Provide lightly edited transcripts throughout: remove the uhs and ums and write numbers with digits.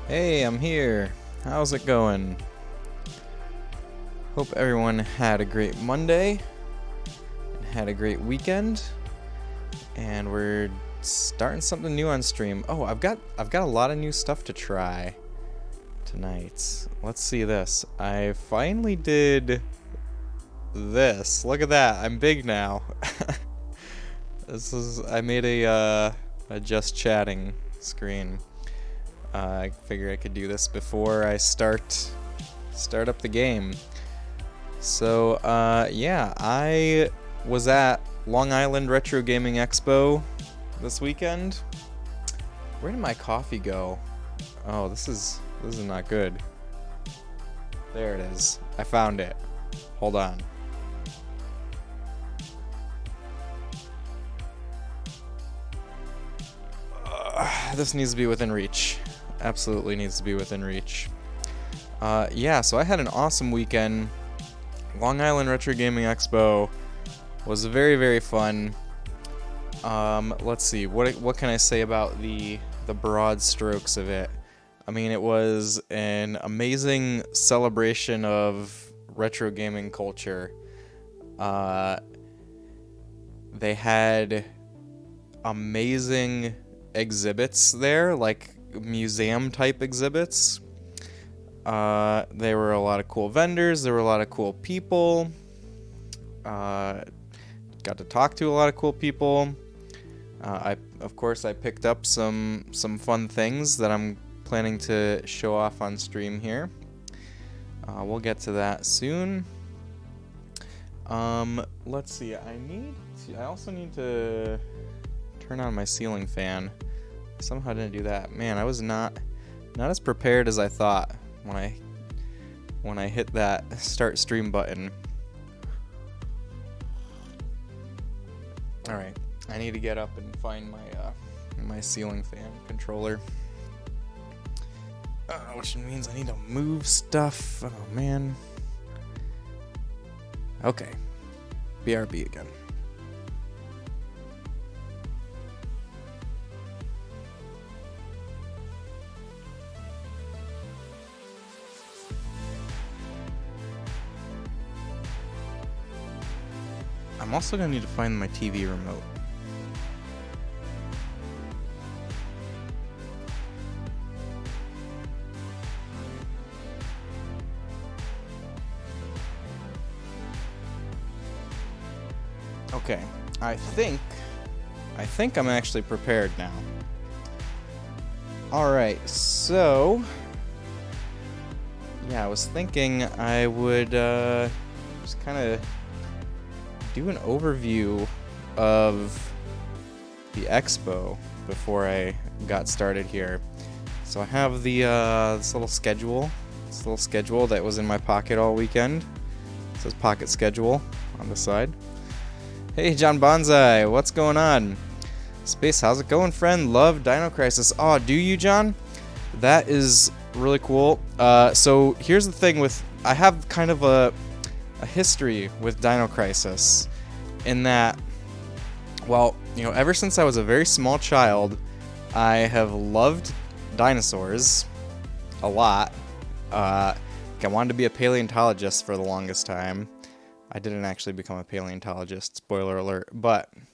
Hey, I'm here. How's it going? Hope everyone had a great Monday and had a great weekend. And we're starting something new on stream. Oh, I've got a lot of new stuff to try tonight. Let's see this. I finally did this. Look at that. I'm big now. I made a just chatting screen. I figure I could do this before I start up the game. So yeah, I was at Long Island Retro Gaming Expo this weekend. Where did my coffee go? Oh, this is not good. There it is. I found it. Hold on. This needs to be within reach. Absolutely needs to be within reach. Yeah, so I had an awesome weekend. Long Island Retro Gaming Expo was very, very fun. Let's see, what can I say about the broad strokes of it? I mean, it was an amazing celebration of retro gaming culture. They had amazing exhibits there, like museum type exhibits. There were a lot of cool vendors, there were a lot of cool people. Got to talk to a lot of cool people. Of course I picked up some fun things that I'm planning to show off on stream here. We'll get to that soon. Let's see, I also need to turn on my ceiling fan. Somehow didn't do that. Man, I was not as prepared as I thought when I hit that start stream button. All right, I need to get up and find my ceiling fan controller. Which means I need to move stuff. Oh man. Okay, BRB again. I'm also going to need to find my TV remote. Okay, I think I'm actually prepared now. Alright, so yeah, I was thinking I would just kind of do an overview of the expo before I got started here. So I have the this little schedule that was in my pocket all weekend. It says pocket schedule on the side. Hey John Bonsai, what's going on? Space, how's it going, friend? Love Dino Crisis. Oh, do you, John? That is really cool. So here's the thing I have kind of a history with Dino Crisis, in that, well, ever since I was a very small child, I have loved dinosaurs a lot. I wanted to be a paleontologist for the longest time. I didn't actually become a paleontologist, spoiler alert, but I'm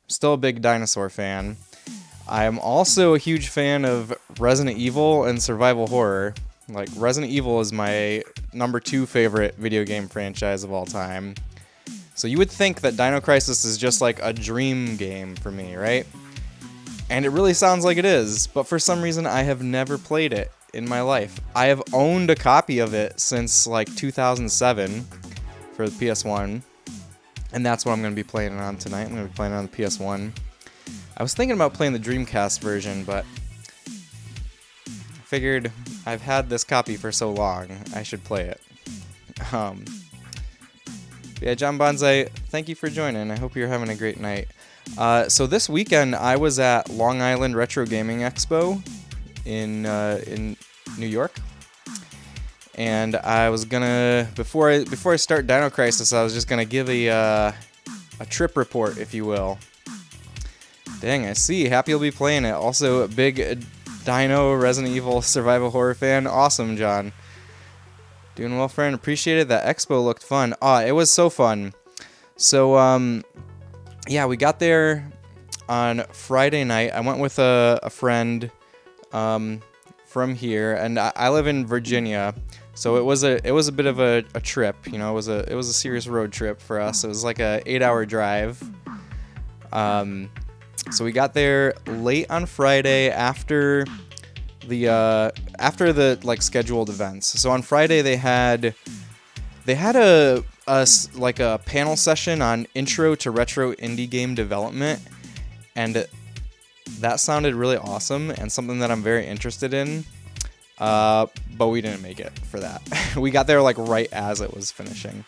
still a big dinosaur fan. I am also a huge fan of Resident Evil and survival horror. Like, Resident Evil is my #2 favorite video game franchise of all time. So you would think that Dino Crisis is just like a dream game for me, right? And it really sounds like it is, but for some reason I have never played it in my life. I have owned a copy of it since like 2007 for the PS1, and that's what I'm going to be playing it on tonight. I'm going to be playing it on the PS1. I was thinking about playing the Dreamcast version, but figured I've had this copy for so long, I should play it. Yeah, John Bonsai, thank you for joining. I hope you're having a great night. So this weekend, I was at Long Island Retro Gaming Expo in New York, and I was gonna before I start Dino Crisis, I was just gonna give a trip report, if you will. Dang, I see. Happy you'll be playing it. Also, a big Dino Resident Evil survival horror fan. Awesome, John. Doing well, friend. Appreciate it. That expo looked fun. It was so fun. So, yeah, we got there on Friday night. I went with a friend from here, and I live in Virginia, so it was a bit of a trip. You know, it was a serious road trip for us. It was like a 8-hour drive. So we got there late on Friday after the like scheduled events. So on Friday they had a panel session on intro to retro indie game development, and that sounded really awesome and something that I'm very interested in. But we didn't make it for that. We got there like right as it was finishing.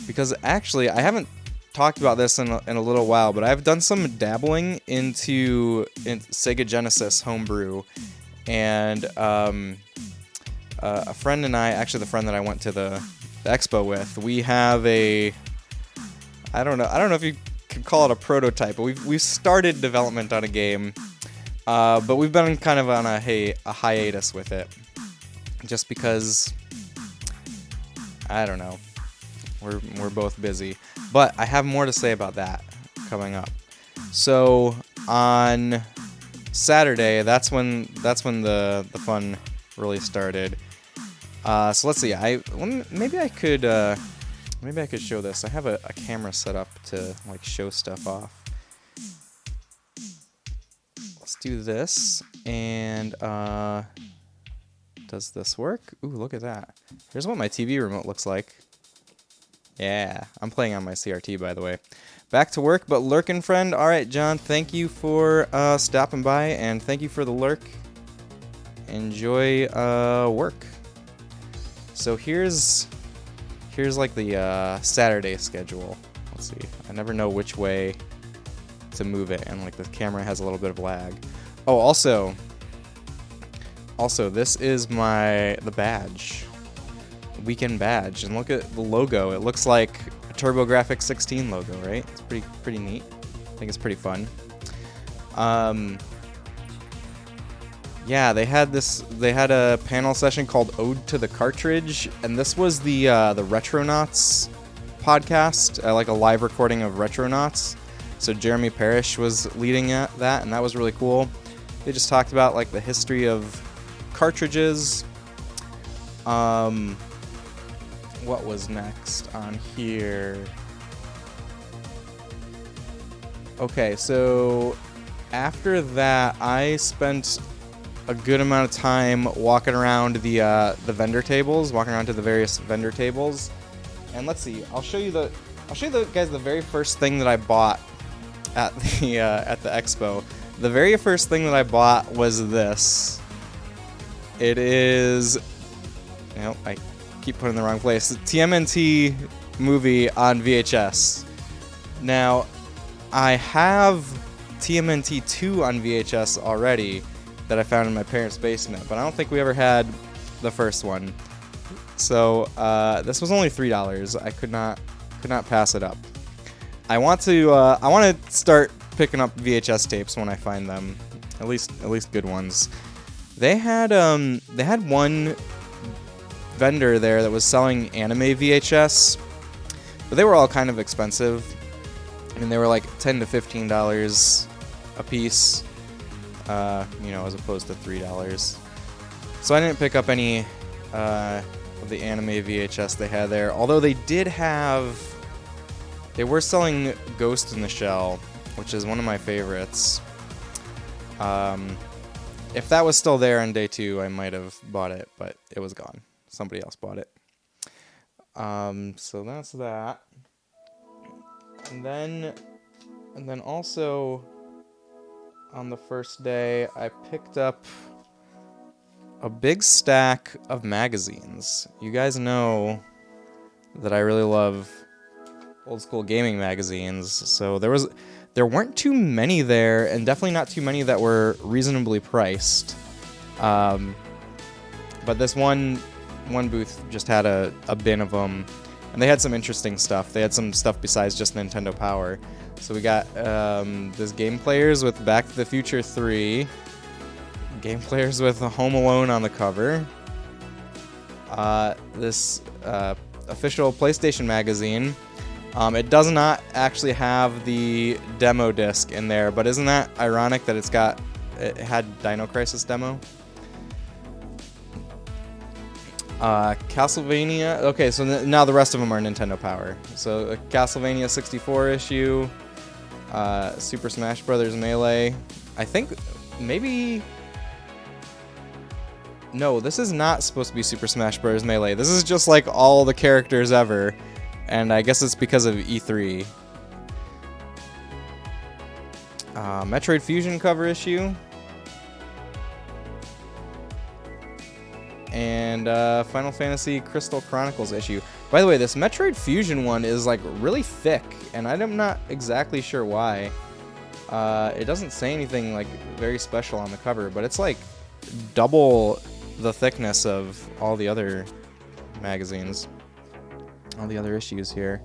Because actually I haven't talked about this in a little while, but I've done some dabbling into Sega Genesis homebrew, and a friend and I, actually the friend that I went to the expo with, we have I don't know if you could call it a prototype, but we've started development on a game, but we've been kind of on a hiatus with it, just because, I don't know, we're both busy. But I have more to say about that coming up. So on Saturday, that's when the fun really started. So let's see. Maybe I could show this. I have a camera set up to like show stuff off. Let's do this. And does this work? Ooh, look at that. Here's what my TV remote looks like. Yeah, I'm playing on my CRT, by the way. Back to work, but lurking, friend. All right, John, thank you for stopping by, and thank you for the lurk. Enjoy work. So here's like the Saturday schedule. Let's see. I never know which way to move it, and like the camera has a little bit of lag. Oh, also, this is the badge. Weekend badge, and look at the logo. It looks like a TurboGrafx 16 logo, right? It's pretty neat. I think it's pretty fun. Yeah, they had a panel session called Ode to the Cartridge, and this was the Retronauts podcast, like a live recording of Retronauts. So Jeremy Parrish was leading that, and that was really cool. They just talked about like the history of cartridges. What was next on here? Okay, so after that, I spent a good amount of time walking around the vendor tables, walking around to the various vendor tables. And let's see, I'll show you guys the very first thing that I bought at the expo. The very first thing that I bought was this. It is, I keep putting it in the wrong place. The TMNT movie on VHS. Now, I have TMNT 2 on VHS already that I found in my parents' basement, but I don't think we ever had the first one. So this was only $3. I could not pass it up. I want to start picking up VHS tapes when I find them, at least good ones. They had one vendor there that was selling anime VHS, but they were all kind of expensive. I mean, they were like $10 to $15 a piece, as opposed to $3. So I didn't pick up any of the anime VHS they had there. Although they were selling Ghost in the Shell, which is one of my favorites. If that was still there on day 2, I might have bought it, but it was gone. Somebody else bought it. So that's that. And then also on the first day, I picked up a big stack of magazines. You guys know that I really love old school gaming magazines, so there weren't too many there, and definitely not too many that were reasonably priced. But this one booth just had a bin of them, and they had some interesting stuff. They had some stuff besides just Nintendo Power. So we got this Game Players with Back to the Future 3. game players with Home Alone on the cover. This official PlayStation magazine. It does not actually have the demo disc in there, but isn't that ironic that it had Dino Crisis demo? Castlevania. Okay, so now the rest of them are Nintendo Power. So Castlevania 64 issue, Super Smash Bros. Melee. I think maybe. No, this is not supposed to be Super Smash Bros. Melee. This is just like all the characters ever, and I guess it's because of E3. Metroid Fusion cover issue. And Final Fantasy Crystal Chronicles issue. By the way, this Metroid Fusion one is like really thick, and I'm not exactly sure why. It doesn't say anything like very special on the cover, but it's like double the thickness of all the other magazines, all the other issues here.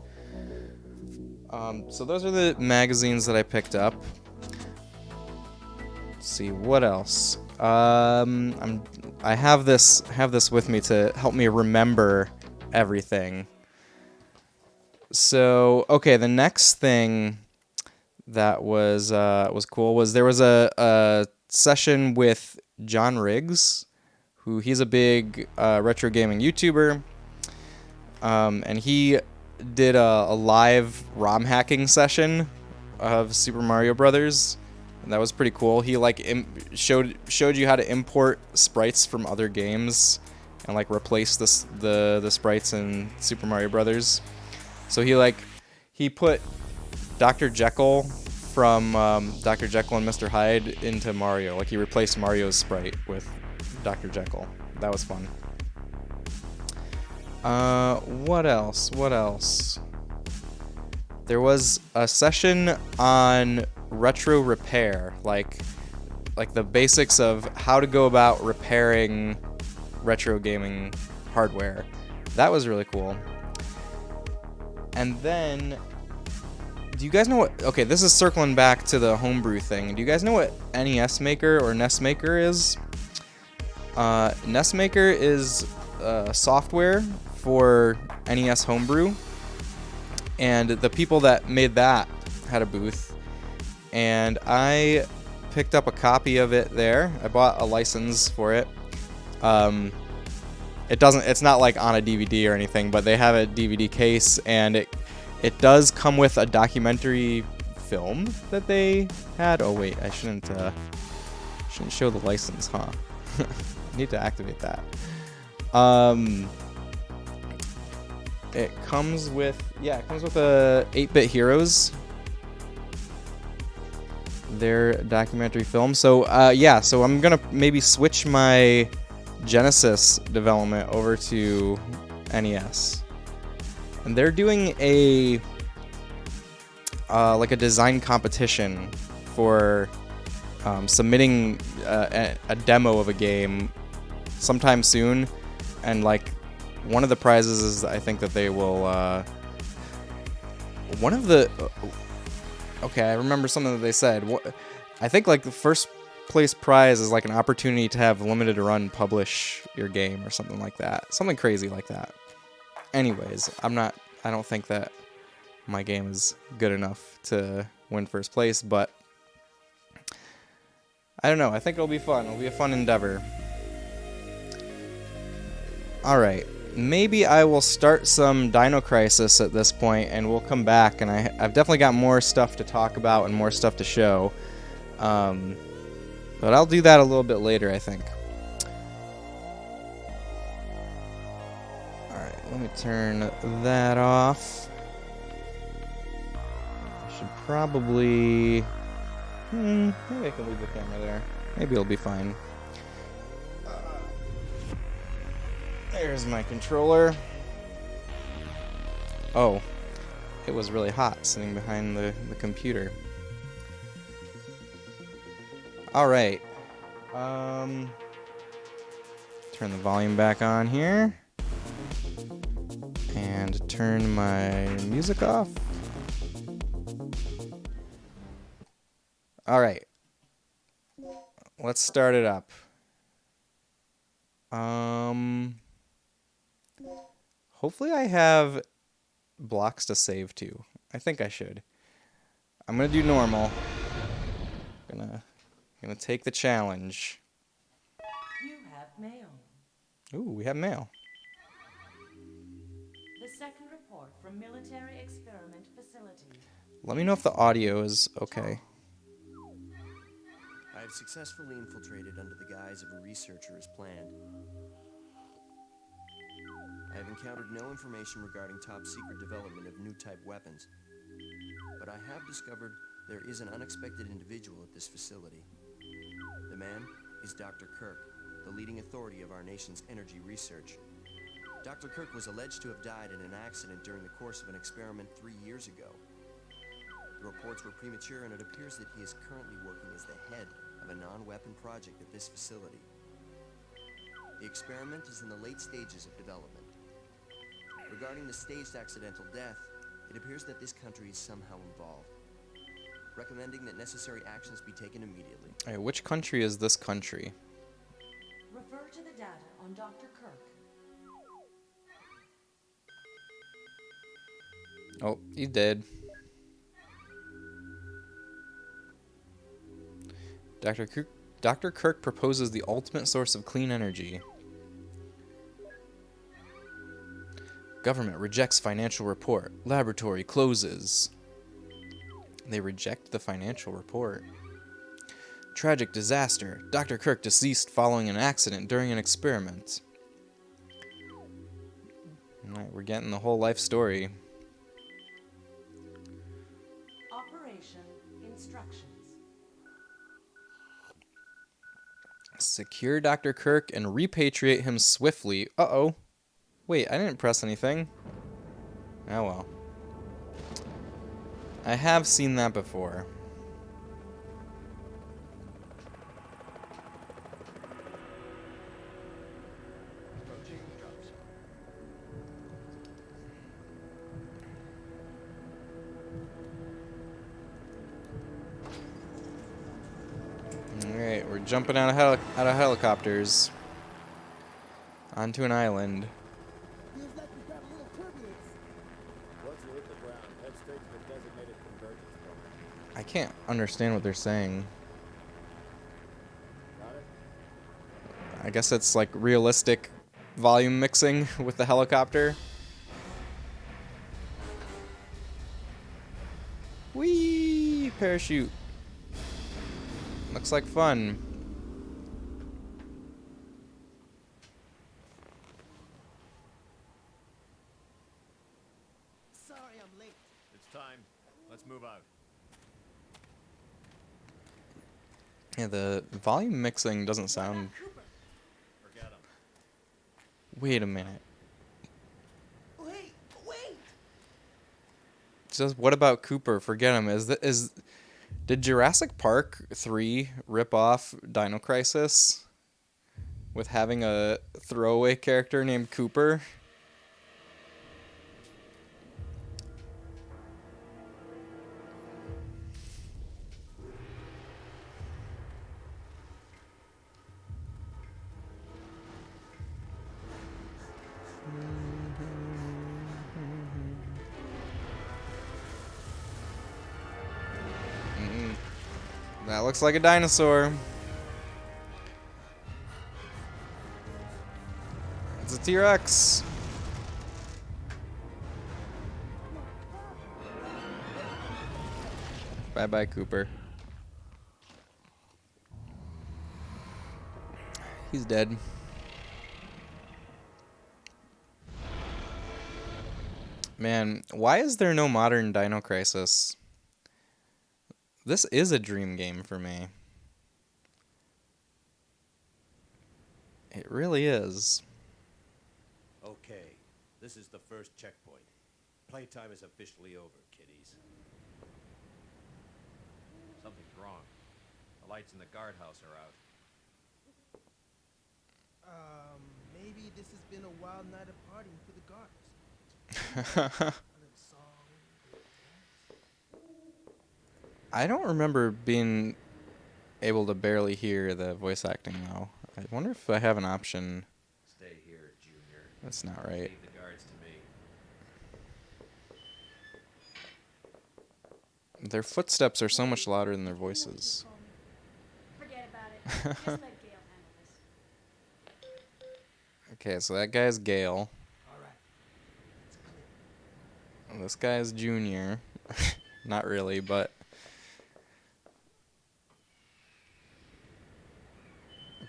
So those are the magazines that I picked up. Let's see what else. I have this with me to help me remember everything. So okay, the next thing that was cool was there was a session with John Riggs, who he's a big retro gaming YouTuber, and he did a live ROM hacking session of Super Mario Brothers. And that was pretty cool. He like showed you how to import sprites from other games and like replace the sprites in Super Mario Brothers. So he put Dr. Jekyll from Dr. Jekyll and Mr. Hyde into Mario. Like he replaced Mario's sprite with Dr. Jekyll. That was fun. What else? There was a session on retro repair, like the basics of how to go about repairing retro gaming hardware. That was really cool. And then, do you guys know what? Okay, this is circling back to the homebrew thing. Do you guys know what NES Maker or NES Maker is? NES Maker is software for NES homebrew, and the people that made that had a booth. And I picked up a copy of it there. I bought a license for it. It's not like on a DVD or anything, but they have a DVD case, and it does come with a documentary film that they had. Oh wait, I shouldn't show the license, huh? I need to activate that. It comes with a 8-Bit Heroes, their documentary film. So so I'm gonna maybe switch my Genesis development over to NES, and they're doing a design competition for submitting a demo of a game sometime soon, and like one of the prizes is I think that they will okay, I remember something that they said. I think like the first place prize is like an opportunity to have limited run publish your game or something like that. Something crazy like that. Anyways, I don't think that my game is good enough to win first place, but I don't know. I think it'll be fun. It'll be a fun endeavor. All right. Maybe I will start some Dino Crisis at this point, and we'll come back, and I've definitely got more stuff to talk about and more stuff to show. But I'll do that a little bit later, I think. Alright, let me turn that off. I should probably... maybe I can leave the camera there. Maybe it'll be fine. There's my controller. Oh, it was really hot sitting behind the computer. Alright. Turn the volume back on here. And turn my music off. Alright. Let's start it up. Hopefully I have blocks to save to. I think I should. I'm gonna do normal. Gonna take the challenge. You have mail. Ooh, we have mail. The second report from Military Experiment Facility. Let me know if the audio is okay. I have successfully infiltrated under the guise of a researcher as planned. I have encountered no information regarding top-secret development of new type weapons, but I have discovered there is an unexpected individual at this facility. The man is Dr. Kirk, the leading authority of our nation's energy research. Dr. Kirk was alleged to have died in an accident during the course of an experiment 3 years ago. The reports were premature, and it appears that he is currently working as the head of a non-weapon project at this facility. The experiment is in the late stages of development. Regarding the staged accidental death, it appears that this country is somehow involved, recommending that necessary actions be taken immediately. Alright, which country is this country? Refer to the data on Dr. Kirk. Oh, he's dead. Dr. Kirk proposes the ultimate source of clean energy. Government rejects financial report. Laboratory closes. They reject the financial report. Tragic disaster. Dr. Kirk deceased following an accident during an experiment. Alright, we're getting the whole life story. Operation instructions. Secure Dr. Kirk and repatriate him swiftly. Uh-oh. Wait, I didn't press anything. Oh well. I have seen that before. Alright, we're jumping out of helicopters onto an island. Feels like we've got a little turbulence. Once you hit the ground, head straight to the designated convergence point. I can't understand what they're saying. Got it? I guess it's like realistic volume mixing with the helicopter. Whee! Parachute. Looks like fun. Sorry I'm late. It's time. Let's move out. Yeah, the volume mixing doesn't sound... Forget him. Wait a minute. Wait! Just what about Cooper? Forget him. Did Jurassic Park 3 rip off Dino Crisis with having a throwaway character named Cooper? That looks like a dinosaur. It's a T-Rex. Bye-bye, Cooper. He's dead. Man, why is there no modern Dino Crisis? This is a dream game for me. It really is. Okay, this is the first checkpoint. Playtime is officially over, kiddies. Something's wrong. The lights in the guardhouse are out. Maybe this has been a wild night of partying for the guards. A little song. I don't remember being able to barely hear the voice acting, though. I wonder if I have an option That's not right. Leave the guards to me. Their footsteps are so much louder than their voices. Forget about it. Just let Gale handle this. Okay, so that guy's Gale. All right. It's clear. And this guy's Junior. Not really, but...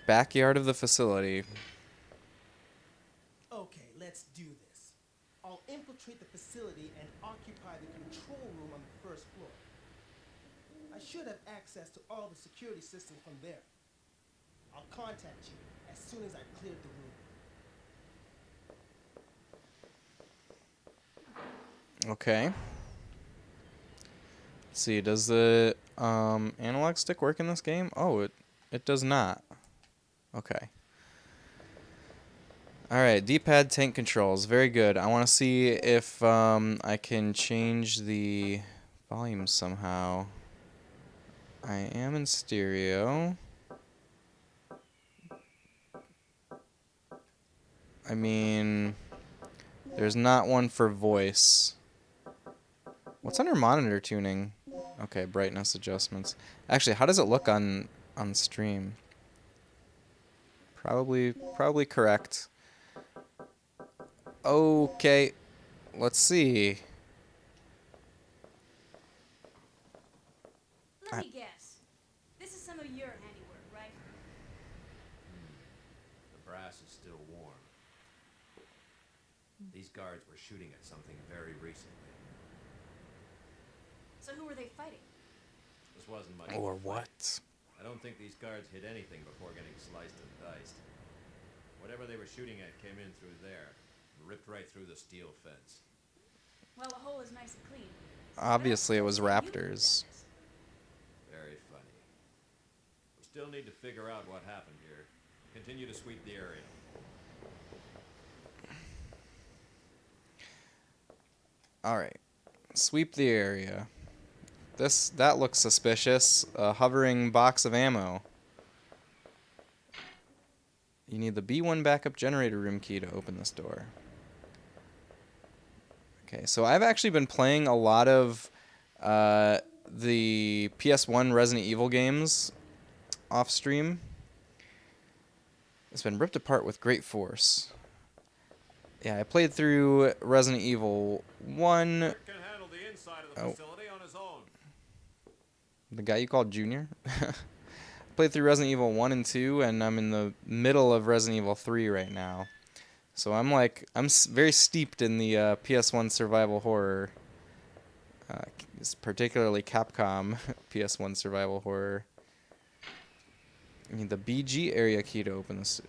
Backyard of the facility. Okay, let's do this. I'll infiltrate the facility and occupy the control room on the first floor. I should have access to all the security systems from there. I'll contact you as soon as I've cleared the room. Okay. Let's see, does the analog stick work in this game? Oh, it does not. Okay. Alright, D-pad tank controls. Very good. I want to see if I can change the volume somehow. I am in stereo. I mean, there's not one for voice. What's under monitor tuning? Okay, brightness adjustments. Actually, how does it look on stream? Probably correct. Okay, let's see. Let me guess. This is some of your handiwork, right? The brass is still warm. These guards were shooting at something very recently. So who were they fighting? This wasn't much. Or of a fight. what? I don't think these guards hit anything before getting sliced and diced. Whatever they were shooting at came in through there, and ripped right through the steel fence. Well, the hole is nice and clean. Obviously, it was You would've done raptors. this. Very funny. We still need to figure out what happened here. Continue to sweep the area. Alright. Sweep the area. That looks suspicious. A hovering box of ammo. You need the B1 backup generator room key to open this door. Okay, so I've actually been playing a lot of the PS1 Resident Evil games off stream. It's been ripped apart with great force. Yeah, I played through Resident Evil 1. Rick can handle the inside of the Oh. facility on his own. The guy you called Junior? Played through Resident Evil 1 and 2, and I'm in the middle of Resident Evil 3 right now. So I'm very steeped in the PS1 survival horror. Particularly Capcom PS1 survival horror. I need the BG area key to open this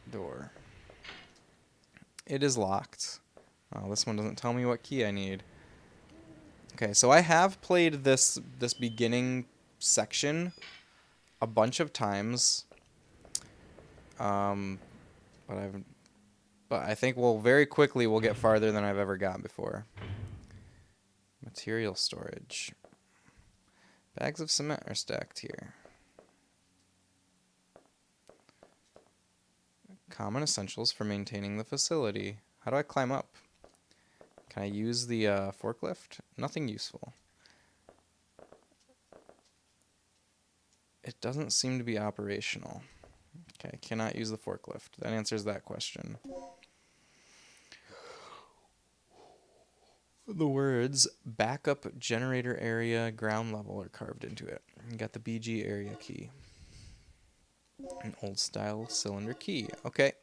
door. It is locked. Oh, this one doesn't tell me what key I need. Okay, so I have played this beginning section a bunch of times. But I think very quickly we'll get farther than I've ever got before. Material storage. Bags of cement are stacked here. Common essentials for maintaining the facility. How do I climb up? Can I use the forklift? Nothing useful. It doesn't seem to be operational. Okay, cannot use the forklift. That answers that question. The words backup generator area ground level are carved into it. You got the BG area key. An old style cylinder key. Okay.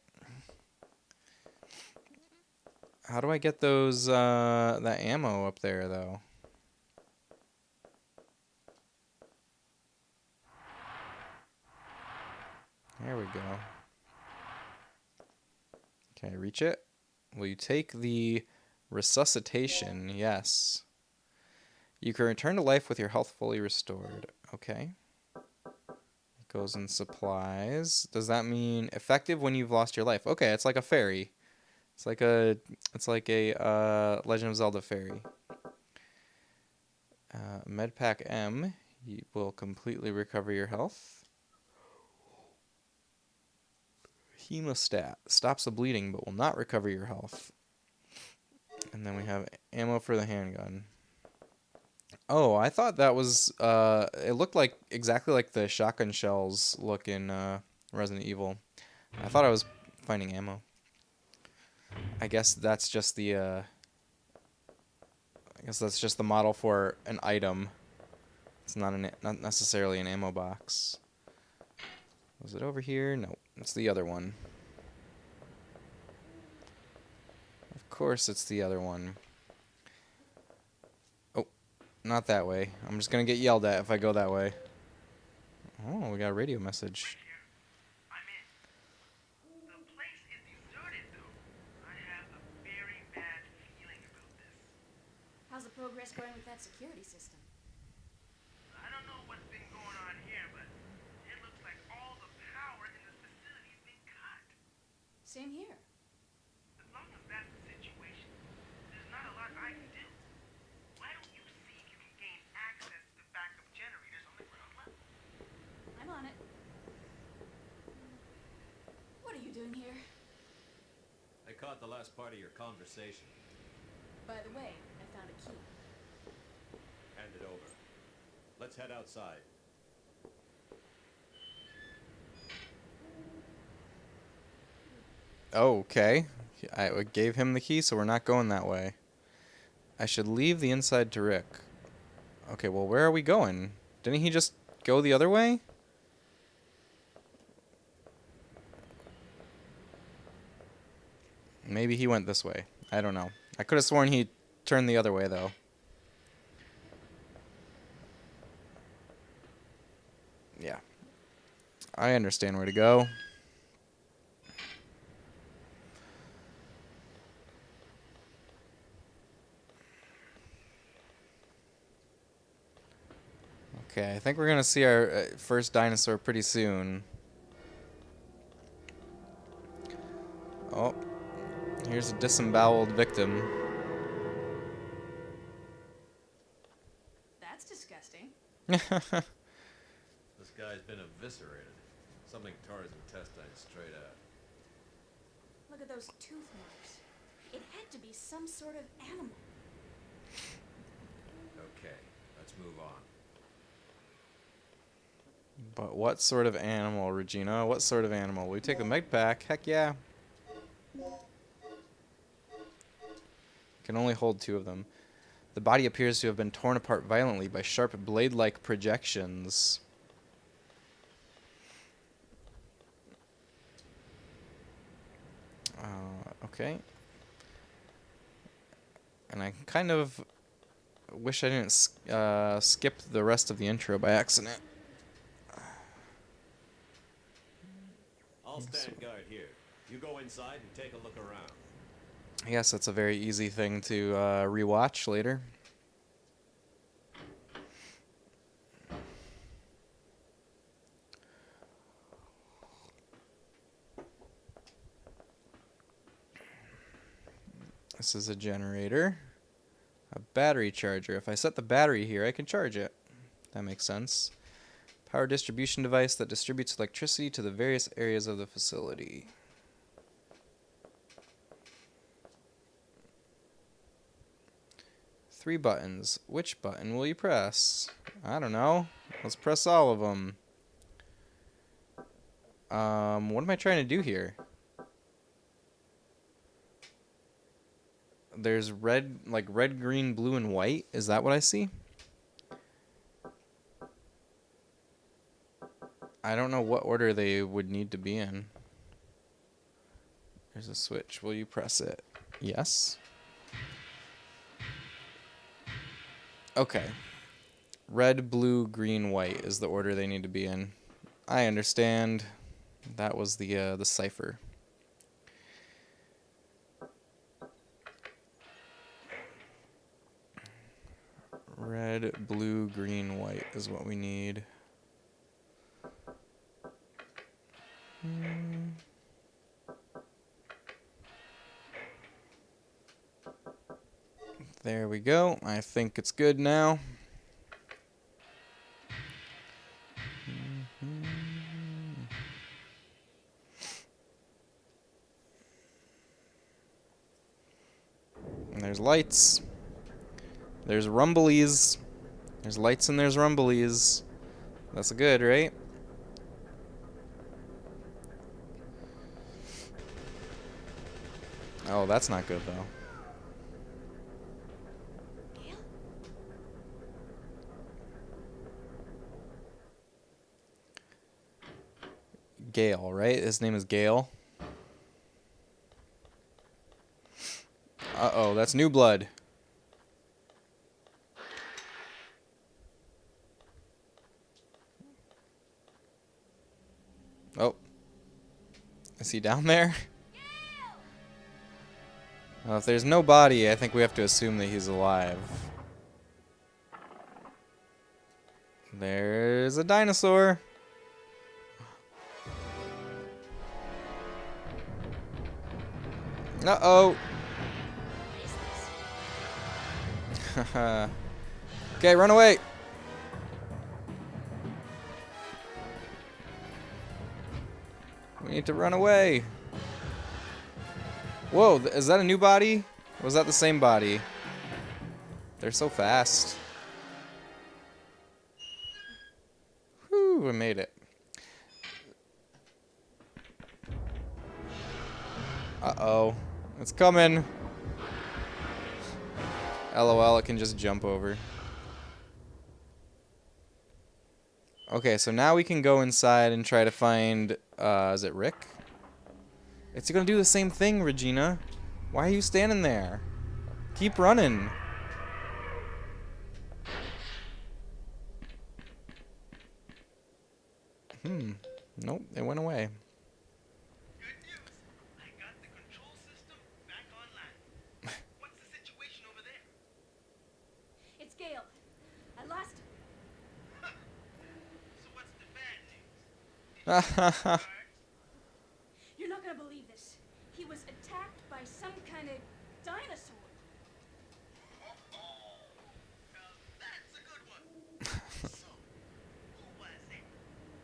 How do I get those that ammo up there though? There we go. Can I reach it? Will you take the resuscitation? Yes. You can return to life with your health fully restored. Okay. It goes in supplies. Does that mean effective when you've lost your life? Okay, it's like a fairy. It's like a Legend of Zelda fairy. Medpack M. You will completely recover your health. Hemostat. Stops the bleeding but will not recover your health. And then we have ammo for the handgun. Oh, I thought that was, it looked like exactly like the shotgun shells look in Resident Evil. I thought I was finding ammo. I guess that's just the, model for an item. It's not necessarily an ammo box. Was it over here? No, it's the other one. Of course it's the other one. Oh, not that way. I'm just gonna get yelled at if I go that way. Oh, we got a radio message. I'm in. The place is deserted, though. I have a very bad feeling about this. How's the progress going with that security system? I don't know what's been going on here, but it looks like all the power in this facility's been cut. Same here. As long as that's the situation, there's not a lot I can do. Why don't you see if you can gain access to the backup generators on the ground level? I'm on it. What are you doing here? I caught the last part of your conversation. By the way, I found a key. Hand it over. Let's head outside. Okay. I gave him the key, so we're not going that way. I should leave the inside to Rick. Okay, well, where are we going? Didn't he just go the other way? Maybe he went this way. I don't know. I could have sworn he turned the other way, though. Yeah. I understand where to go. Okay, I think we're going to see our first dinosaur pretty soon. Oh, here's a disemboweled victim. That's disgusting. This guy's been eviscerated. Something tore his intestines straight out. Look at those tooth marks. It had to be some sort of animal. Okay, let's move on. But what sort of animal, Regina? What sort of animal? We take the med pack. Heck yeah. Can only hold 2 of them. The body appears to have been torn apart violently by sharp blade-like projections. Okay. And I kind of wish I didn't skip the rest of the intro by accident. I'll stand guard here. You go inside and take a look around. I guess that's a very easy thing to rewatch later. This is a generator. A battery charger. If I set the battery here, I can charge it. That makes sense. Power distribution device that distributes electricity to the various areas of the facility. Three buttons. Which button will you press? I don't know. Let's press all of them. What am I trying to do here? There's red, like red, green, blue, and white. Is that what I see? I don't know what order they would need to be in. There's a switch. Will you press it? Yes. Okay. Red, blue, green, white is the order they need to be in. I understand. That was the cipher. Red, blue, green, white is what we need. There we go. I think it's good now. There's lights. There's rumblies. There's lights and there's rumblies. That's good, right? Oh, that's not good, though. Gale? Gale, right? His name is Gale. Uh-oh, that's new blood. Oh. Is he down there? Well, if there's no body, I think we have to assume that he's alive. There's a dinosaur. Uh-oh. Okay, run away. We need to run away. Whoa, is that a new body? Or was that the same body? They're so fast. Whew, we made it. Uh-oh. It's coming. LOL, it can just jump over. Okay, so now we can go inside and try to find, is it Rick? It's gonna do the same thing, Regina. Why are you standing there? Keep running. Nope, it went away. Good news. I got the control system back online. What's the situation over there? It's Gale. I lost him. So what's the bad news? You're not gonna believe this. He was attacked by some kind of dinosaur. Now that's a good one. So, who was it?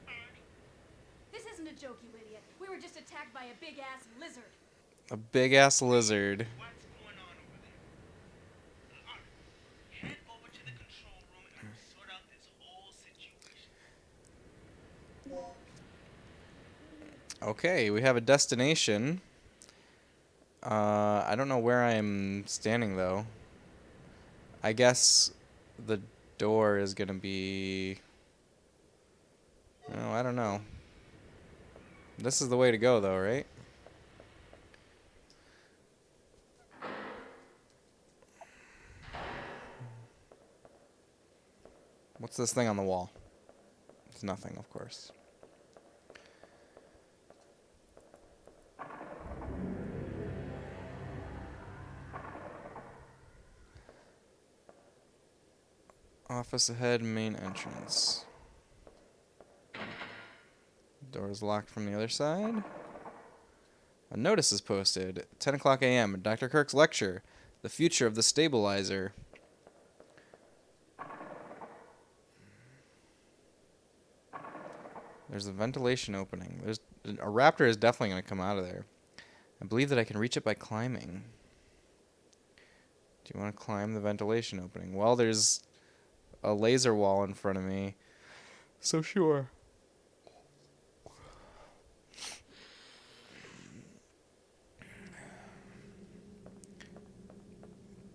Barney? This isn't a joke, you idiot. We were just attacked by a big-ass lizard. A big-ass lizard. What's going on over there? Alright, head over to the control room and we'll sort out this whole situation. Okay, we have a destination. I don't know where I'm standing, though. I guess the door is gonna be... Oh, I don't know. This is the way to go, though, right? What's this thing on the wall? It's nothing, of course. Office ahead, main entrance. Door is locked from the other side. A notice is posted. 10 o'clock a.m. Dr. Kirk's lecture. The future of the stabilizer. There's a ventilation opening. There's a raptor is definitely going to come out of there. I believe that I can reach it by climbing. Do you want to climb the ventilation opening? Well, there's a laser wall in front of me. So sure.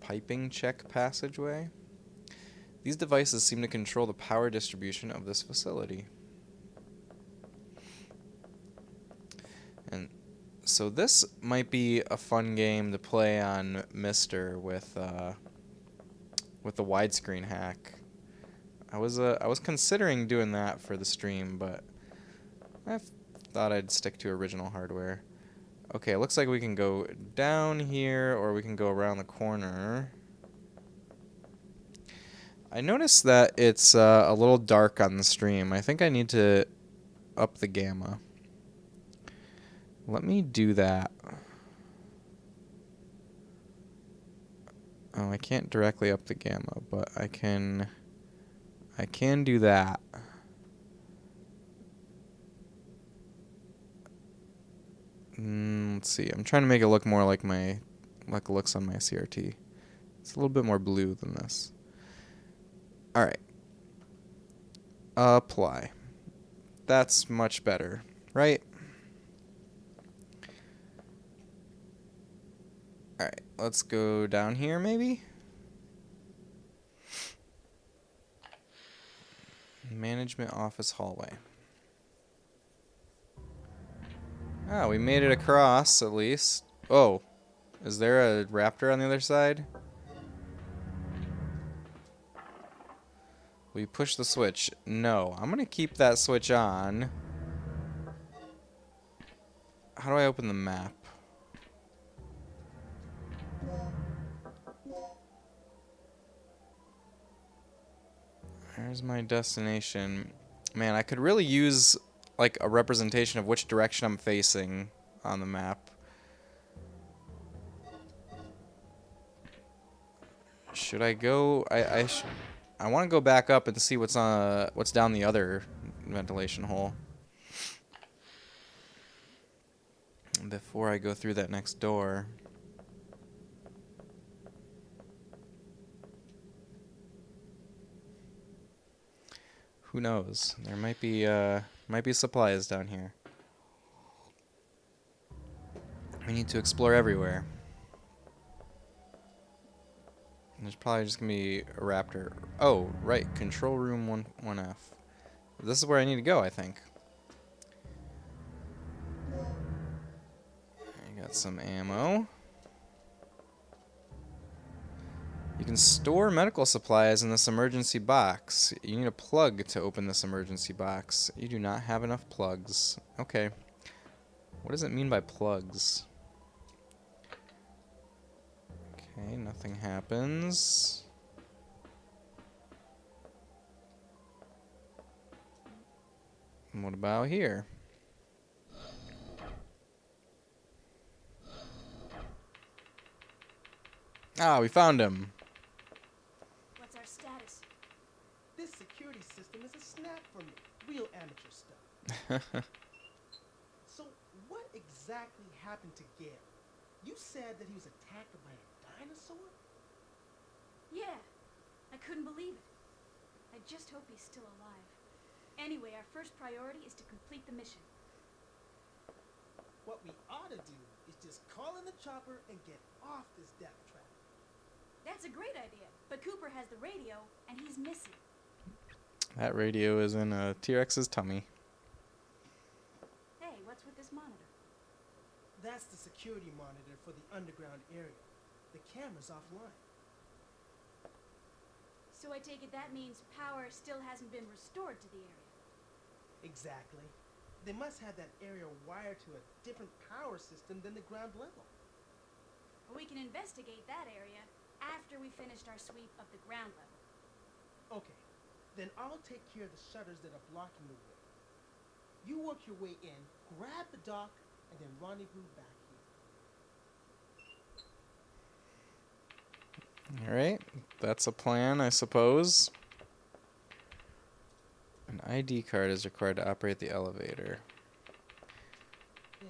Piping check passageway. These devices seem to control the power distribution of this facility. And so this might be a fun game to play on Mister with the widescreen hack. I was considering doing that for the stream, but I thought I'd stick to original hardware. Okay, it looks like we can go down here, or we can go around the corner. I noticed that it's a little dark on the stream. I think I need to up the gamma. Let me do that. Oh, I can't directly up the gamma, but I can do that. Let's see. I'm trying to make it look more like it looks on my CRT. It's a little bit more blue than this. Alright. Apply. That's much better, right? Alright, let's go down here maybe? Management office hallway. Ah, we made it across at least. Oh, is there a raptor on the other side? We push the switch. No, I'm gonna keep that switch on. How do I open the map? There's my destination. Man, I could really use like a representation of which direction I'm facing on the map. Should I go? I want to go back up and see what's down the other ventilation hole before I go through that next door. Who knows? There might be supplies down here. We need to explore everywhere. There's probably just gonna be a raptor. Oh, right, control room 1F. This is where I need to go, I think. I got some ammo. You can store medical supplies in this emergency box. You need a plug to open this emergency box. You do not have enough plugs. Okay. What does it mean by plugs? Okay, nothing happens. And what about here? Ah, we found him. What's our status? This security system is a snap for me. Real amateur stuff. So, what exactly happened to Gale? You said that he was attacked by a dinosaur? Yeah, I couldn't believe it. I just hope he's still alive. Anyway, our first priority is to complete the mission. What we ought to do is just call in the chopper and get off this death trap. That's a great idea, but Cooper has the radio, and he's missing. That radio is in a T-Rex's tummy. Hey, what's with this monitor? That's the security monitor for the underground area. The camera's offline. So I take it that means power still hasn't been restored to the area. Exactly. They must have that area wired to a different power system than the ground level. But we can investigate that area after we finished our sweep of the ground level. Okay, then I'll take care of the shutters that are blocking the way. You work your way in, grab the dock, and then rendezvous back here. Alright, that's a plan, I suppose. An ID card is required to operate the elevator. Yeah.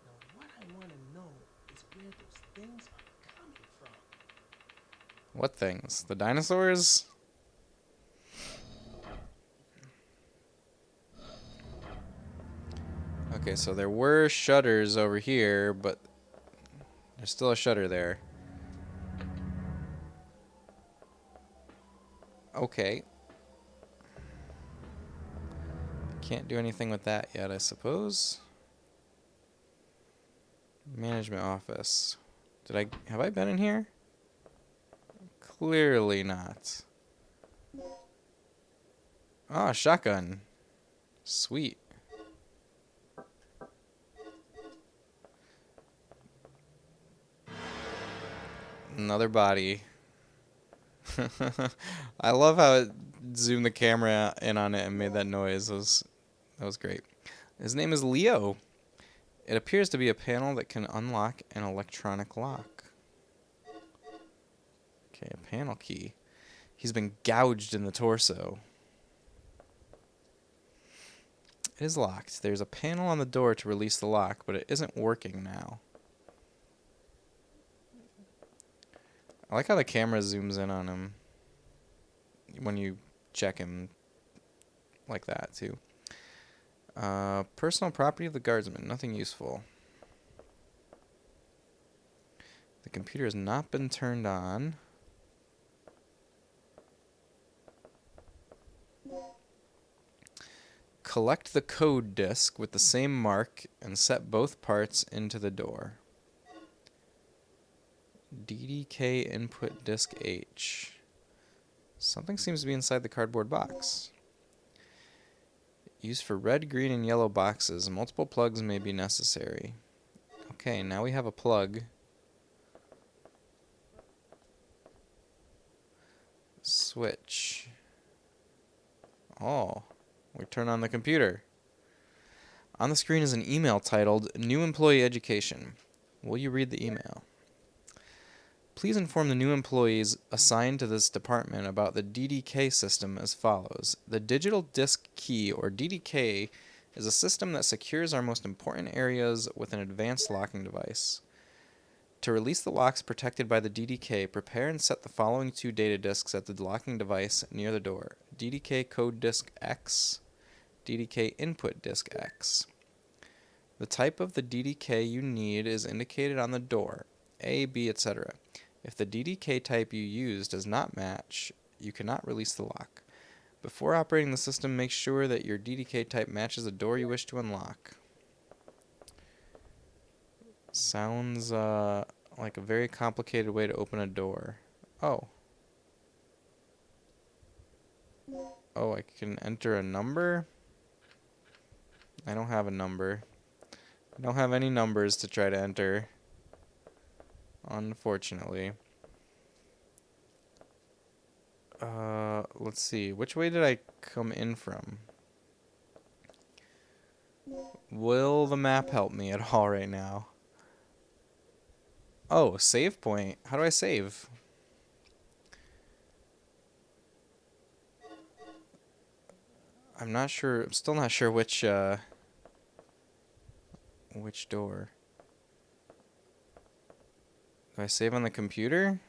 Now what I want to know is where those things are coming from. What things? The dinosaurs? Okay, so there were shutters over here, but there's still a shutter there. Okay. Can't do anything with that yet, I suppose. Management office. Have I been in here? Clearly not. Ah, shotgun. Sweet. Another body. I love how it zoomed the camera in on it and made that noise. That was great. His name is Leo. It appears to be a panel that can unlock an electronic lock. Okay, a panel key. He's been gouged in the torso. It is locked. There's a panel on the door to release the lock, but it isn't working now. I like how the camera zooms in on him when you check him like that, too. Personal property of the guardsman. Nothing useful. The computer has not been turned on. Collect the code disk with the same mark and set both parts into the door. DDK input disk H. Something seems to be inside the cardboard box. Used for red, green, and yellow boxes. Multiple plugs may be necessary. Okay, now we have a plug. Switch. Oh, we turn on the computer. On the screen is an email titled New Employee Education. Will you read the email? Please inform the new employees assigned to this department about the DDK system as follows. The Digital Disk Key, or DDK, is a system that secures our most important areas with an advanced locking device. To release the locks protected by the DDK, prepare and set the following 2 data disks at the locking device near the door. DDK Code Disk X, DDK Input Disk X. The type of the DDK you need is indicated on the door, A, B, etc. If the DDK type you use does not match, you cannot release the lock. Before operating the system, make sure that your DDK type matches the door you wish to unlock. Sounds like a very complicated way to open a door. Oh. Oh, I can enter a number? I don't have a number. I don't have any numbers to try to enter. Unfortunately. Let's see. Which way did I come in from? Will the map help me at all right now? Oh, save point. How do I save? I'm not sure. I'm still not sure which door. Do I save on the computer?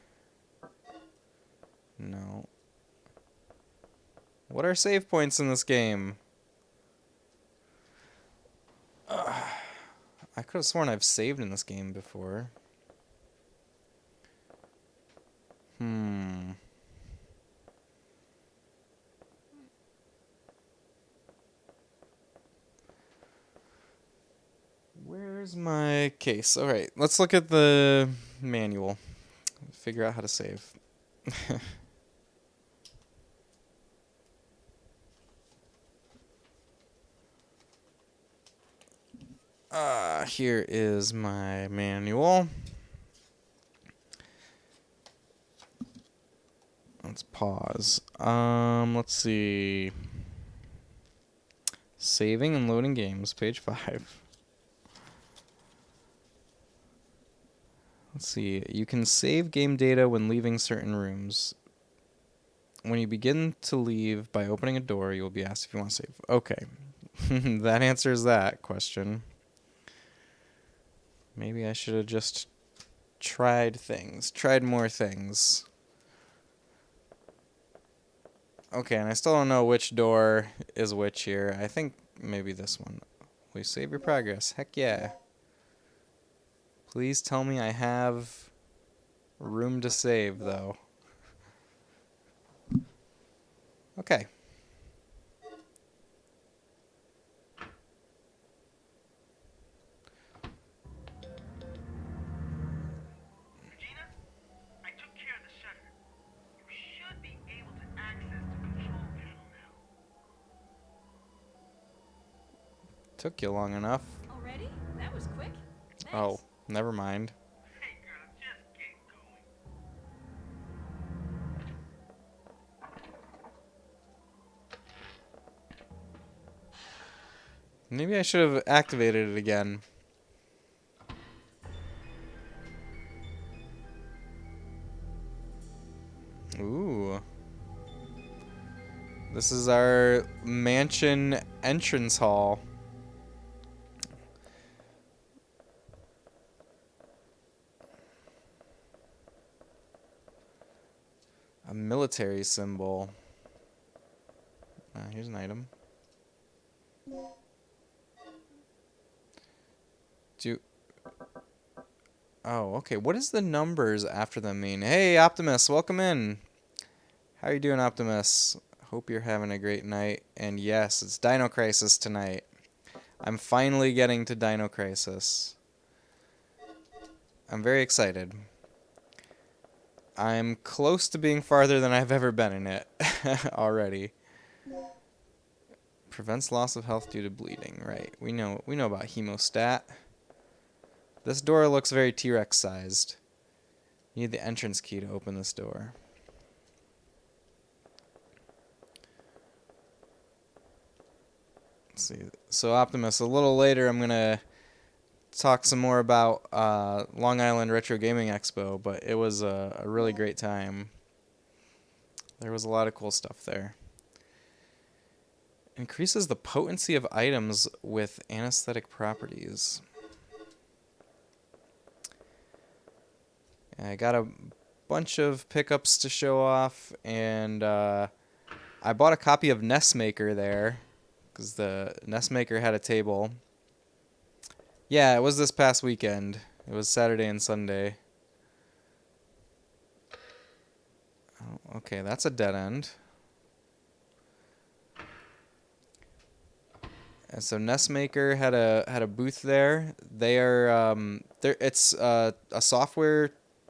No. What are save points in this game? I could have sworn I've saved in this game before. Where's my case? Alright, let's look at the manual. Figure out how to save. Here is my manual. Let's pause. Let's see. Saving and loading games, page 5. Let's see. You can save game data when leaving certain rooms. When you begin to leave by opening a door, you will be asked if you want to save. Okay. That answers that question. Maybe I should have just tried more things. Okay, and I still don't know which door is which here. I think maybe this one. Will you save your progress? Heck yeah. Please tell me I have room to save, though. Okay. Regina, I took care of the shutter. You should be able to access the control panel now. Took you long enough. Already? That was quick. Thanks. Oh, never mind. Hey girl, just get going. Maybe I should have activated it again. Ooh. This is our mansion entrance hall. military symbol. Here's an item. Oh, okay. What does the numbers after them mean? Hey, Optimus, welcome in. How are you doing, Optimus? Hope you're having a great night. And yes, it's Dino Crisis tonight. I'm finally getting to Dino Crisis. I'm very excited. I'm close to being farther than I've ever been in it already. Prevents loss of health due to bleeding. Right. We know about hemostat. This door looks very T-Rex sized. You need the entrance key to open this door. Let's see. So Optimus, a little later I'm going to talk some more about Long Island Retro Gaming Expo, but it was a really great time. There was a lot of cool stuff there. Increases the potency of items with anesthetic properties. I got a bunch of pickups to show off, and I bought a copy of NES Maker there, because the NES Maker had a table. Yeah, it was this past weekend. It was Saturday and Sunday. Oh, okay, that's a dead end. And so NES Maker had a booth there. It's a software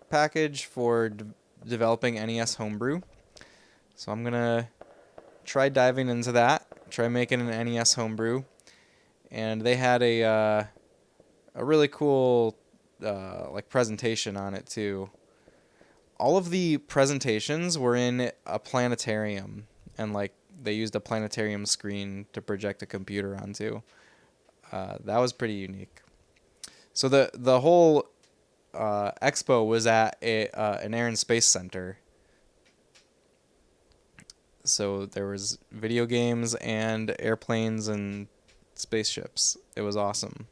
package for developing NES homebrew. So I'm gonna try diving into that. Try making an NES homebrew. And they had a really cool like presentation on it too. All of the presentations were in a planetarium, and like they used a planetarium screen to project a computer onto. That was pretty unique. So the whole expo was at an Air and Space Center. So there was video games and airplanes and spaceships. It was awesome.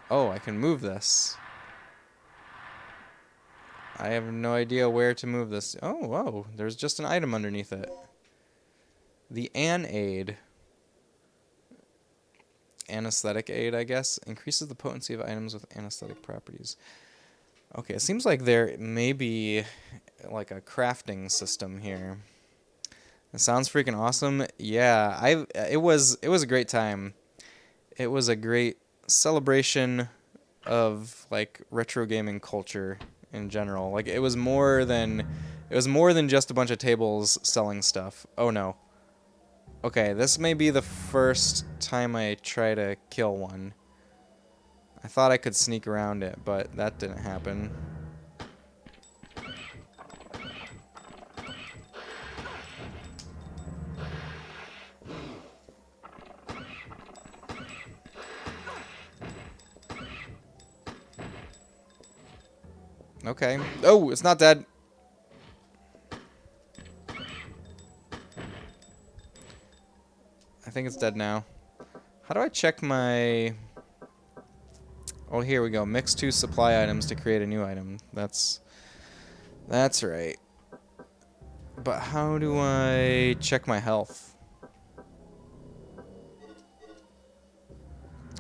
Oh, I can move this. I have no idea where to move this. Oh, whoa. There's just an item underneath it. The aid. Anesthetic aid, I guess. Increases the potency of items with anesthetic properties. Okay, it seems like there may be like a crafting system here. It sounds freaking awesome. Yeah, it was a great time. It was a great celebration of like retro gaming culture in general. Like it was more than just a bunch of tables selling stuff. Oh no. Okay, this may be the first time I try to kill one. I thought I could sneak around it, but that didn't happen. Okay. Oh, it's not dead. I think it's dead now. How do I check my... Oh, here we go. Mix 2 supply items to create a new item. That's right. But how do I check my health?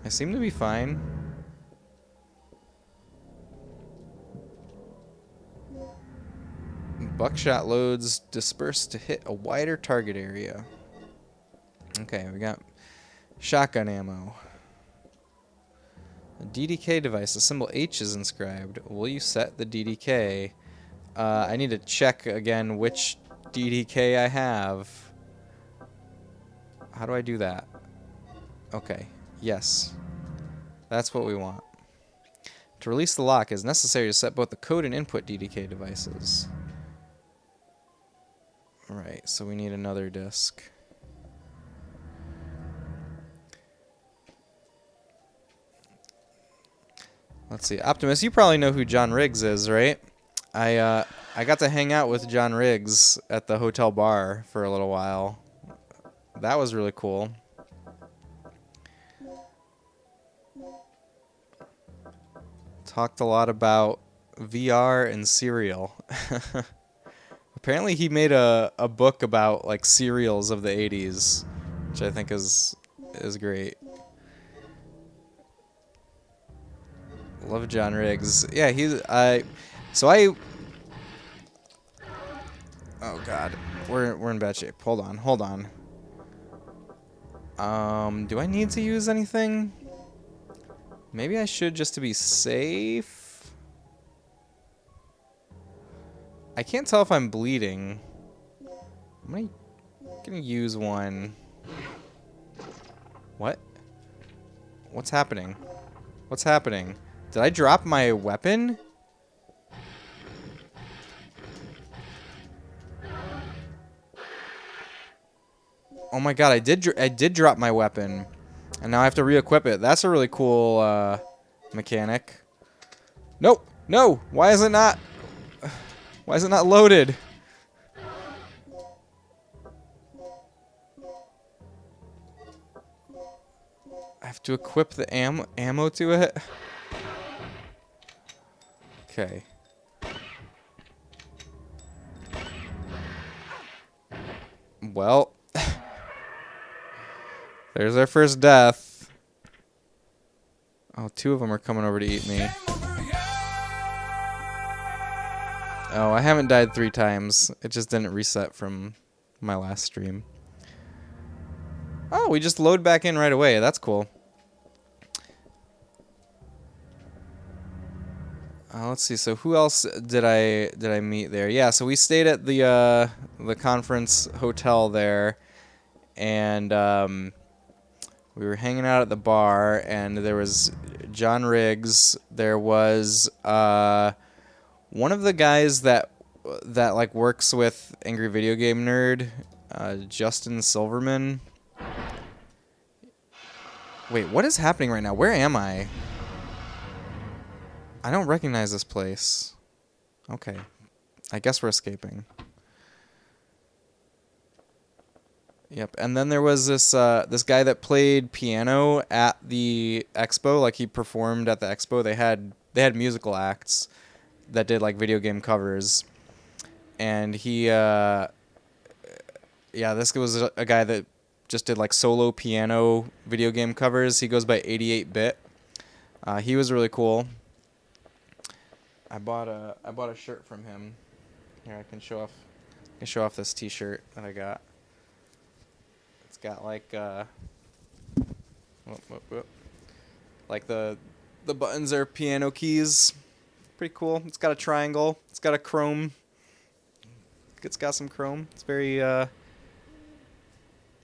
I seem to be fine. Buckshot loads disperse to hit a wider target area. Okay, we got shotgun ammo. A DDK device. The symbol H is inscribed. Will you set the DDK? I need to check again which DDK I have. How do I do that? Okay. Yes. That's what we want. To release the lock, it is necessary to set both the code and input DDK devices. Alright, so we need another disk. Let's see. Optimus, you probably know who John Riggs is, right? I got to hang out with John Riggs at the hotel bar for a little while. That was really cool. talked a lot about VR and cereal. Apparently he made a book about like cereals of the 80s, which I think is great. Love John Riggs. Yeah, oh god. We're in bad shape. Hold on. Do I need to use anything? Maybe I should, just to be safe. I can't tell if I'm bleeding. I'm gonna use one. What? What's happening? What's happening? Did I drop my weapon? Oh my god, I did drop my weapon. And now I have to re-equip it. That's a really cool mechanic. Nope. No. Why is it not loaded? I have to equip the ammo to it. Okay. Well, there's our first death. Oh, 2 of them are coming over to eat me. Oh, I haven't died 3 times. It just didn't reset from my last stream. Oh, we just load back in right away. That's cool. Let's see. So who else did I meet there? Yeah, so we stayed at the conference hotel there, and we were hanging out at the bar, and there was John Riggs. There was one of the guys that like works with Angry Video Game Nerd, Justin Silverman. Wait, what is happening right now? Where am I? I don't recognize this place. Okay. I guess we're escaping. Yep. And then there was this guy that played piano at the expo. Like, he performed at the expo. They had musical acts that did like video game covers. And he this was a guy that just did like solo piano video game covers. He goes by 88-bit. He was really cool. I bought a shirt from him. Here, I can show off this T-shirt that I got. It's got like like the buttons are piano keys. Pretty cool. It's got a triangle. It's got a chrome. It's got some chrome. It's very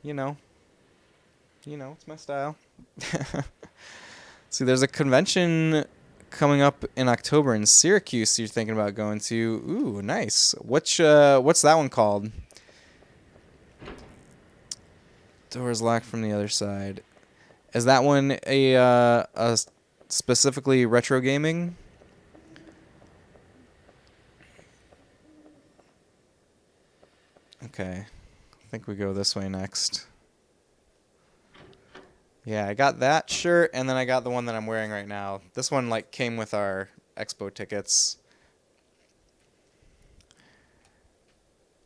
it's my style. See, there's a convention coming up in October in Syracuse you're thinking about going to. Ooh, nice. What's that one called? Doors locked from the other side. Is that one a specifically retro gaming? Okay. I think we go this way next. Yeah, I got that shirt, and then I got the one that I'm wearing right now. This one like came with our expo tickets.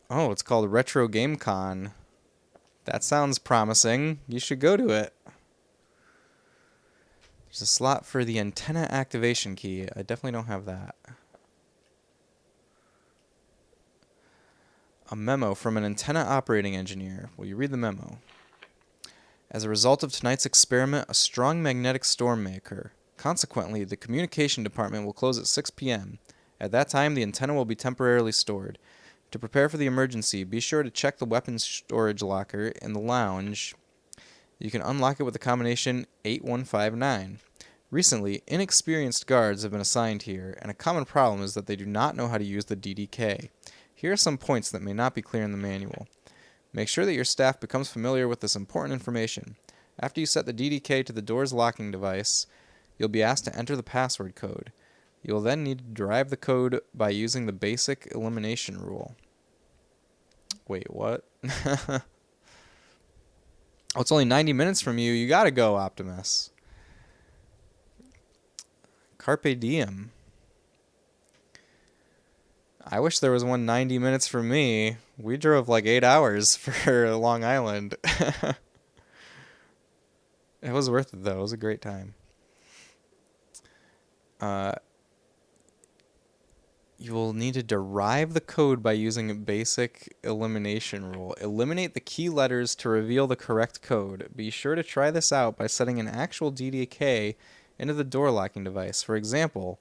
Oh, it's called Retro Game Con. That sounds promising. You should go to it. There's a slot for the antenna activation key. I definitely don't have that. A memo from an antenna operating engineer. Will you read the memo? As a result of tonight's experiment, a strong magnetic storm may occur. Consequently, the communication department will close at 6 p.m. At that time, the antenna will be temporarily stored. To prepare for the emergency, be sure to check the weapons storage locker in the lounge. You can unlock it with the combination 8159. Recently, inexperienced guards have been assigned here, and a common problem is that they do not know how to use the DDK. Here are some points that may not be clear in the manual. Make sure that your staff becomes familiar with this important information. After you set the DDK to the door's locking device, you'll be asked to enter the password code. You will then need to derive the code by using the basic elimination rule. Wait, what? Oh, it's only 90 minutes from you. You gotta go, Optimus. Carpe Diem. I wish there was one 90 minutes for me. We drove like 8 hours for Long Island. It was worth it, though. It was a great time. You will need to derive the code by using a basic elimination rule. Eliminate the key letters to reveal the correct code. Be sure to try this out by setting an actual DDK into the door locking device. For example,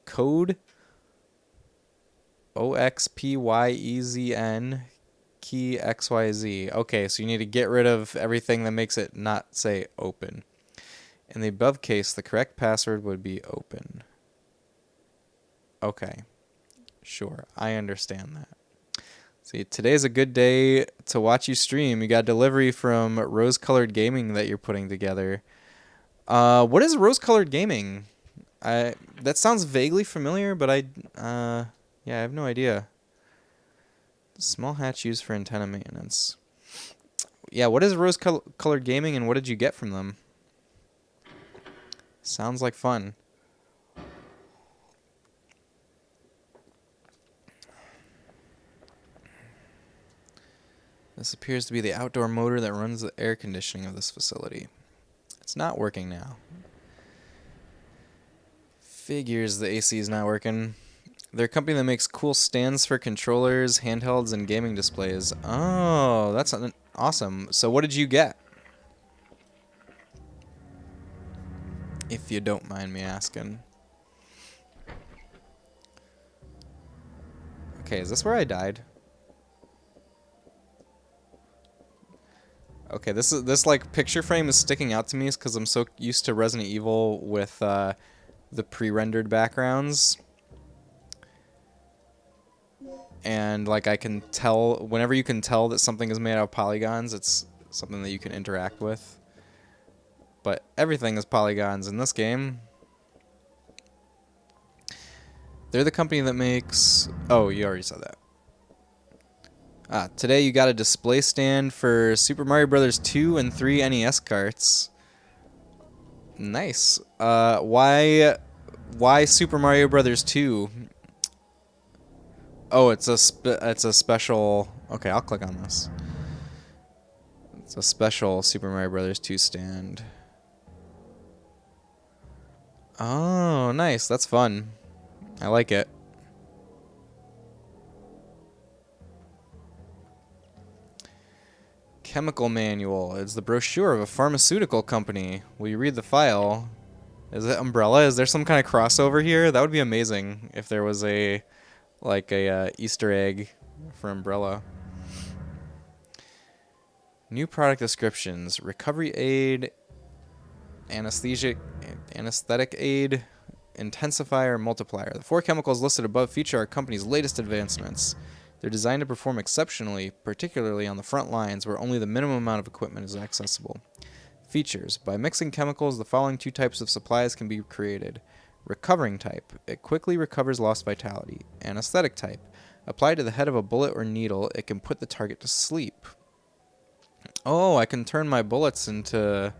code OXPYEZN key XYZ. Okay, so you need to get rid of everything that makes it not say open. In the above case, the correct password would be open. Okay. Sure, I understand that. See, today's a good day to watch you stream. You got delivery from Rose Colored Gaming that you're putting together. What is Rose Colored Gaming? That sounds vaguely familiar, but I have no idea. Small hatch used for antenna maintenance. Yeah, what is Rose Colored Gaming and what did you get from them? Sounds like fun. This appears to be the outdoor motor that runs the air conditioning of this facility. It's not working now. Figures the AC is not working. They're a company that makes cool stands for controllers, handhelds, and gaming displays. Oh, that's awesome. So what did you get? If you don't mind me asking. Okay, is this where I died? Okay, this like picture frame is sticking out to me because I'm so used to Resident Evil with the pre-rendered backgrounds. And like I can tell, whenever you can tell that something is made out of polygons, it's something that you can interact with. But everything is polygons in this game. They're the company that makes... Oh, you already said that. Today you got a display stand for Super Mario Bros. 2 and 3 NES carts. Nice. Why Super Mario Bros. 2? Oh, it's a special... Okay, I'll click on this. It's a special Super Mario Bros. 2 stand. Oh, nice. That's fun. I like it. Chemical manual. It's the brochure of a pharmaceutical company. Will you read the file? Is it Umbrella? Is there some kind of crossover here? That would be amazing if there was a Easter egg for Umbrella. New product descriptions: recovery aid, anesthetic aid, intensifier, multiplier. The 4 chemicals listed above feature our company's latest advancements. They're designed to perform exceptionally, particularly on the front lines where only the minimum amount of equipment is accessible. Features: by mixing chemicals, the following 2 types of supplies can be created. Recovering type: it quickly recovers lost vitality. Anesthetic type: applied to the head of a bullet or needle, it can put the target to sleep. Oh, I can turn my bullets into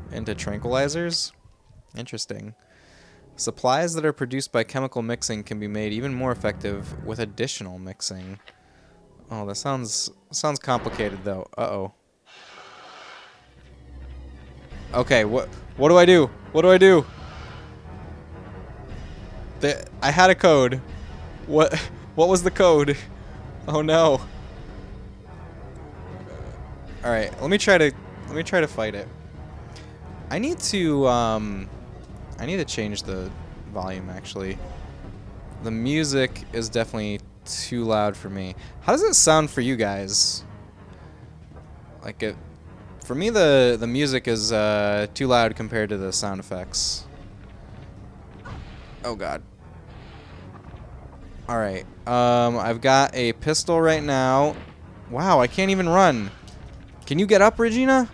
tranquilizers? Interesting. Supplies that are produced by chemical mixing can be made even more effective with additional mixing. Oh, that sounds complicated though. Uh-oh. Okay, what do I do? What do I do? I had a code. What was the code? Oh no. All right, let me try to fight it. I need to change the volume, actually. The music is definitely too loud for me. How does it sound for you guys? Like for me, the music is too loud compared to the sound effects. Oh god. Alright, I've got a pistol right now. Wow, I can't even run. Can you get up, Regina?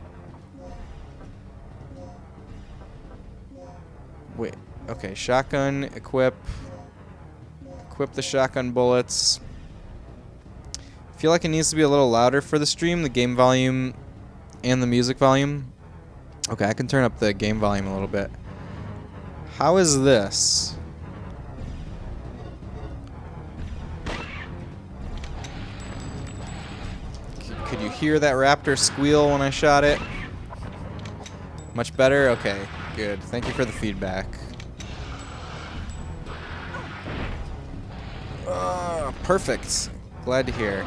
Wait, okay, shotgun, equip the shotgun bullets. I feel like it needs to be a little louder for the stream, the game volume and the music volume. Okay, I can turn up the game volume a little bit. How is this? Could you hear that raptor squeal when I shot it? Much better? Okay, good. Thank you for the feedback. Perfect. Glad to hear.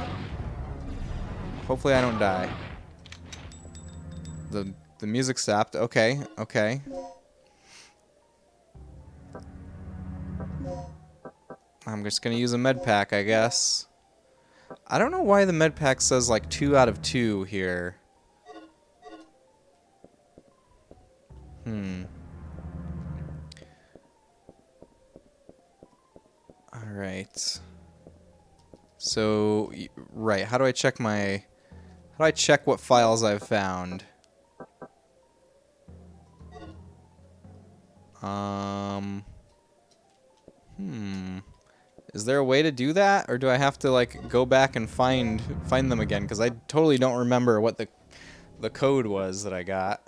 Hopefully I don't die. The music stopped. Okay, okay. I'm just gonna use a med pack, I guess. I don't know why the med pack says like 2 out of 2 here. Alright. So, right, how do I check what files I've found? Is there a way to do that, or do I have to like go back and find them again? Because I totally don't remember what the code was that I got.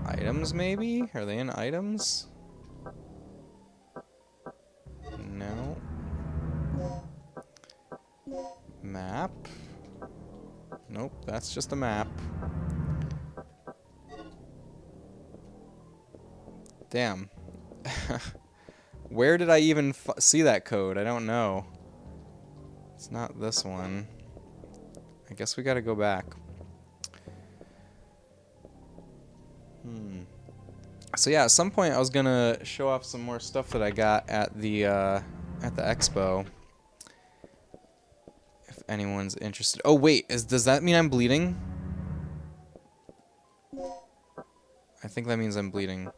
Items, maybe? Are they in items? No. Map? Nope, that's just a map. Damn. Where did I even see that code? I don't know. It's not this one. I guess we gotta go back. So yeah, at some point I was gonna show off some more stuff that I got at the expo. If anyone's interested. Oh wait, does that mean I'm bleeding? I think that means I'm bleeding.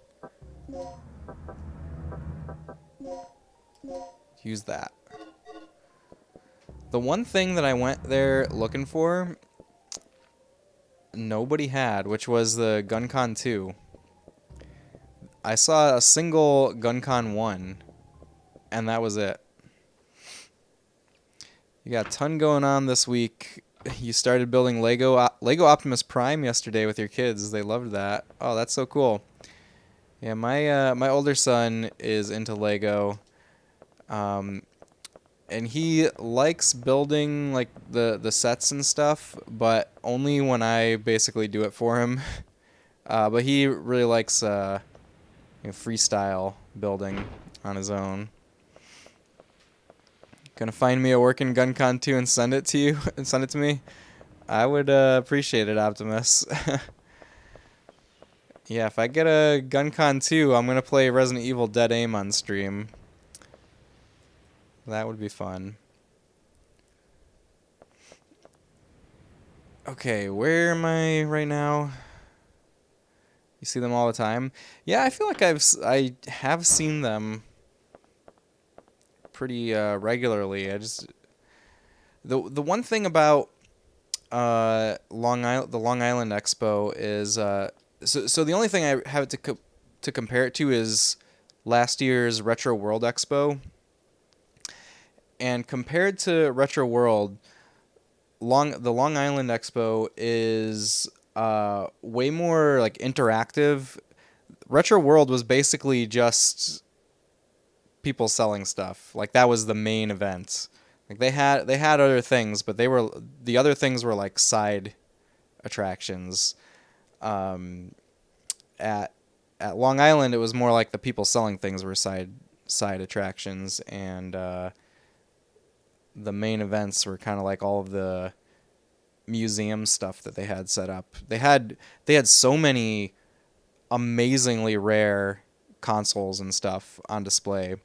Use that. The one thing that I went there looking for, nobody had, which was the GunCon 2. I saw a single GunCon 1, and that was it. You got a ton going on this week. You started building Lego Optimus Prime yesterday with your kids. They loved that. Oh, that's so cool. Yeah, my older son is into Lego. And he likes building like the sets and stuff, but only when I basically do it for him. But he really likes freestyle building on his own. Gonna find me a working GunCon 2 and send it to you and send it to me? I would appreciate it, Optimus. Yeah, if I get a GunCon 2, I'm gonna play Resident Evil Dead Aim on stream. That would be fun. Okay, where am I right now? You see them all the time? Yeah, I feel like I have seen them pretty regularly. The one thing about the Long Island Expo is so the only thing I have to compare it to is last year's Retro World Expo. And compared to Retro World, the Long Island Expo is way more like interactive. Retro World was basically just people selling stuff. Like that was the main event. Like they had other things, but the other things were like side attractions. At Long Island, it was more like the people selling things were side attractions, and the main events were kind of like all of the museum stuff that they had set up. They had so many amazingly rare consoles and stuff on display.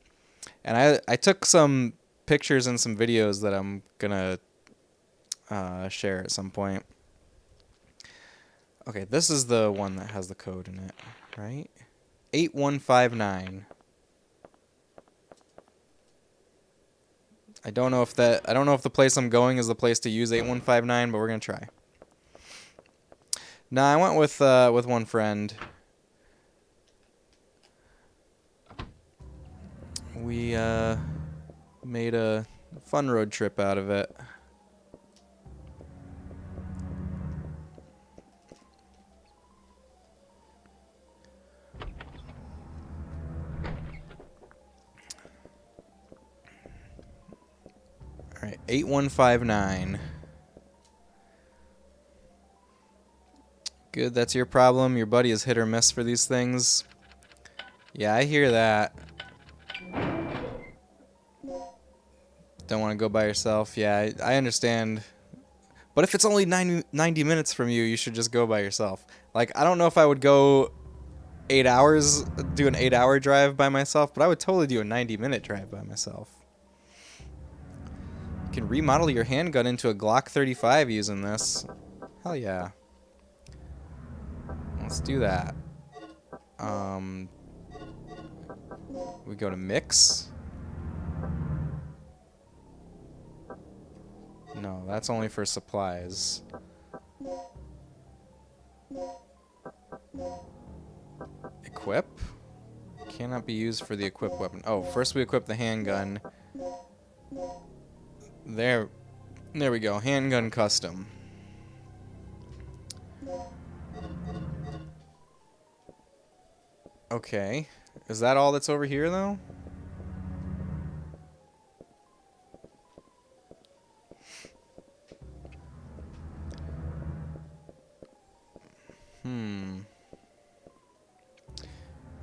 And I took some pictures and some videos that I'm gonna share at some point. Okay, this is the one that has the code in it, right? 8159. I don't know if the place I'm going is the place to use 8159, but we're gonna try. Nah, I went with one friend. We made a fun road trip out of it. 8159. Good, that's your problem. Your buddy is hit or miss for these things. Yeah, I hear that. Don't want to go by yourself. Yeah, I understand. But if it's only 90 minutes from you, you should just go by yourself. Like, I don't know if I would go 8 hours, do an 8-hour drive by myself, but I would totally do a 90-minute drive by myself. You can remodel your handgun into a Glock 35 using this. Hell yeah. Let's do that. We go to mix. No, that's only for supplies. Equip? Cannot be used for the equipped weapon. Oh, first we equip the handgun. There we go. Handgun custom. Okay. Is that all that's over here, though?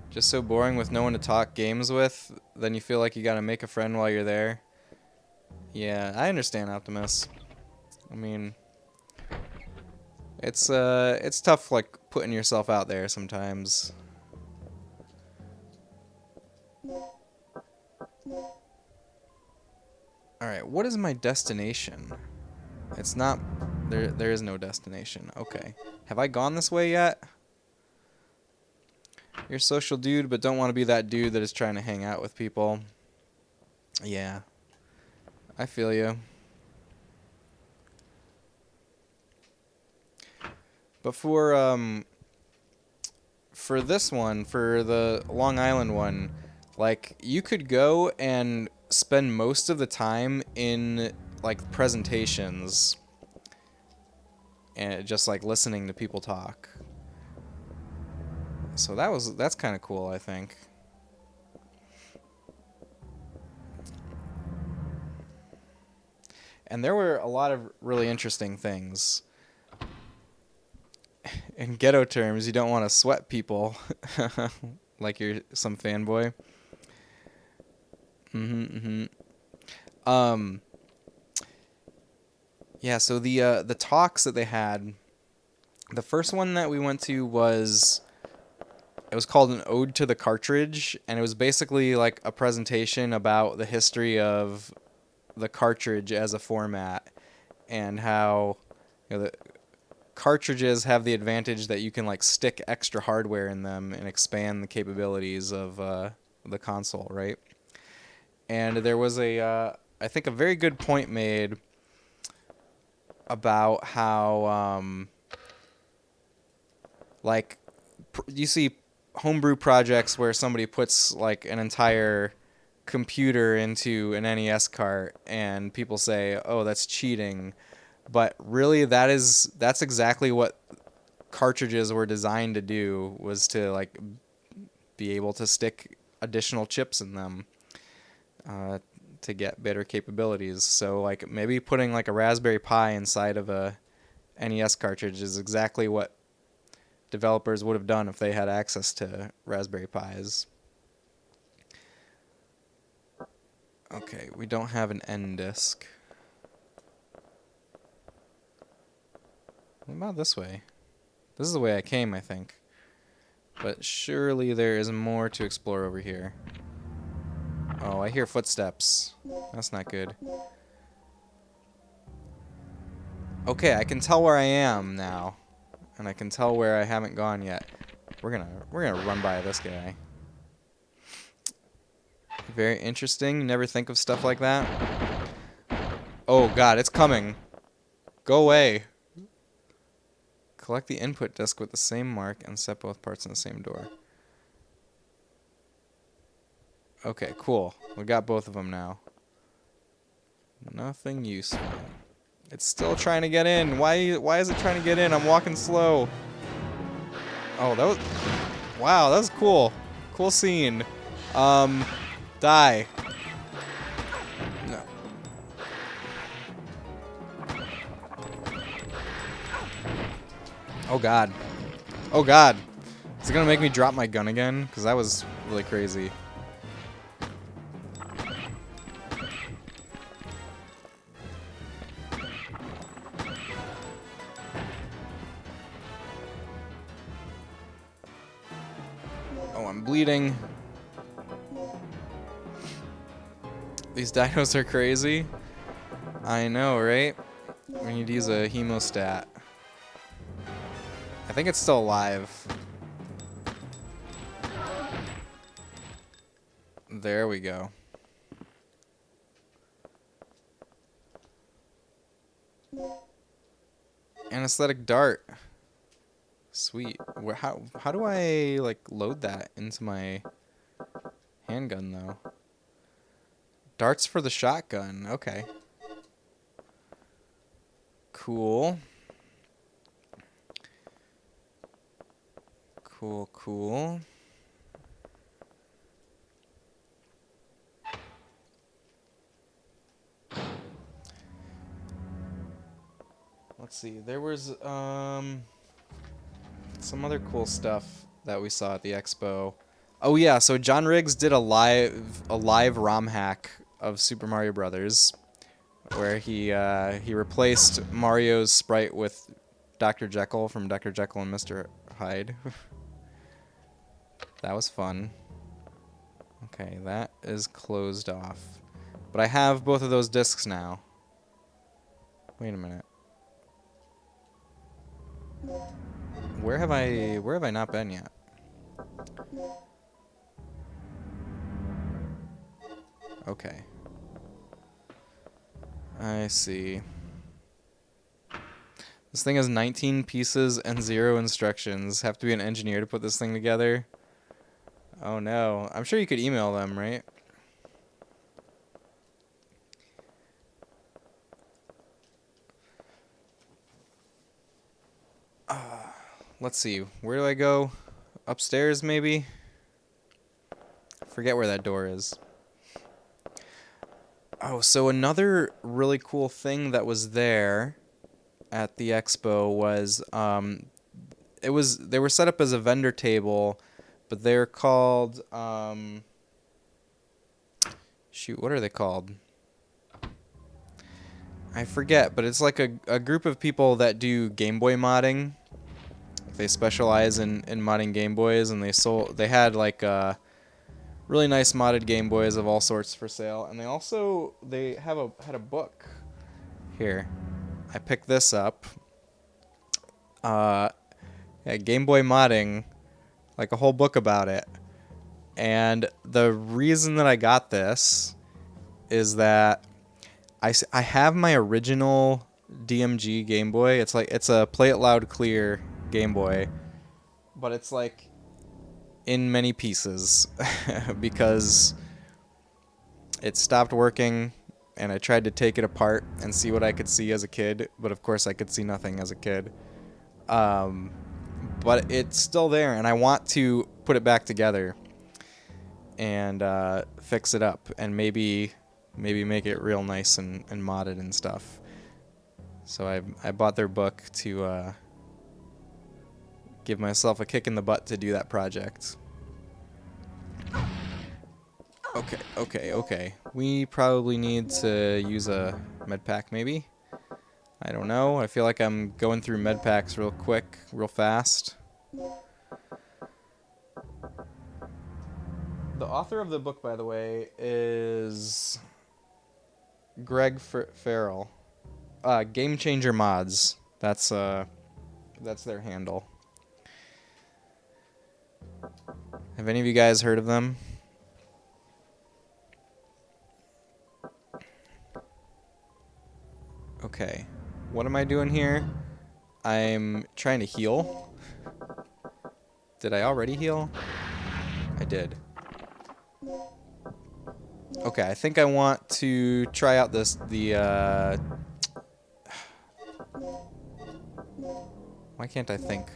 Just so boring with no one to talk games with, then you feel like you gotta make a friend while you're there. Yeah, I understand, Optimus. I mean, it's tough, like, putting yourself out there sometimes. Alright, what is my destination? It's not... There is no destination. Okay. Have I gone this way yet? You're a social dude, but don't want to be that dude that is trying to hang out with people. Yeah. I feel you. But for this one, for the Long Island one, like, you could go and spend most of the time in, like, presentations and just, like, listening to people talk. So that's kind of cool, I think. And there were a lot of really interesting things. In ghetto terms, you don't want to sweat people like you're some fanboy. Yeah, so the talks that they had, the first one that we went to was... It was called An Ode to the Cartridge, and it was basically like a presentation about the history of the cartridge as a format and how, you know, the cartridges have the advantage that you can, like, stick extra hardware in them and expand the capabilities of the console, right? And there was I think a very good point made about how, like, you see homebrew projects where somebody puts, like, an entire computer into an NES cart and people say, oh, that's cheating. But really, that's exactly what cartridges were designed to do, was to, like, be able to stick additional chips in them to get better capabilities. So, like, maybe putting, like, a Raspberry Pi inside of a NES cartridge is exactly what developers would have done if they had access to Raspberry Pis. Okay, we don't have an N disk. What about this way? This is the way I came, I think. But surely there is more to explore over here. Oh, I hear footsteps. That's not good. Okay, I can tell where I am now. And I can tell where I haven't gone yet. We're gonna run by this guy. Very interesting. You never think of stuff like that. Oh god, it's coming. Go away. Collect the input disc with the same mark and set both parts in the same door. Okay, cool. We got both of them now. Nothing useful. It's still trying to get in. Why is it trying to get in? I'm walking slow. Oh, that was... Wow, that was cool. Cool scene. Die. No. Oh god. Oh god. Is it gonna make me drop my gun again? Because that was really crazy. Oh, I'm bleeding. These dinos are crazy. I know, right? We need to use a hemostat. I think it's still alive. There we go. Anesthetic dart. Sweet. How do I like load that into my handgun though? Darts for the shotgun. Okay. Cool. Cool. Let's see. There was some other cool stuff that we saw at the expo. Oh yeah, so John Riggs did a live ROM hack of Super Mario Brothers, where he replaced Mario's sprite with Dr. Jekyll from Dr. Jekyll and Mr. Hyde. That was fun. Okay, that is closed off. But I have both of those discs now. Wait a minute. Where have I not been yet? Okay. I see. This thing has 19 pieces and 0 instructions. Have to be an engineer to put this thing together. Oh no. I'm sure you could email them, right? Let's see. Where do I go? Upstairs, maybe? Forget where that door is. Oh, so another really cool thing that was there at the expo was they were set up as a vendor table, but they're called shoot, what are they called? I forget, but it's like a group of people that do Game Boy modding. They specialize in modding Game Boys, and they had like really nice modded Game Boys of all sorts for sale, and they had a book here. I picked this up. Yeah, Game Boy modding, like a whole book about it. And the reason that I got this is that I have my original DMG Game Boy. It's a Play It Loud Clear Game Boy, but it's like in many pieces because it stopped working, and I tried to take it apart and see what I could see as a kid, but of course I could see nothing as a kid. But it's still there, and I want to put it back together and fix it up and maybe make it real nice and modded and stuff. So I bought their book to give myself a kick in the butt to do that project. Okay. We probably need to use a med pack, maybe? I don't know. I feel like I'm going through med packs real quick, real fast. The author of the book, by the way, is Greg Farrell. Game Changer Mods. That's their handle. Have any of you guys heard of them? Okay. What am I doing here? I'm trying to heal. Did I already heal? I did. Okay, I think I want to try out why can't I think?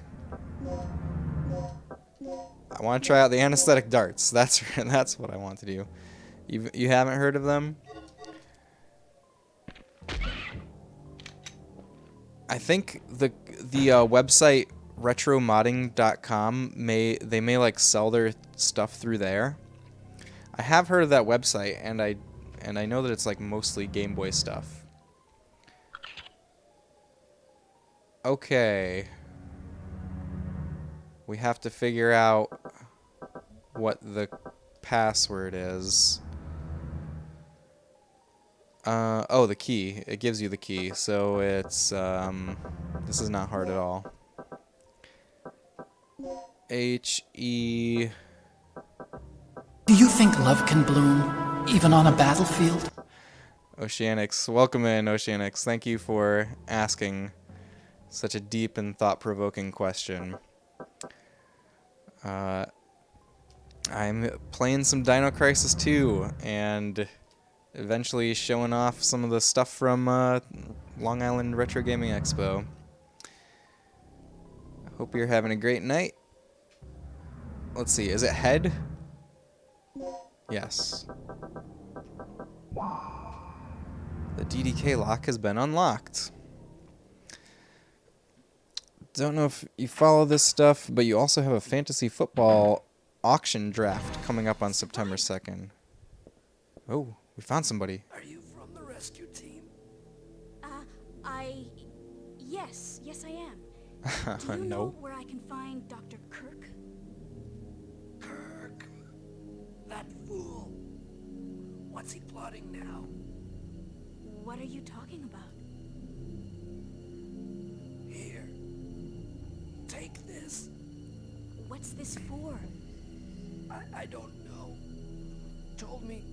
I want to try out the anesthetic darts. That's what I want to do. You haven't heard of them? I think the website LIRetro2022.com may like sell their stuff through there. I have heard of that website, and I know that it's like mostly Game Boy stuff. Okay. We have to figure out what the password is. Oh, the key. It gives you the key, so it's this is not hard at all. H-E... Do you think love can bloom, even on a battlefield? Oceanics. Welcome in, Oceanics. Thank you for asking such a deep and thought-provoking question. I'm playing some Dino Crisis 2, and eventually showing off some of the stuff from Long Island Retro Gaming Expo. I hope you're having a great night. Let's see, is it head? Yes. The DDK lock has been unlocked. Don't know if you follow this stuff, but you also have a fantasy football auction draft coming up on September 2nd. Oh, we found somebody. Are you from the rescue team? Yes, I am. Do you No. know where I can find Dr. Kirk? Kirk. That fool. What's he plotting now? What are you talking about? Here. Take this. What's this for? I don't know. Told me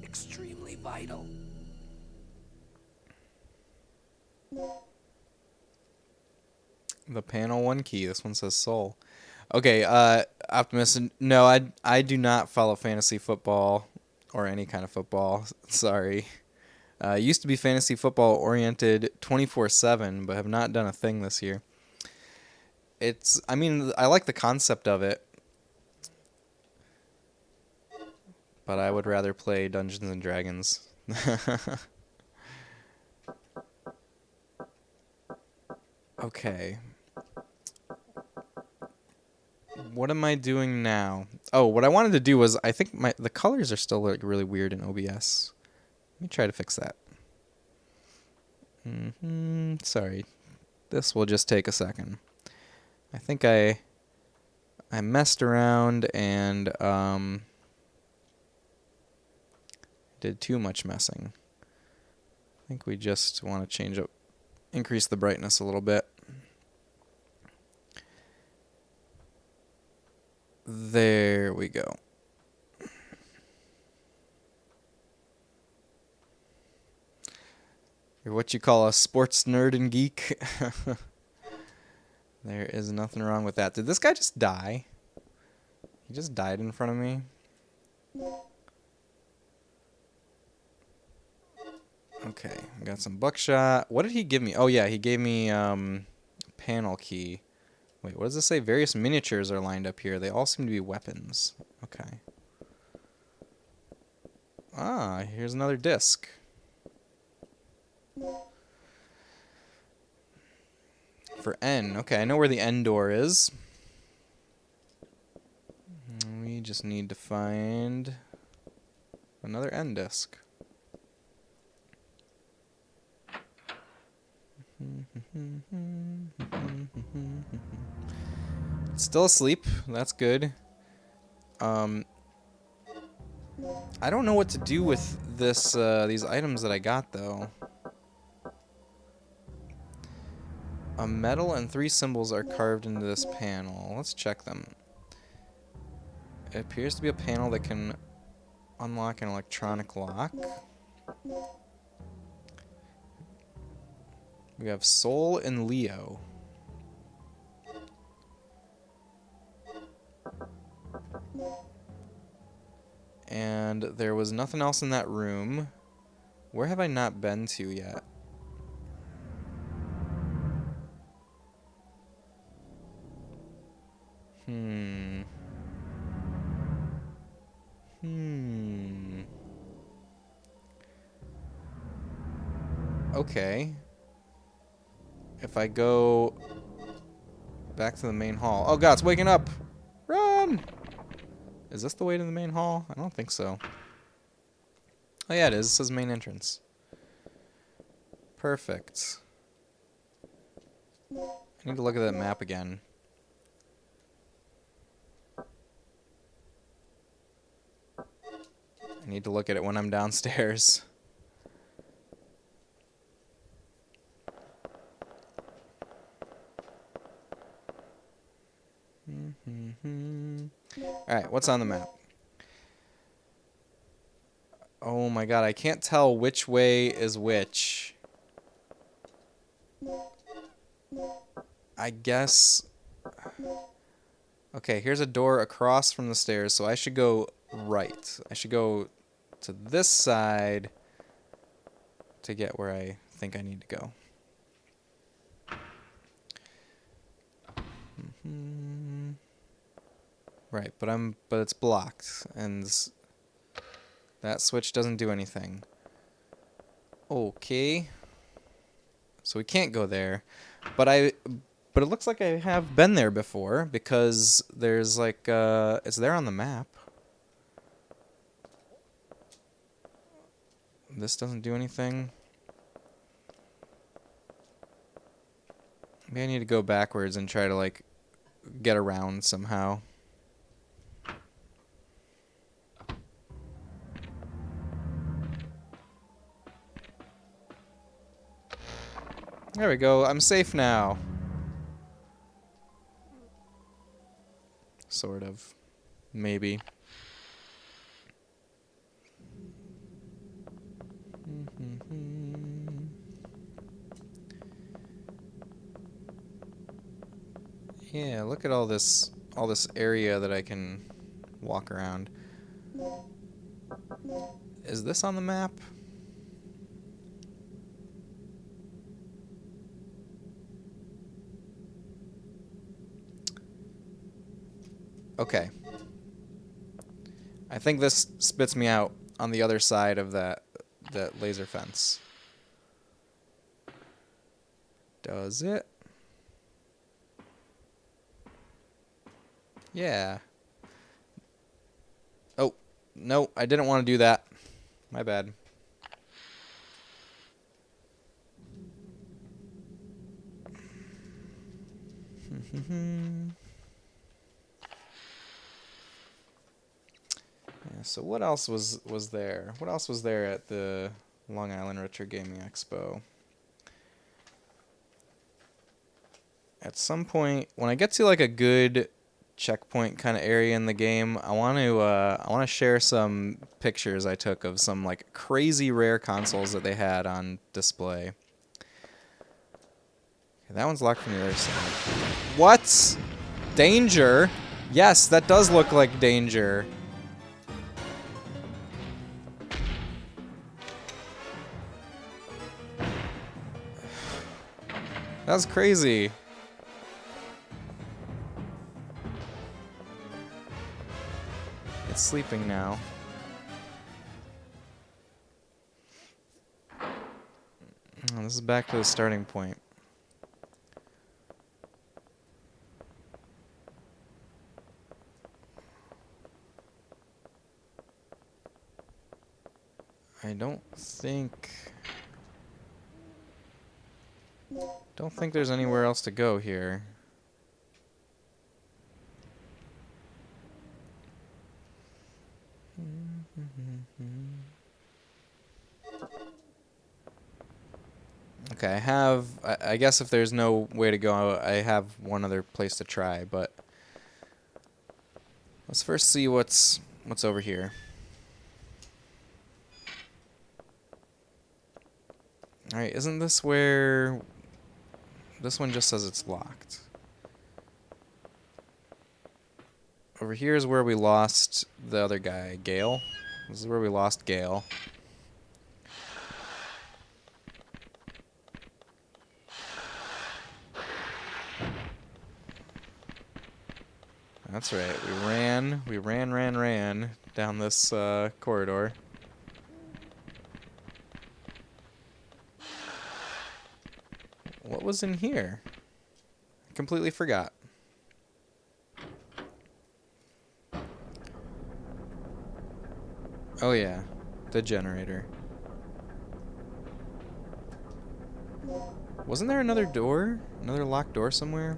extremely vital. The panel 1 key. This one says soul. Okay, Optimus. No, I do not follow fantasy football or any kind of football. Sorry. Used to be fantasy football oriented 24/7, but have not done a thing this year. I mean, I like the concept of it, but I would rather play Dungeons and Dragons. Okay. What am I doing now? Oh, what I wanted to do was, I think the colors are still like really weird in OBS. Let me try to fix that. Sorry. This will just take a second. I think I messed around and did too much messing. I think we just want to increase the brightness a little bit. There we go. You're what you call a sports nerd and geek. There is nothing wrong with that. Did this guy just die? He just died in front of me. Okay, got some buckshot. What did he give me? Oh yeah, he gave me panel key. Wait, what does this say? Various miniatures are lined up here. They all seem to be weapons. Okay. Ah, here's another disc. For N. Okay, I know where the N door is. We just need to find another N disc. Still asleep. That's good. I don't know what to do with these items that I got though. A medal and 3 symbols are carved into this panel. Let's check them. It appears to be a panel that can unlock an electronic lock. We have Soul and Leo. And there was nothing else in that room. Where have I not been to yet? Okay. If I go back to the main hall. Oh god, it's waking up! Run! Is this the way to the main hall? I don't think so. Oh yeah, it is. It says main entrance. Perfect. I need to look at that map again. I need to look at it when I'm downstairs. Alright, what's on the map? Oh my god, I can't tell which way is which. I guess... Okay, here's a door across from the stairs, so I should go right. I should go to this side to get where I think I need to go. Right, but it's blocked, and that switch doesn't do anything. Okay. So we can't go there. But it looks like I have been there before, because there's like it's there on the map. This doesn't do anything. Maybe I need to go backwards and try to like get around somehow. There we go. I'm safe now. Sort of. Maybe. Yeah, look at all this area that I can walk around. Is this on the map? Okay. I think this spits me out on the other side of that laser fence. Does it? Yeah. Oh, no, I didn't want to do that. My bad. Yeah, so what else was there? What else was there at the Long Island Retro Gaming Expo? At some point, when I get to like a good checkpoint kind of area in the game, I want to share some pictures I took of some like crazy rare consoles that they had on display. Okay, that one's locked from the other side. What? Danger? Yes, that does look like danger. That was crazy. It's sleeping now. Oh, this is back to the starting point. I don't think there's anywhere else to go here. Okay, I guess if there's no way to go, I have one other place to try, but let's first see what's over here. Alright, isn't this where... This one just says it's locked. Over here is where we lost the other guy, Gale. This is where we lost Gale. That's right, we ran down this corridor. What was in here? I completely forgot. Oh yeah, the generator. Wasn't there another door? Another locked door somewhere?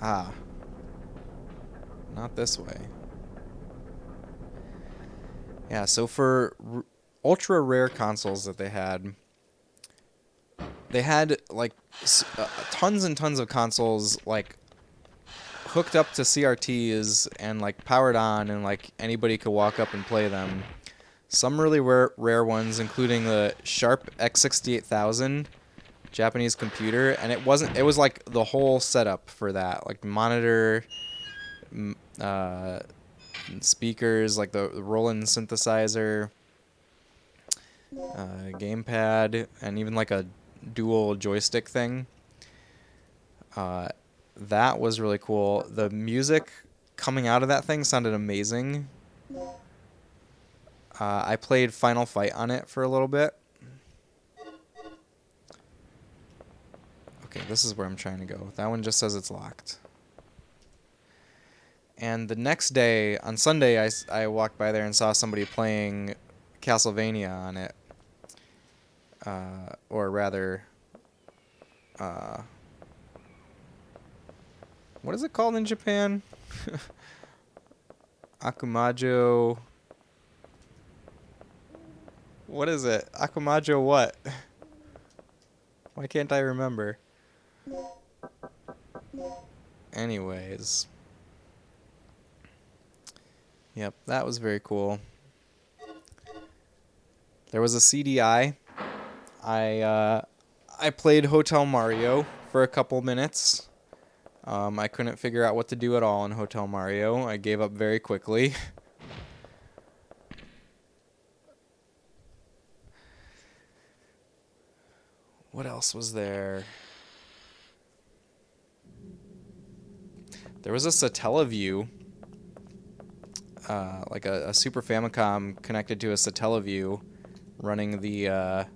Ah. Not this way. Yeah, so for ultra rare consoles that they had like tons and tons of consoles like hooked up to CRTs and like powered on, and like anybody could walk up and play them. Some really rare ones, including the Sharp X68000 Japanese computer, and it was like the whole setup for that, like monitor, speakers, like the Roland synthesizer, gamepad, and even like a dual joystick thing. That was really cool. The music coming out of that thing sounded amazing. I played Final Fight on it for a little bit. Okay, this is where I'm trying to go. That one just says it's locked. And the next day, on Sunday, I walked by there and saw somebody playing Castlevania on it. Or rather, what is it called in Japan? Akumajo. What is it? Akumajo what? Why can't I remember? Anyways. Yep, that was very cool. There was a CDI. I played Hotel Mario for a couple minutes. I couldn't figure out what to do at all in Hotel Mario. I gave up very quickly. What else was there? There was a Satellaview, like a Super Famicom connected to a Satellaview, running the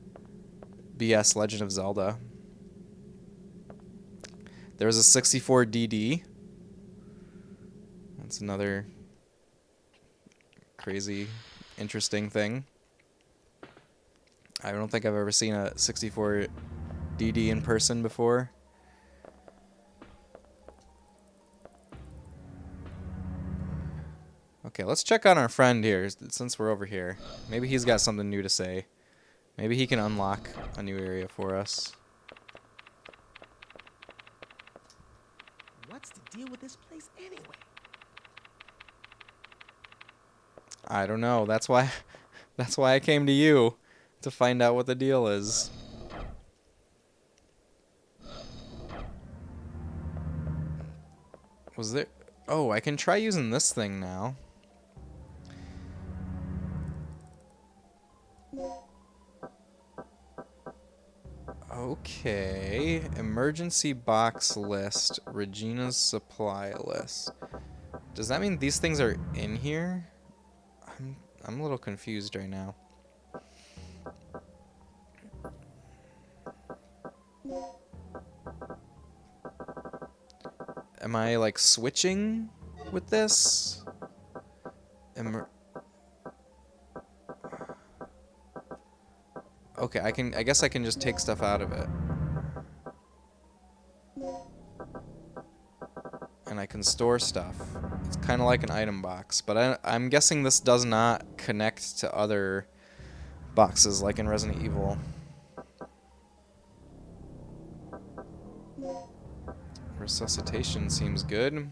BS Legend of Zelda. There was a 64DD. That's another crazy, interesting thing. I don't think I've ever seen a 64DD in person before. Okay, let's check on our friend here, since we're over here. Maybe he's got something new to say. Maybe he can unlock a new area for us. What's the deal with this place anyway? I don't know. That's why I came to you, to find out what the deal is. Was there... Oh, I can try using this thing now. Okay. Emergency box list. Regina's supply list. Does that mean these things are in here? I'm a little confused right now. Am I like switching with this? Okay, I guess I can just take stuff out of it. And I can store stuff. It's kind of like an item box, but I'm guessing this does not connect to other boxes like in Resident Evil. Resuscitation seems good.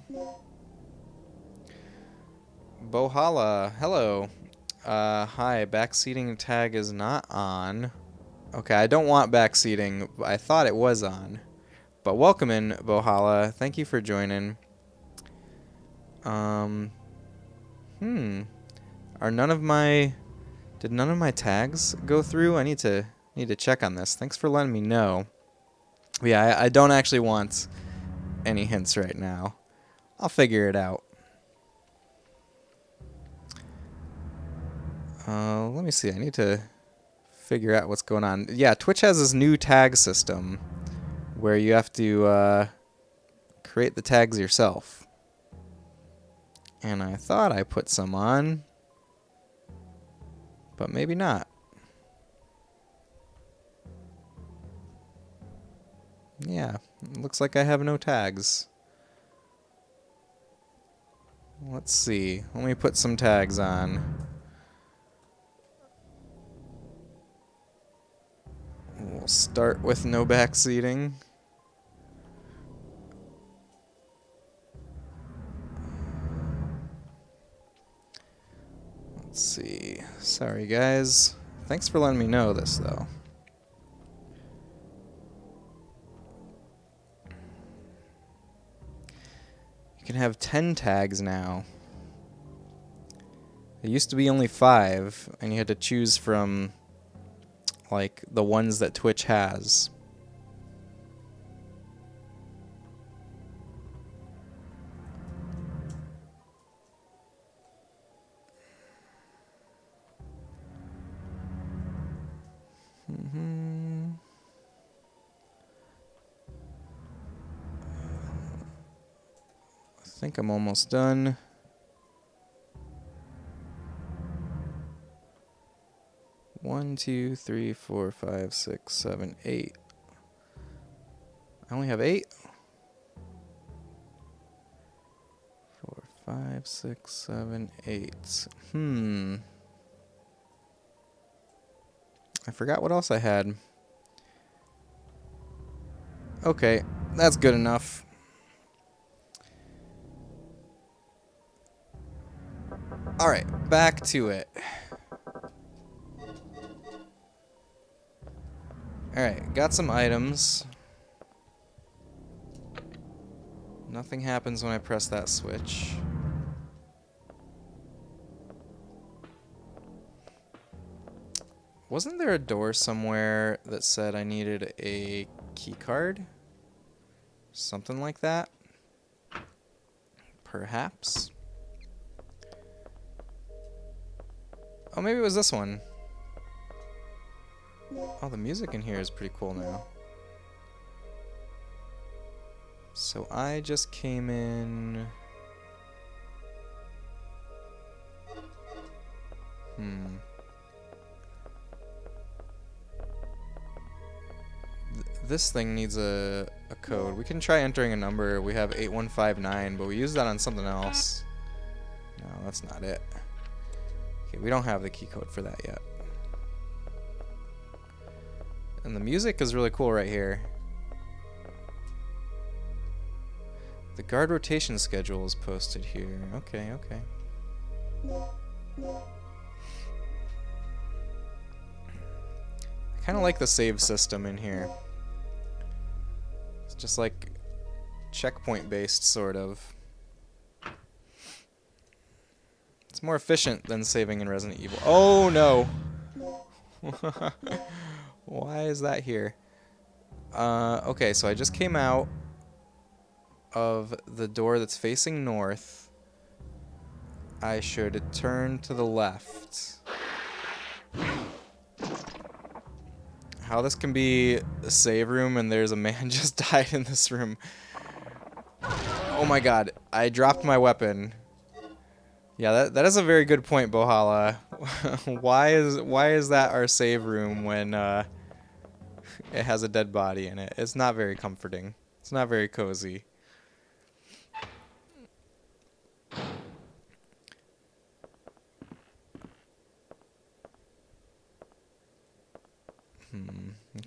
Bohala, hello. Hi, backseating tag is not on. Okay, I don't want backseating. I thought it was on. But welcome in, Bohala. Thank you for joining. Are none of my... Did none of my tags go through? I need to check on this. Thanks for letting me know. But yeah, I don't actually want any hints right now. I'll figure it out. Let me see. I need to figure out what's going on. Yeah, Twitch has this new tag system where you have to create the tags yourself. And I thought I put some on, but maybe not. Yeah, looks like I have no tags. Let's see. Let me put some tags on. We'll start with no backseating. Let's see. Sorry, guys. Thanks for letting me know this, though. You can have 10 tags now. It used to be only 5, and you had to choose from, like, the ones that Twitch has. I think I'm almost done. One, 2, 3, 4, 5, 6, 7, 8. I only have 8. 4, 5, 6, 7, 8. I forgot what else I had. Okay, that's good enough. Alright, back to it. Alright, got some items. Nothing happens when I press that switch. Wasn't there a door somewhere that said I needed a key card? Something like that? Perhaps? Oh, maybe it was this one. Oh, the music in here is pretty cool now. So I just came in... This thing needs a code. We can try entering a number. We have 8159, but we use that on something else. No, that's not it. Okay, we don't have the key code for that yet. And the music is really cool right here. The guard rotation schedule is posted here. Okay, okay. I kind of like the save system in here. It's just like checkpoint based, sort of. It's more efficient than saving in Resident Evil. Oh no! Why is that here? Okay, so I just came out of the door that's facing north. I should turn to the left. How this can be a save room and there's a man just died in this room. Oh my god, I dropped my weapon. Yeah, that is a very good point, Bohala. why is that our save room when it has a dead body in it? It's not very comforting. It's not very cozy.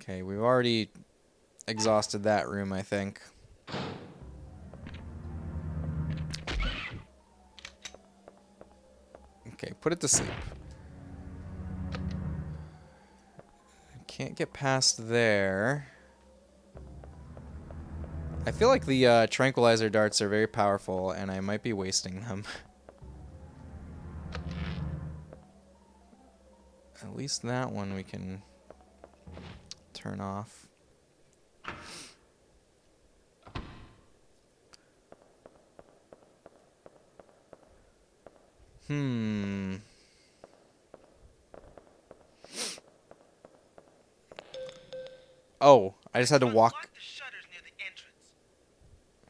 Okay, we've already exhausted that room, I think. Okay, put it to sleep. Can't get past there. I feel like the tranquilizer darts are very powerful, and I might be wasting them. At least that one we can turn off. Oh, I just had to walk. Lock the shutters near the entrance.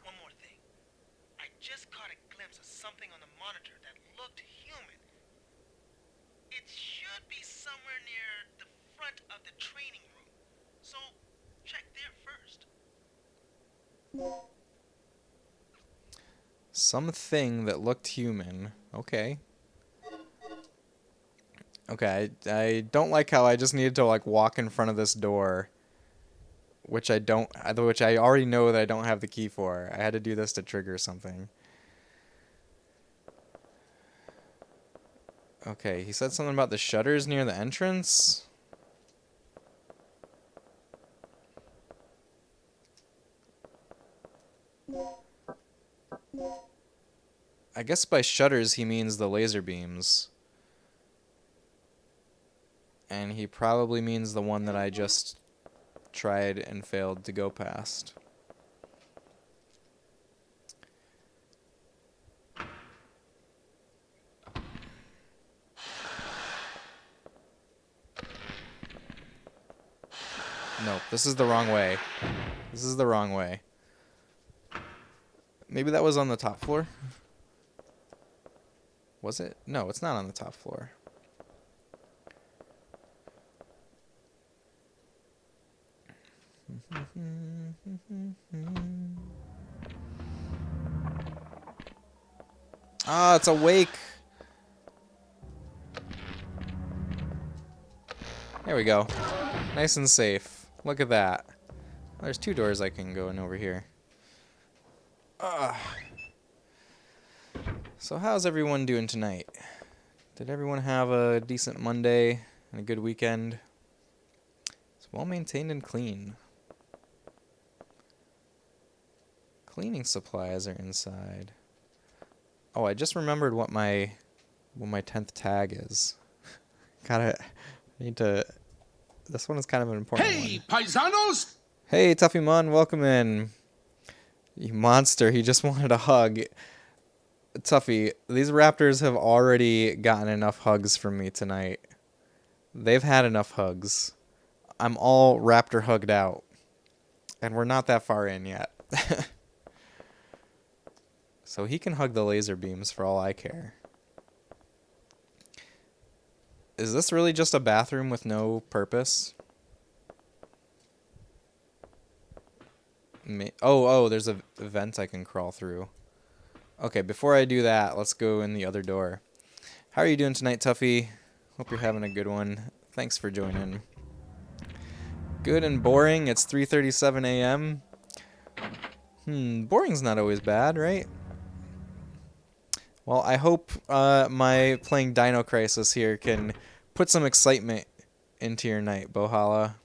One more thing. somewhere near the front of the training room. So, check there first. Something that looked human. Okay. Okay, I don't like how I just needed to like walk in front of this door, which I already know that I don't have the key for. I had to do this to trigger something. Okay, he said something about the shutters near the entrance. I guess by shutters he means the laser beams. And he probably means the one that I just tried and failed to go past. No, this is the wrong way. This is the wrong way. Maybe that was on the top floor? Was it? No, it's not on the top floor. Ah, it's awake. There we go. Nice and safe. Look at that. There's 2 doors I can go in over here. So how's everyone doing tonight? Did everyone have a decent Monday and a good weekend? It's well maintained and clean. Cleaning supplies are inside. Oh, I just remembered what my 10th tag is. This one is kind of an important one. Hey, paisanos! Hey, Tuffy Mon, welcome in. You monster, he just wanted a hug. Tuffy, these raptors have already gotten enough hugs from me tonight. They've had enough hugs. I'm all raptor hugged out. And we're not that far in yet. So he can hug the laser beams for all I care. Is this really just a bathroom with no purpose? Oh, there's a vent I can crawl through. Okay, before I do that, let's go in the other door. How are you doing tonight, Tuffy? Hope you're having a good one. Thanks for joining. Good and boring. It's 3:37 a.m. Boring's not always bad, right? Well, I hope my playing Dino Crisis here can put some excitement into your night, Bohala.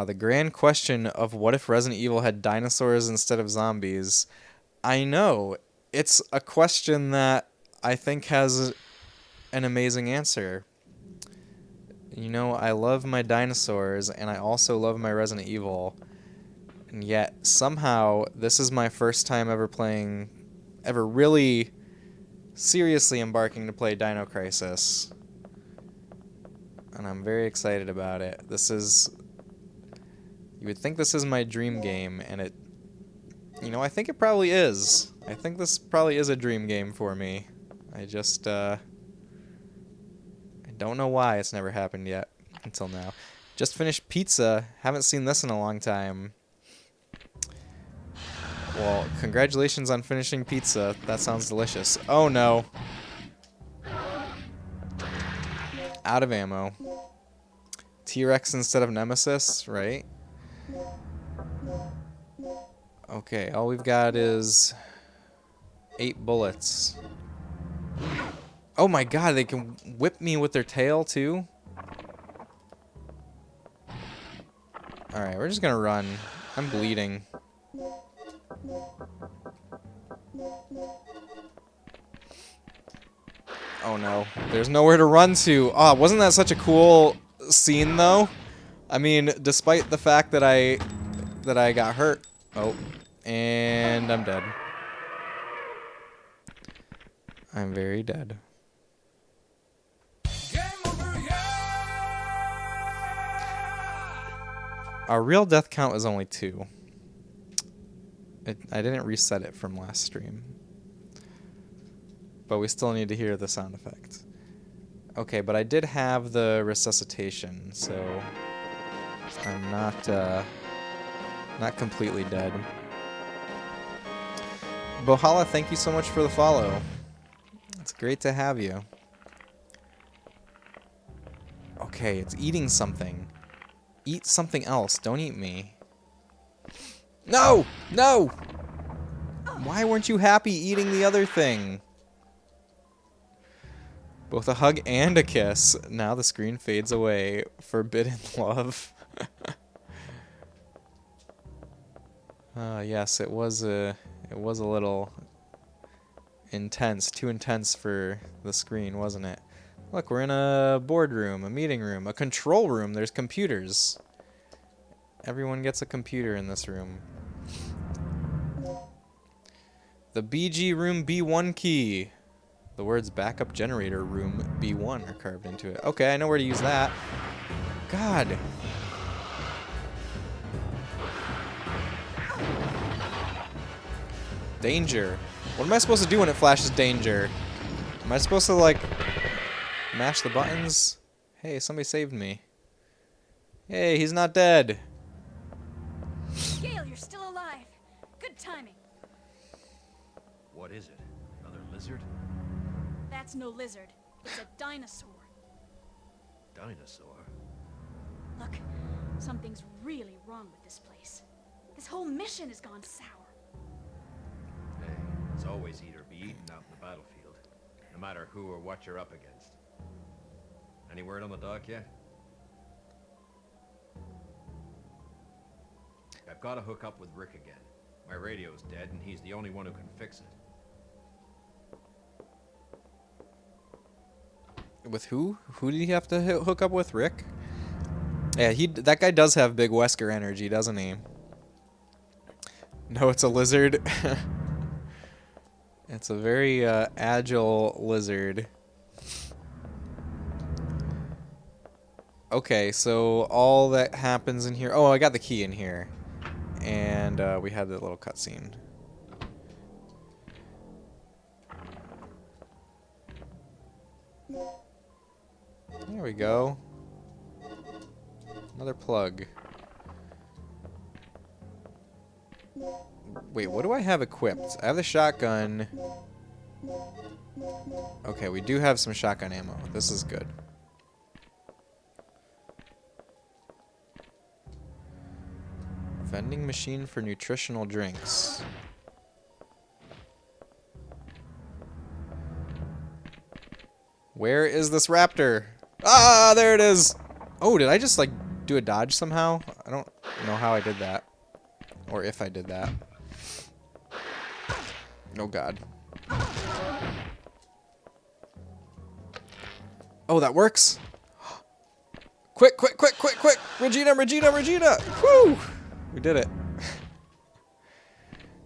The grand question of what if Resident Evil had dinosaurs instead of zombies. I know. It's a question that I think has an amazing answer. You know, I love my dinosaurs, and I also love my Resident Evil. And yet, somehow, this is my first time ever really seriously embarking to play Dino Crisis. And I'm very excited about it. You would think this is my dream game, and I think it probably is. I think this probably is a dream game for me. I don't know why it's never happened yet, until now. Just finished pizza. Haven't seen this in a long time. Well, congratulations on finishing pizza. That sounds delicious. Oh no. Out of ammo. T-Rex instead of Nemesis, right? Okay, all we've got is 8 bullets. Oh my god, they can whip me with their tail too? Alright, we're just gonna run. I'm bleeding. Oh no, there's nowhere to run to. Oh, wasn't that such a cool scene though? I mean, despite the fact that I got hurt. Oh, and I'm dead. I'm very dead. Our real death count is only 2. I didn't reset it from last stream. but we still need to hear the sound effect. Okay, but I did have the resuscitation, so I'm not completely dead. Bohala, thank you so much for the follow. It's great to have you. Okay, it's eating something. Eat something else. Don't eat me. No! No! Why weren't you happy eating the other thing? Both a hug and a kiss. Now the screen fades away. Forbidden love. Yes, it was a little intense. Too intense for the screen, wasn't it? Look, we're in a boardroom, a meeting room, a control room. There's computers. Everyone gets a computer in this room. The BG room B1 key. The words backup generator room B1 are carved into it. Okay, I know where to use that. God. Danger. What am I supposed to do when it flashes danger? Am I supposed to, like, mash the buttons? Hey, somebody saved me. Hey, he's not dead. Gale, you're still alive. Good timing. What is it? Another lizard? That's no lizard. It's a dinosaur. Dinosaur? Look, something's really wrong with this place. This whole mission has gone sour. Hey, it's always eat or be eaten out in the battlefield, no matter who or what you're up against. Any word on the dock yet? I've got to hook up with Rick again. My radio's dead, and he's the only one who can fix it. With who? Who did he have to hook up with? Rick? Yeah, that guy does have big Wesker energy, doesn't he? No, it's a lizard. It's a very agile lizard. Okay, so all that happens in here... Oh, I got the key in here. And we had that little cutscene. There we go. Another plug. Wait, what do I have equipped? I have the shotgun. Okay, we do have some shotgun ammo. This is good. Vending machine for nutritional drinks. Where is this raptor? Ah, there it is. Oh, did I just like do a dodge somehow? I don't know how I did that. Or if I did that. Oh god. Oh, that works. Quick, quick, quick, quick, quick. Regina, Regina, Regina. Woo! We did it.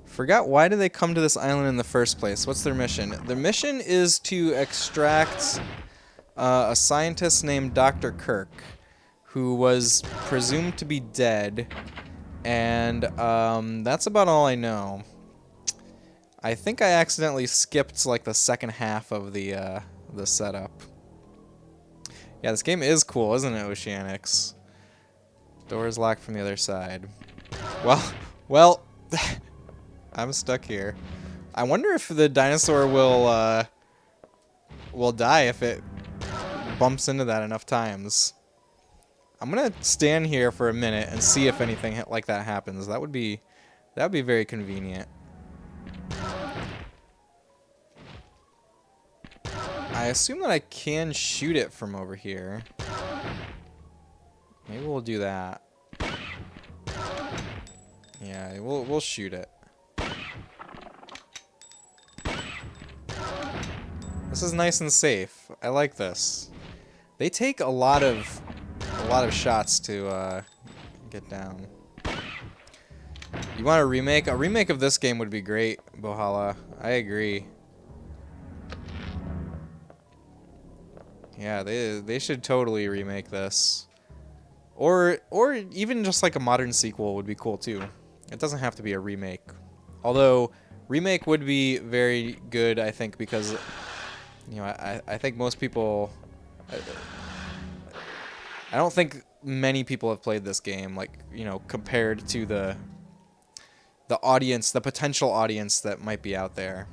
Forgot, why did they come to this island in the first place? What's their mission? Their mission is to extract a scientist named Dr. Kirk, who was presumed to be dead, and that's about all I know. I think I accidentally skipped like the second half of the setup. Yeah, this game is cool, isn't it, Oceanics? Door is locked from the other side. Well, I'm stuck here. I wonder if the dinosaur will die if it bumps into that enough times. I'm gonna stand here for a minute and see if anything like that happens. That would be very convenient. I assume that I can shoot it from over here. Maybe we'll do that. Yeah, we'll shoot it. This is nice and safe. I like this. They take a lot of shots to get down. You want a remake? A remake of this game would be great, Bohala. I agree. Yeah, they should totally remake this. Or even just like a modern sequel would be cool too. It doesn't have to be a remake. Although remake would be very good, I think, because You know, I think most people... I don't think many people have played this game, like, you know, compared to the audience, the potential audience that might be out there.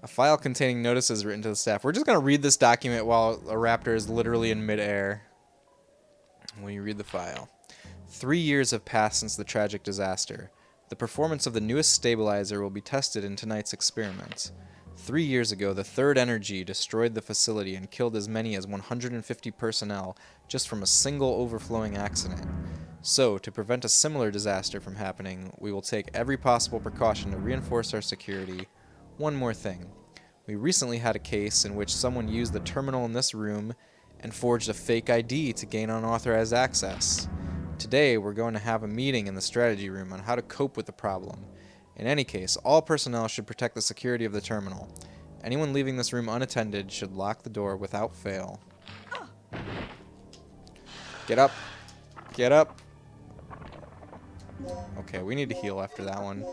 A file containing notices written to the staff. We're just going to read this document while a raptor is literally in midair. When you read the file. 3 years have passed since the tragic disaster. The performance of the newest stabilizer will be tested in tonight's experiment. 3 years ago, the Third Energy destroyed the facility and killed as many as 150 personnel just from a single overflowing accident. So, to prevent a similar disaster from happening, we will take every possible precaution to reinforce our security. One more thing. We recently had a case in which someone used the terminal in this room and forged a fake ID to gain unauthorized access. Today, we're going to have a meeting in the strategy room on how to cope with the problem. In any case, all personnel should protect the security of the terminal. Anyone leaving this room unattended should lock the door without fail. Get up. Get up. Okay, we need to heal after that one.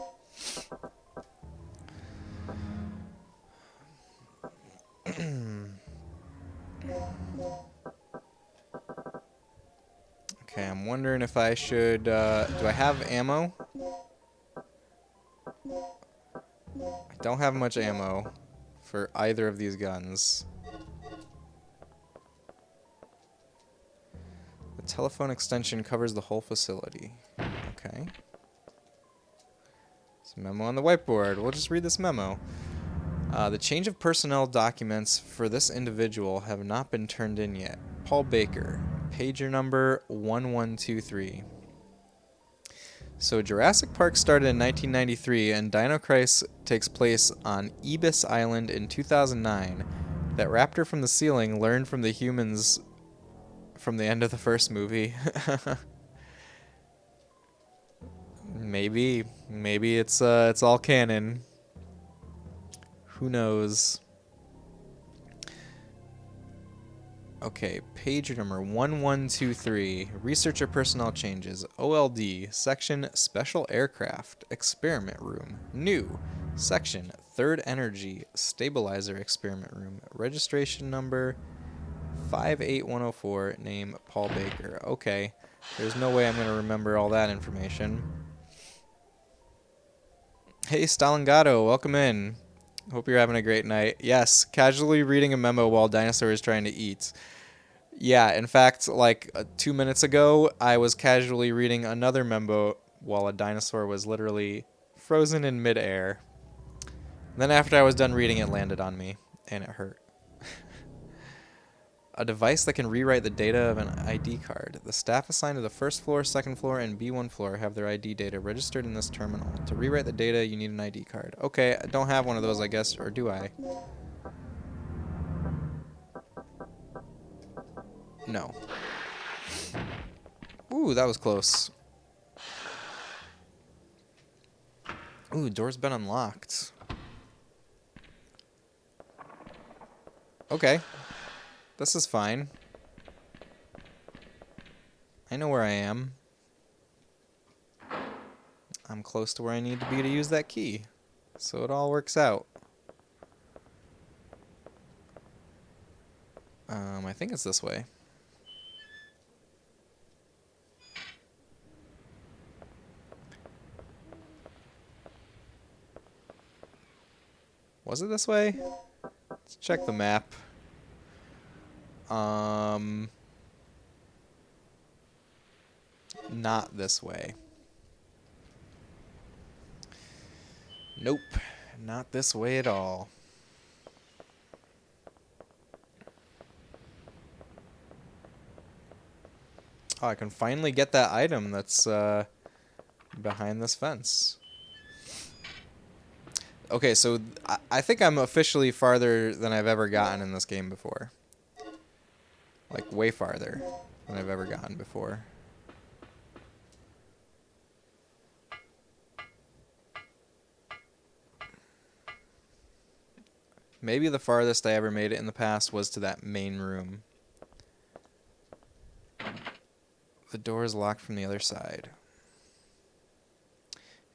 Okay, I'm wondering if I should, do I have ammo? I don't have much ammo for either of these guns. The telephone extension covers the whole facility. Okay. There's a memo on the whiteboard. We'll just read this memo. The change of personnel documents for this individual have not been turned in yet. Paul Baker. Pager number 1123. So Jurassic Park started in 1993 and Dino Crisis takes place on Ibis Island in 2009. That raptor from the ceiling learned from the humans from the end of the first movie. Maybe it's all canon. Who knows? Okay, page number 1123. Researcher personnel changes. OLD. Section Special Aircraft. Experiment Room. New. Section Third Energy. Stabilizer Experiment Room. Registration number 58104. Name Paul Baker. Okay. There's no way I'm going to remember all that information. Hey, Stalingato. Welcome in. Hope you're having a great night. Yes, casually reading a memo while Dinosaur is trying to eat. Yeah, in fact, like 2 minutes ago, I was casually reading another memo while a dinosaur was literally frozen in midair. Then after I was done reading, it landed on me, and it hurt. A device that can rewrite the data of an ID card. The staff assigned to the first floor, second floor, and B1 floor have their ID data registered in this terminal. To rewrite the data, you need an ID card. Okay, I don't have one of those, I guess, or do I? No. Ooh, that was close. Ooh, door's been unlocked. Okay. This is fine. I know where I am. I'm close to where I need to be to use that key. So it all works out. I think it's this way. Was it this way? Let's check the map. Not this way. Nope, not this way at all. Oh, I can finally get that item that's behind this fence. Okay, so I think I'm officially farther than I've ever gotten in this game before. Like, way farther than I've ever gotten before. Maybe the farthest I ever made it in the past was to that main room. The door is locked from the other side.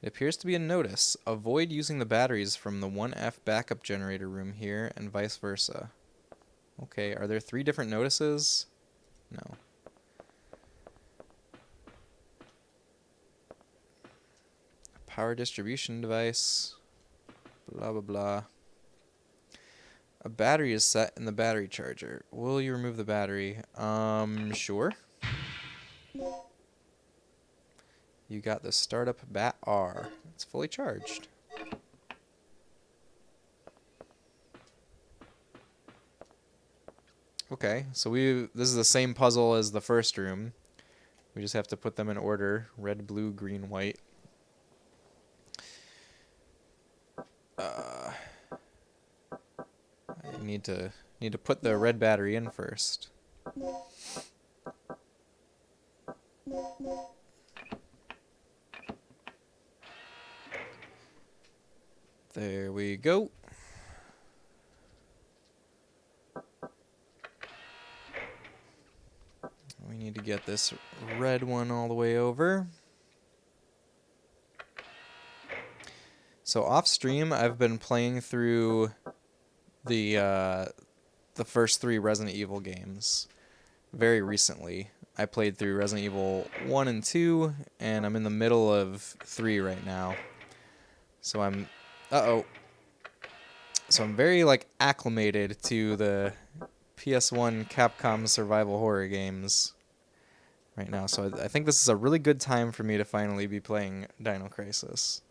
It appears to be a notice. Avoid using the batteries from the 1F backup generator room here and vice versa. Okay, are there 3 different notices? No. Power distribution device. Blah, blah, blah. A battery is set in the battery charger. Will you remove the battery? Sure. You got the startup Bat R. It's fully charged. Okay, so this is the same puzzle as the first room. We just have to put them in order. Red, blue, green, white. I need to put the red battery in first. There we go. We need to get this red one all the way over. So off stream, I've been playing through the first 3 Resident Evil games very recently. I played through Resident Evil 1 and 2, and I'm in the middle of 3 right now. So I'm So I'm very acclimated to the PS1 Capcom survival horror games right now. So I think this is a really good time for me to finally be playing Dino Crisis.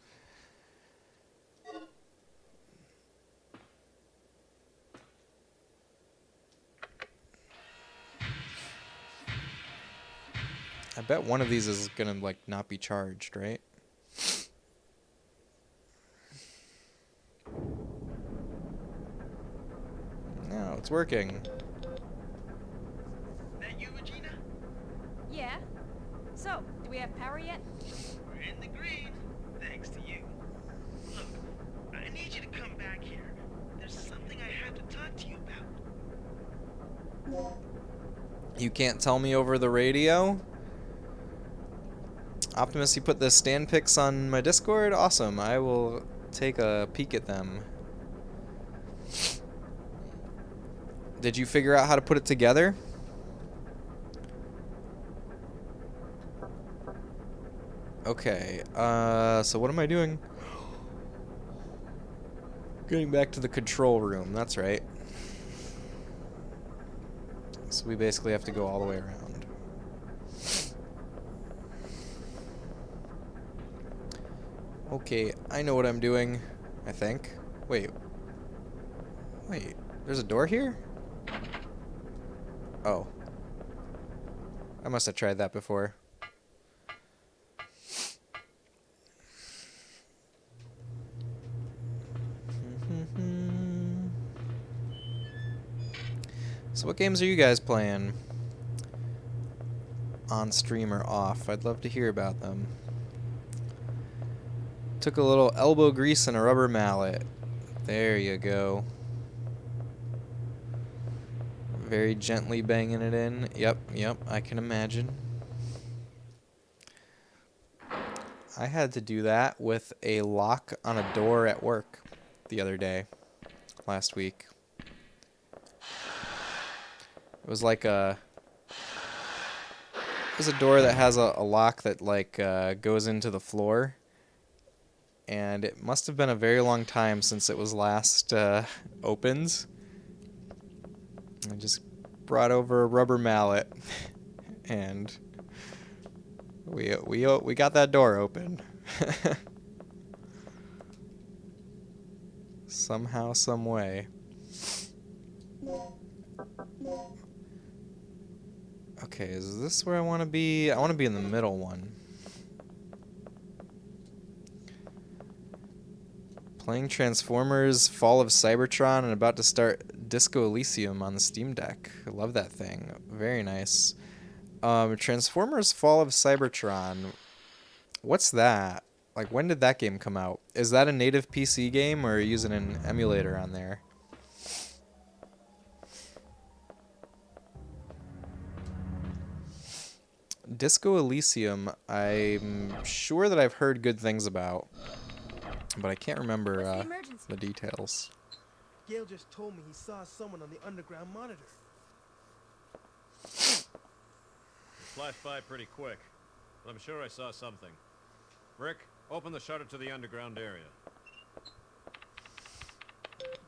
I bet one of these is gonna not be charged, right? No, it's working. That you, Regina? Yeah? So, do we have power yet? We're in the green, thanks to you. Look, I need you to come back here. There's something I have to talk to you about. You can't tell me over the radio? Optimus, you put the stand pics on my Discord? Awesome. I will take a peek at them. Did you figure out how to put it together? Okay. So what am I doing? Getting back to the control room. That's right. So we basically have to go all the way around. Okay, I know what I'm doing, I think. Wait, there's a door here? Oh. I must have tried that before. So what games are you guys playing? On stream or off? I'd love to hear about them. Took a little elbow grease and a rubber mallet. There you go. Very gently banging it in. Yep, I can imagine. I had to do that with a lock on a door at work the other day, last week. It was like a door that has a lock that goes into the floor. And it must have been a very long time since it was last opened. I just brought over a rubber mallet, and we got that door open. Somehow, some way. Okay, is this where I want to be? I want to be in the middle one. Playing Transformers Fall of Cybertron and about to start Disco Elysium on the Steam Deck. I love that thing. Very nice. Transformers Fall of Cybertron. What's that? When did that game come out? Is that a native PC game or are you using an emulator on there? Disco Elysium, I'm sure that I've heard good things about, but I can't remember What's the emergency? the details. Gale just told me he saw someone on the underground monitor. It flashed by pretty quick, but I'm sure I saw something. Rick, open the shutter to the underground area.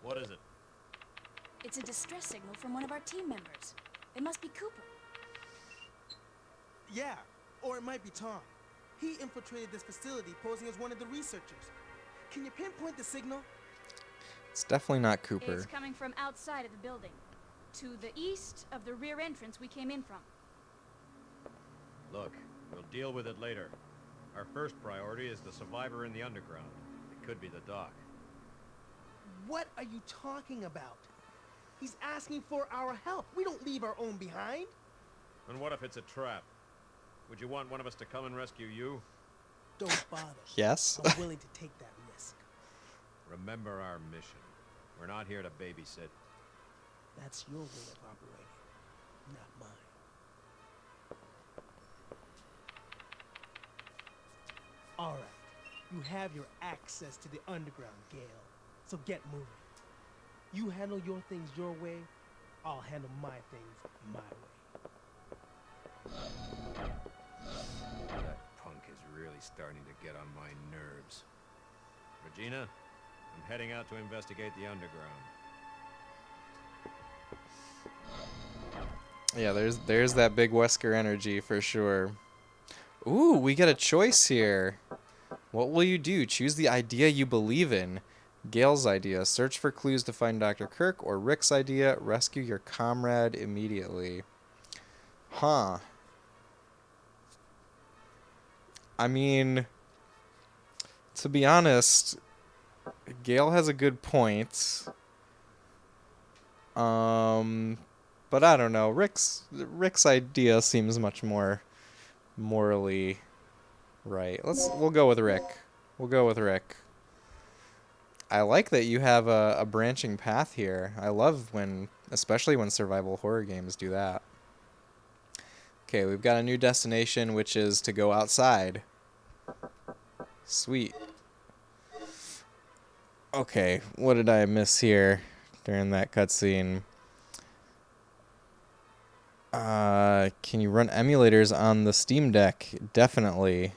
What is it? It's a distress signal from one of our team members. It must be Cooper. Yeah, or it might be Tom. He infiltrated this facility posing as one of the researchers. Can you pinpoint the signal? It's definitely not Cooper. It's coming from outside of the building, to the east of the rear entrance we came in from. Look, we'll deal with it later. Our first priority is the survivor in the underground. It could be the doc. What are you talking about? He's asking for our help. We don't leave our own behind. And what if it's a trap? Would you want one of us to come and rescue you? Don't bother. Yes. I'm willing to take that risk. Remember our mission. We're not here to babysit. That's your way of operating, not mine. All right. You have your access to the underground, Gale. So get moving. You handle your things your way, I'll handle my things my way. That punk is really starting to get on my nerves. Regina, I'm heading out to investigate the underground. Yeah, there's that big Wesker energy for sure. Ooh, we get a choice here. What will you do? Choose the idea you believe in. Gale's idea, search for clues to find Dr. Kirk, or Rick's idea, rescue your comrade immediately. Huh. I mean, to be honest, Gale has a good point. But I don't know. Rick's idea seems much more morally right. We'll go with Rick. We'll go with Rick. I like that you have a branching path here. I love especially when survival horror games do that. Okay, we've got a new destination, which is to go outside. Sweet. Okay, what did I miss here during that cutscene? Can you run emulators on the Steam Deck? Definitely.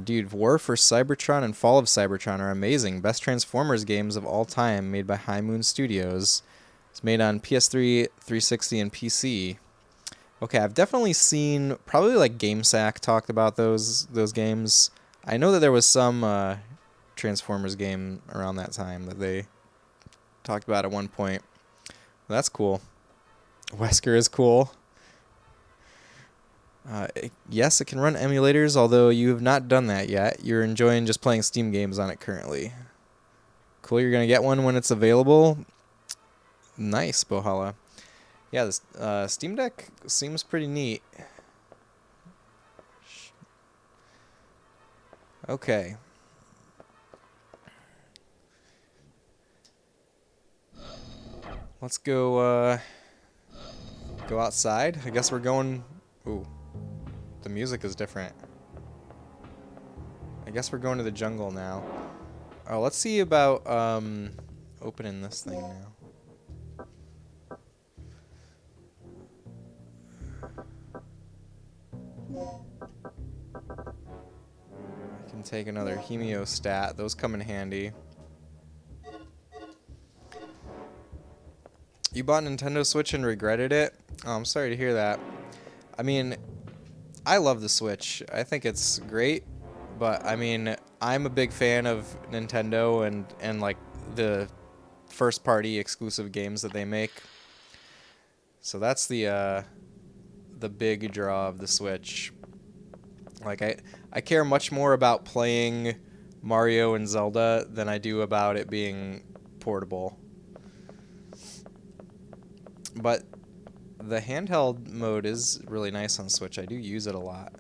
Dude, War for Cybertron and Fall of Cybertron are amazing. Best Transformers games of all time, made by High Moon Studios. It's made on PS3, 360, and PC. Okay, I've definitely seen, probably like GameSack talked about those games. I know that there was some Transformers game around that time that they talked about at one point. That's cool. Wesker is cool. Yes, it can run emulators, although you have not done that yet. You're enjoying just playing Steam games on it currently. Cool, you're going to get one when it's available. Nice, Bohala. Yeah, this Steam Deck seems pretty neat. Okay. Let's go outside. I guess we're going... Ooh. The music is different. I guess we're going to the jungle now. Oh, let's see about opening this thing now. I can take another hemiostat. Those come in handy. You bought a Nintendo Switch and regretted it? Oh, I'm sorry to hear that. I mean, I love the Switch. I think it's great, but I mean, I'm a big fan of Nintendo and like the first party exclusive games that they make. So that's the big draw of the Switch. Like I care much more about playing Mario and Zelda than I do about it being portable. But the handheld mode is really nice on Switch. I do use it a lot.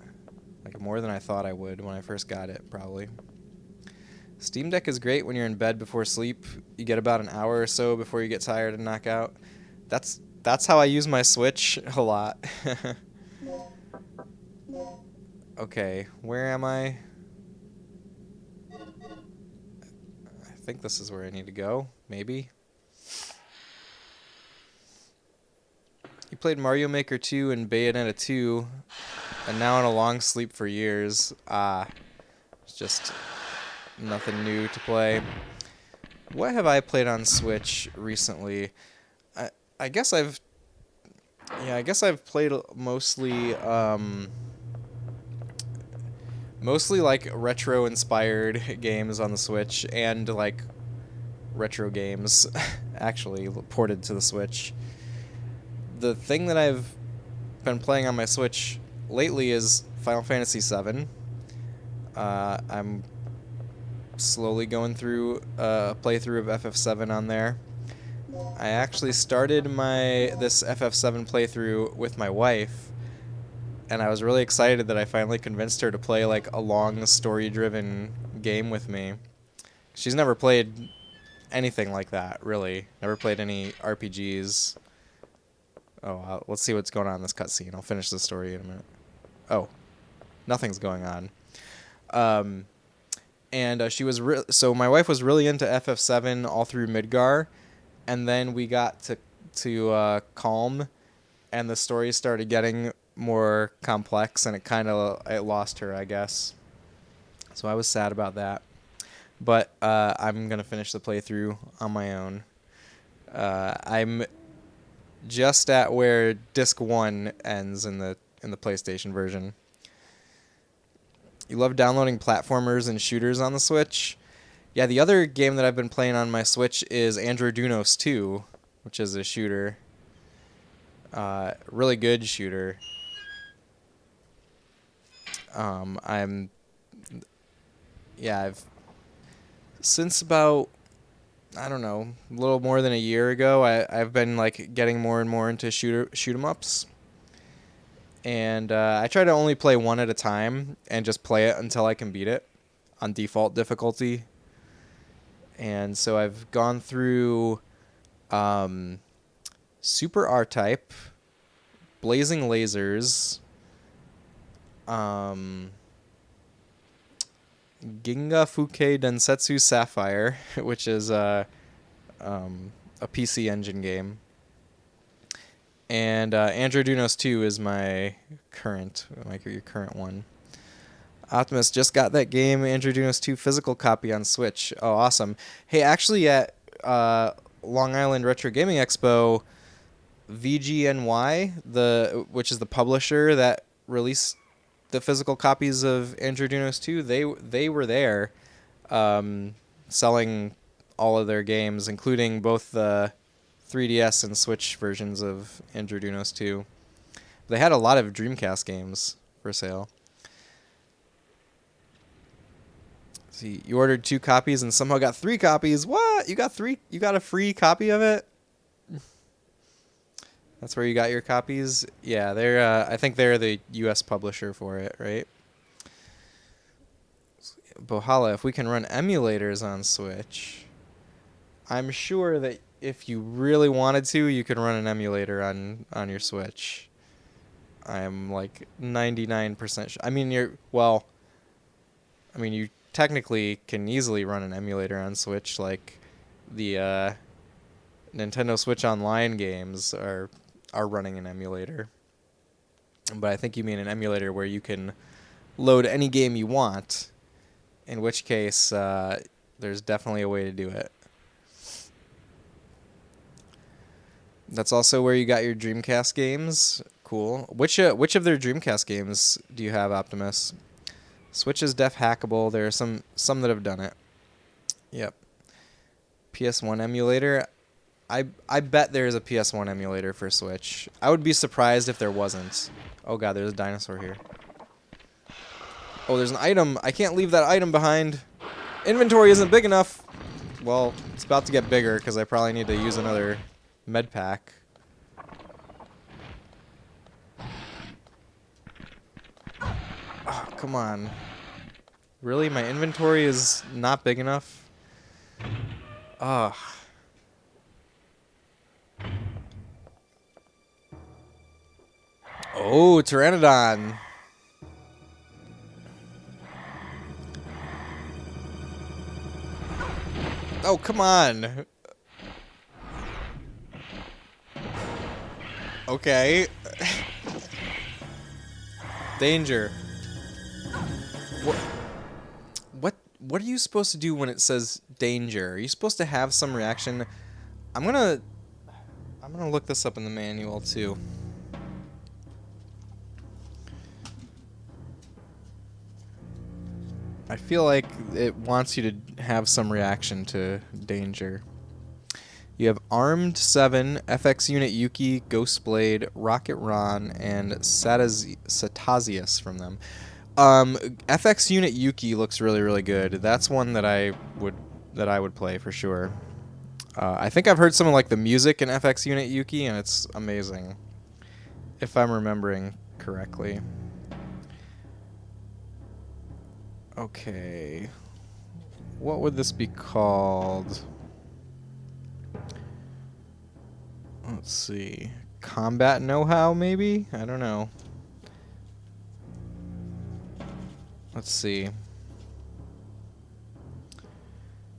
Like more than I thought I would when I first got it, probably. Steam Deck is great when you're in bed before sleep. You get about an hour or so before you get tired and knock out. That's how I use my Switch a lot. Okay, where am I? I think this is where I need to go. Maybe. You played Mario Maker 2 and Bayonetta 2, and now in a long sleep for years. It's just nothing new to play. What have I played on Switch recently? I guess I've played mostly mostly like retro inspired games on the Switch, and like retro games actually ported to the Switch. The thing that I've been playing on my Switch lately is Final Fantasy VII. I'm slowly going through a playthrough of FF7 on there. I actually started this FF7 playthrough with my wife, and I was really excited that I finally convinced her to play like a long story-driven game with me. She's never played anything like that, really. Never played any RPGs. Oh, let's see what's going on in this cutscene. I'll finish the story in a minute. Oh, nothing's going on. And she was so my wife was really into FF7 all through Midgar, and then we got to Calm, and the story started getting more complex, and it lost her, I guess. So I was sad about that. But I'm gonna finish the playthrough on my own. I'm just at where Disc 1 ends in the PlayStation version. You love downloading platformers and shooters on the Switch? Yeah, the other game that I've been playing on my Switch is Androdunos 2, which is a shooter. Really good shooter. I've since about, I don't know, a little more than a year ago, I've been like getting more and more into shoot 'em ups. And I try to only play one at a time and just play it until I can beat it on default difficulty. And so I've gone through Super R-Type, Blazing Lasers, Ginga Fuke Densetsu Sapphire, which is a PC Engine game. And Androdunos 2 is my current one. Optimus just got that game, Androdunos 2 physical copy on Switch. Oh, awesome. Hey, actually at Long Island Retro Gaming Expo, VGNY, which is the publisher that released the physical copies of Androdunos 2, they were there selling all of their games, including both the 3DS and Switch versions of Androdunos 2. They had a lot of Dreamcast games for sale. See, you ordered 2 copies and somehow got 3 copies. What? You got 3? You got a free copy of it? That's where you got your copies? Yeah, I think they're the US publisher for it, right? Bohala, if we can run emulators on Switch, I'm sure that if you really wanted to, you could run an emulator on your Switch. I'm like 99% sure. I mean, you technically can easily run an emulator on Switch. Like the Nintendo Switch Online games are running an emulator. But I think you mean an emulator where you can load any game you want, in which case there's definitely a way to do it. That's also where you got your Dreamcast games. Cool. Which of their Dreamcast games do you have, Optimus? Switch is def hackable. There are some that have done it. Yep. PS1 emulator. I bet there is a PS1 emulator for Switch. I would be surprised if there wasn't. Oh god, there's a dinosaur here. Oh, there's an item. I can't leave that item behind. Inventory isn't big enough. Well, it's about to get bigger because I probably need to use another med pack. Oh, come on. Really? My inventory is not big enough? Ugh. Oh, Pteranodon. Oh, come on. Okay. Danger. What are you supposed to do when it says danger? Are you supposed to have some reaction? I'm gonna look this up in the manual too. I feel like it wants you to have some reaction to danger. You have Armed 7, FX Unit Yuki, Ghostblade, Rocket Ron, and Satazius from them. FX Unit Yuki looks really, really good. That's one that I would play for sure. I think I've heard some of like the music in FX Unit Yuki, and it's amazing, if I'm remembering correctly. Okay, what would this be called? Let's see. Combat know-how, maybe? I don't know. Let's see.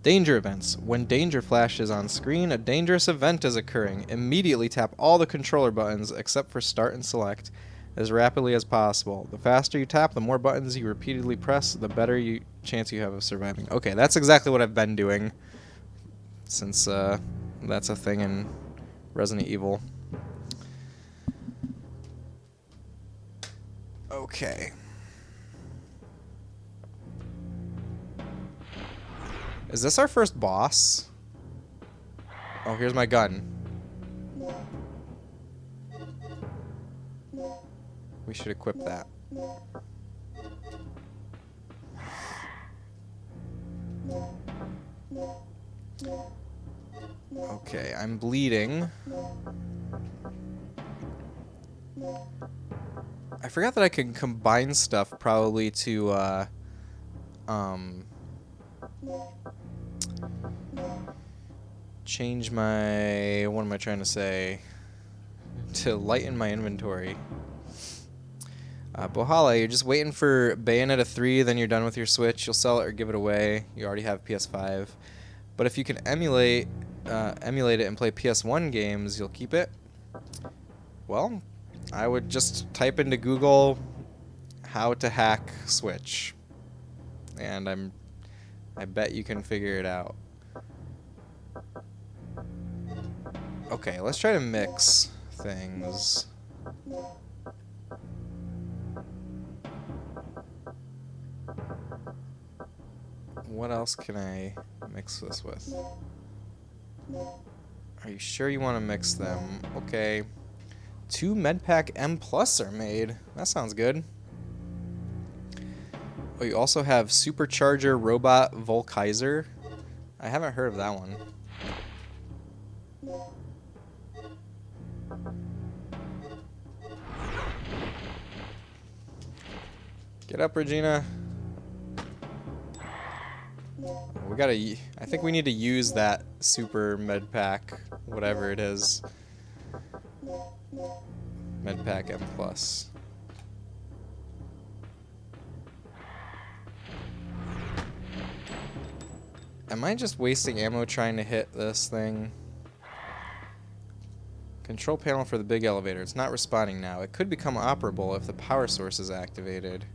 Danger events. When danger flashes on screen, a dangerous event is occurring. Immediately tap all the controller buttons except for start and select as rapidly as possible. The faster you tap, the more buttons you repeatedly press, the better chance you have of surviving. Okay, that's exactly what I've been doing since that's a thing in Resident Evil. Okay. Is this our first boss? Oh, here's my gun. We should equip that. Okay, I'm bleeding. I forgot that I can combine stuff probably to change my, what am I trying to say? To lighten my inventory. Bohala, you're just waiting for Bayonetta 3, then you're done with your Switch. You'll sell it or give it away. You already have PS5. But if you can emulate it and play PS1 games, you'll keep it. Well, I would just type into Google how to hack Switch. And I bet you can figure it out. Okay, let's try to mix things. What else can I mix this with? Are you sure you want to mix them? Okay. 2 Medpack M Plus are made. That sounds good. Oh, you also have Supercharger Robot Volkaiser. I haven't heard of that one. Get up, Regina. We gotta. I think we need to use that super med pack, whatever it is. Med pack M Plus. Am I just wasting ammo trying to hit this thing? Control panel for the big elevator. It's not responding now. It could become operable if the power source is activated.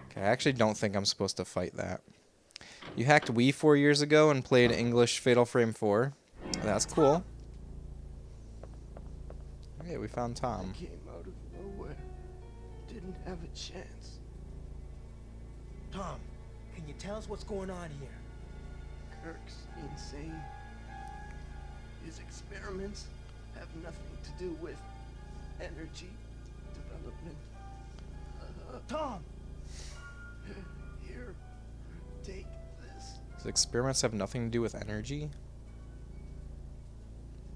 Okay, I actually don't think I'm supposed to fight that. You hacked Wii 4 years ago and played English Fatal Frame 4. That's cool. Hey, we found Tom. I came out of nowhere. Didn't have a chance. Tom, can you tell us what's going on here? Kirk's insane. His experiments have nothing to do with energy development. Tom! Here, take this. His experiments have nothing to do with energy?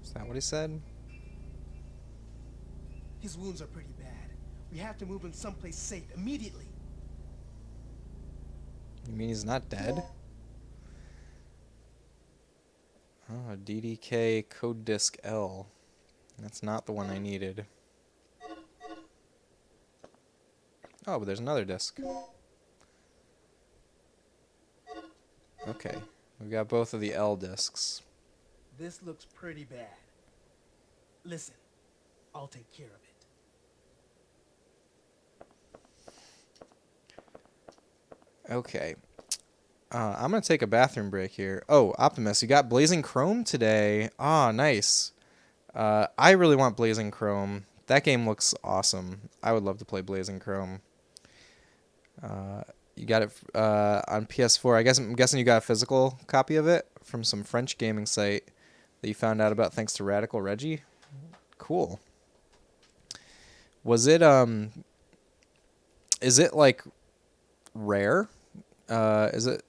Is that what he said? His wounds are pretty bad. We have to move him someplace safe immediately. You mean he's not dead? Oh, DDK code disk L. That's not the one I needed. Oh, but there's another disk. Okay, we've got both of the L discs. This looks pretty bad. Listen, I'll take care of it. Okay. I'm going to take a bathroom break here. Oh, Optimus, you got Blazing Chrome today. Ah, nice. I really want Blazing Chrome. That game looks awesome. I would love to play Blazing Chrome. You got it on PS4. I'm guessing you got a physical copy of it from some French gaming site that you found out about thanks to Radical Reggie. Cool. Was it is it like rare? Is it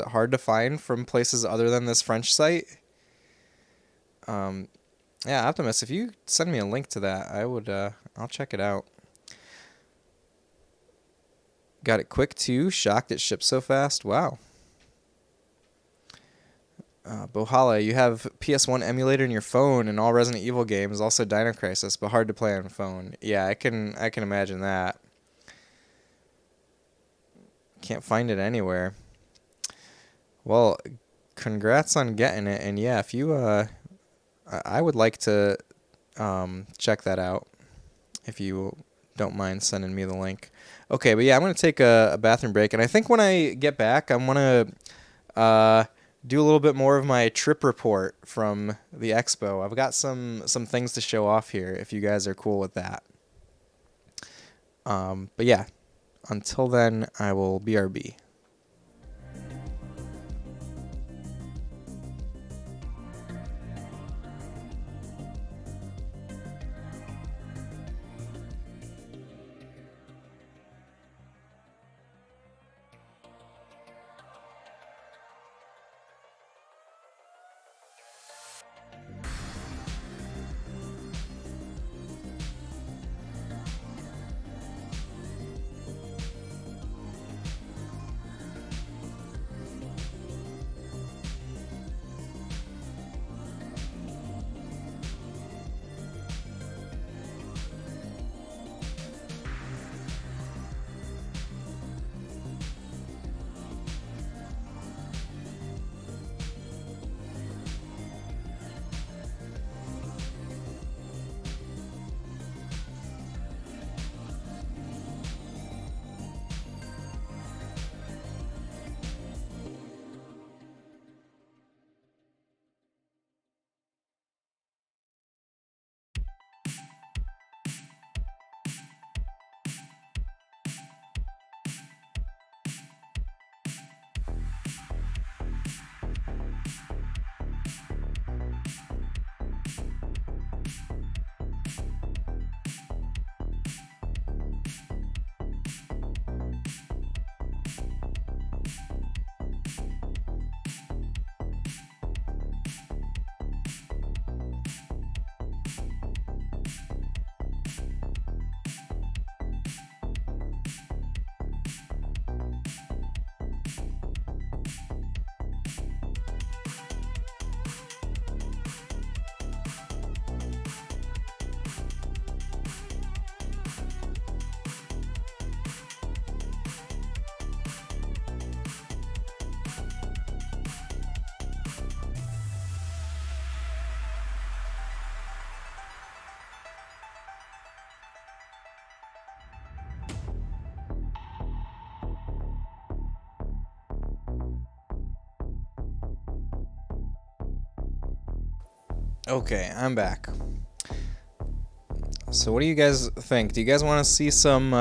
hard to find from places other than this French site? Yeah, Optimus, if you send me a link to that, I'll check it out. Got it quick too. Shocked it shipped so fast. Wow. Bohala, you have PS1 emulator in your phone and all Resident Evil games, also Dino Crisis, but hard to play on phone. Yeah, I can imagine that. Can't find it anywhere. Well, congrats on getting it, and yeah, if you I would like to check that out if you don't mind sending me the link. Okay, but yeah, I'm going to take a bathroom break, and I think when I get back, I'm going to do a little bit more of my trip report from the expo. I've got some things to show off here if you guys are cool with that. But yeah, until then, I will BRB. Okay, I'm back. So what do you guys think? Do you guys want to see some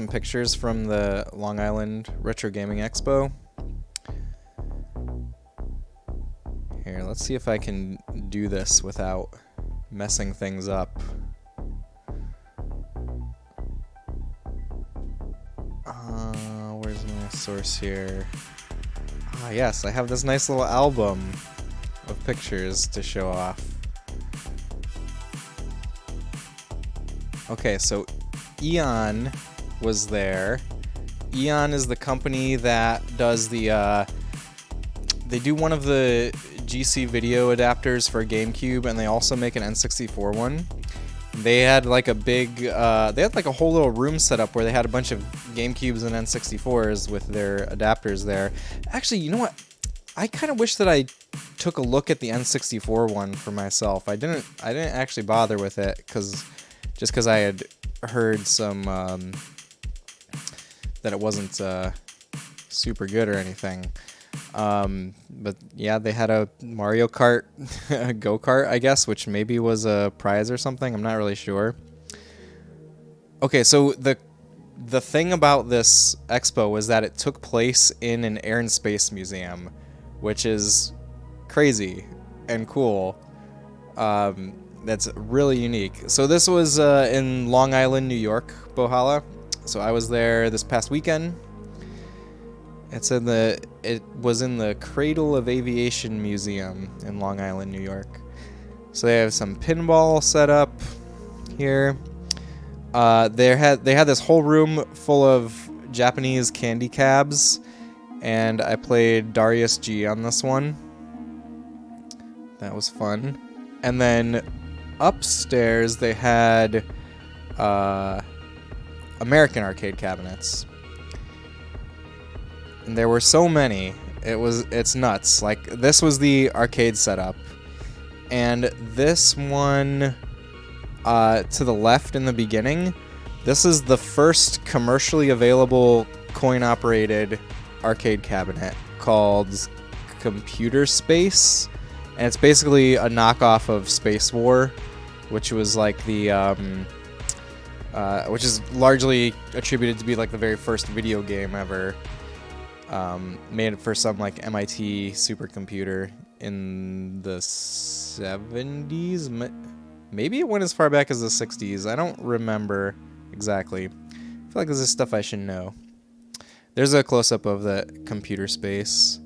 pictures from the Long Island Retro Gaming Expo? Here, let's see if I can do this without messing things up. Where's my source here? Ah, yes, I have this nice little album of pictures to show off. Okay, so Eon was there. Eon is the company that does the, they do one of the GC video adapters for GameCube, and they also make an N64 one. They had like a big, they had like a whole little room set up where they had a bunch of GameCubes and N64s with their adapters there. Actually, you know what? I kind of wish that I took a look at the N64 one for myself. I didn't actually bother with it because I had heard some that it wasn't super good or anything. But yeah, they had a Mario Kart go-kart, I guess, which maybe was a prize or something. I'm not really sure. Okay, so the thing about this expo was that it took place in an air and space museum, which is crazy and cool. That's really unique. So this was in Long Island, New York, Bohala. So I was there this past weekend. It was in the Cradle of Aviation Museum in Long Island, New York. So they have some pinball set up here. They had this whole room full of Japanese candy cabs, and I played Darius G on this one. That was fun. And then upstairs they had American arcade cabinets. And there were so many. It's nuts. Like, this was the arcade setup. And this one to the left in the beginning, this is the first commercially available coin-operated arcade cabinet called Computer Space. And it's basically a knockoff of Space War, which was like the which is largely attributed to be like the very first video game ever. Made for some like MIT supercomputer in the 70s. Maybe it went as far back as the 60s. I don't remember exactly. I feel like this is stuff I should know. There's a close-up of the Computer Space.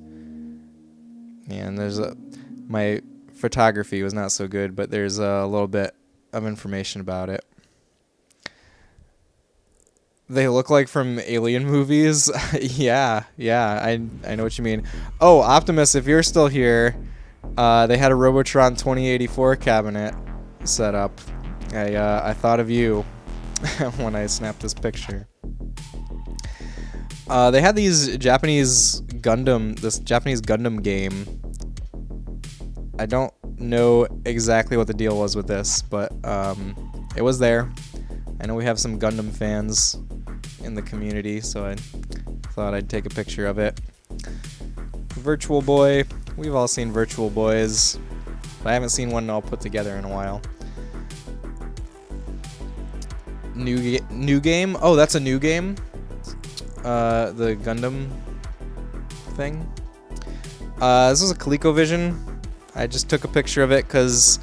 And there's my photography was not so good, but there's a little bit of information about it. They look like from Alien movies. yeah, I know what you mean. Oh, Optimus, if you're still here, they had a Robotron 2084 cabinet set up. I thought of you when I snapped this picture. They had this Japanese Gundam game. I don't know exactly what the deal was with this, but it was there. I know we have some Gundam fans in the community, so I thought I'd take a picture of it. Virtual Boy. We've all seen Virtual Boys, but I haven't seen one all put together in a while. New game? Oh, that's a new game? The Gundam thing? This was a ColecoVision. I just took a picture of it because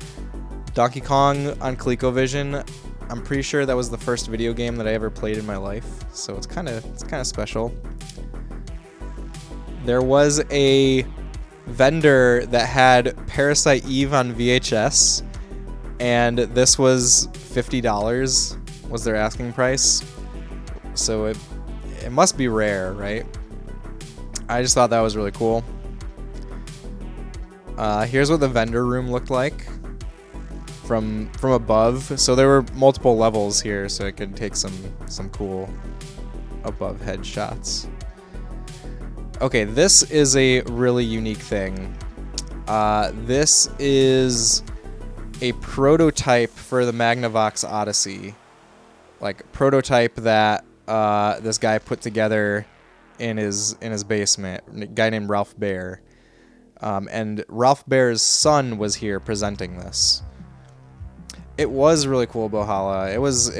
Donkey Kong on ColecoVision, I'm pretty sure that was the first video game that I ever played in my life, so it's kind of special. There was a vendor that had Parasite Eve on VHS, and this was $50 was their asking price. So it must be rare, right? I just thought that was really cool. Here's what the vendor room looked like from above. So there were multiple levels here, so I could take some cool above head shots. Okay, this is a really unique thing. This is a prototype for the Magnavox Odyssey. Like, prototype that this guy put together in his basement, a guy named Ralph Baer. And Ralph Baer's son was here presenting this. It was really cool, Bohala. It was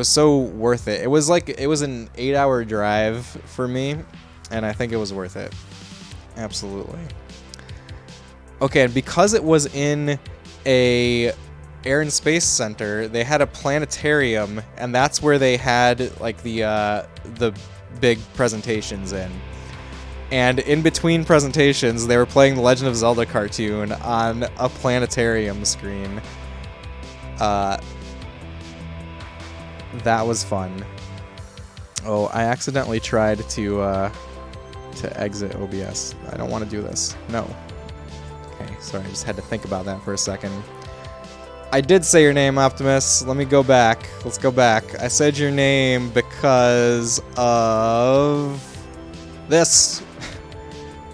so worth it. It was an 8-hour drive for me, and I think it was worth it. Absolutely. Okay, and because it was in a Air and Space Center, they had a planetarium, and that's where they had like the big presentations in. And in between presentations, they were playing the Legend of Zelda cartoon on a planetarium screen. That was fun. Oh, I accidentally tried to exit OBS. I don't want to do this. No. Okay, sorry, I just had to think about that for a second. I did say your name, Optimus. Let me go back. Let's go back. I said your name because of this.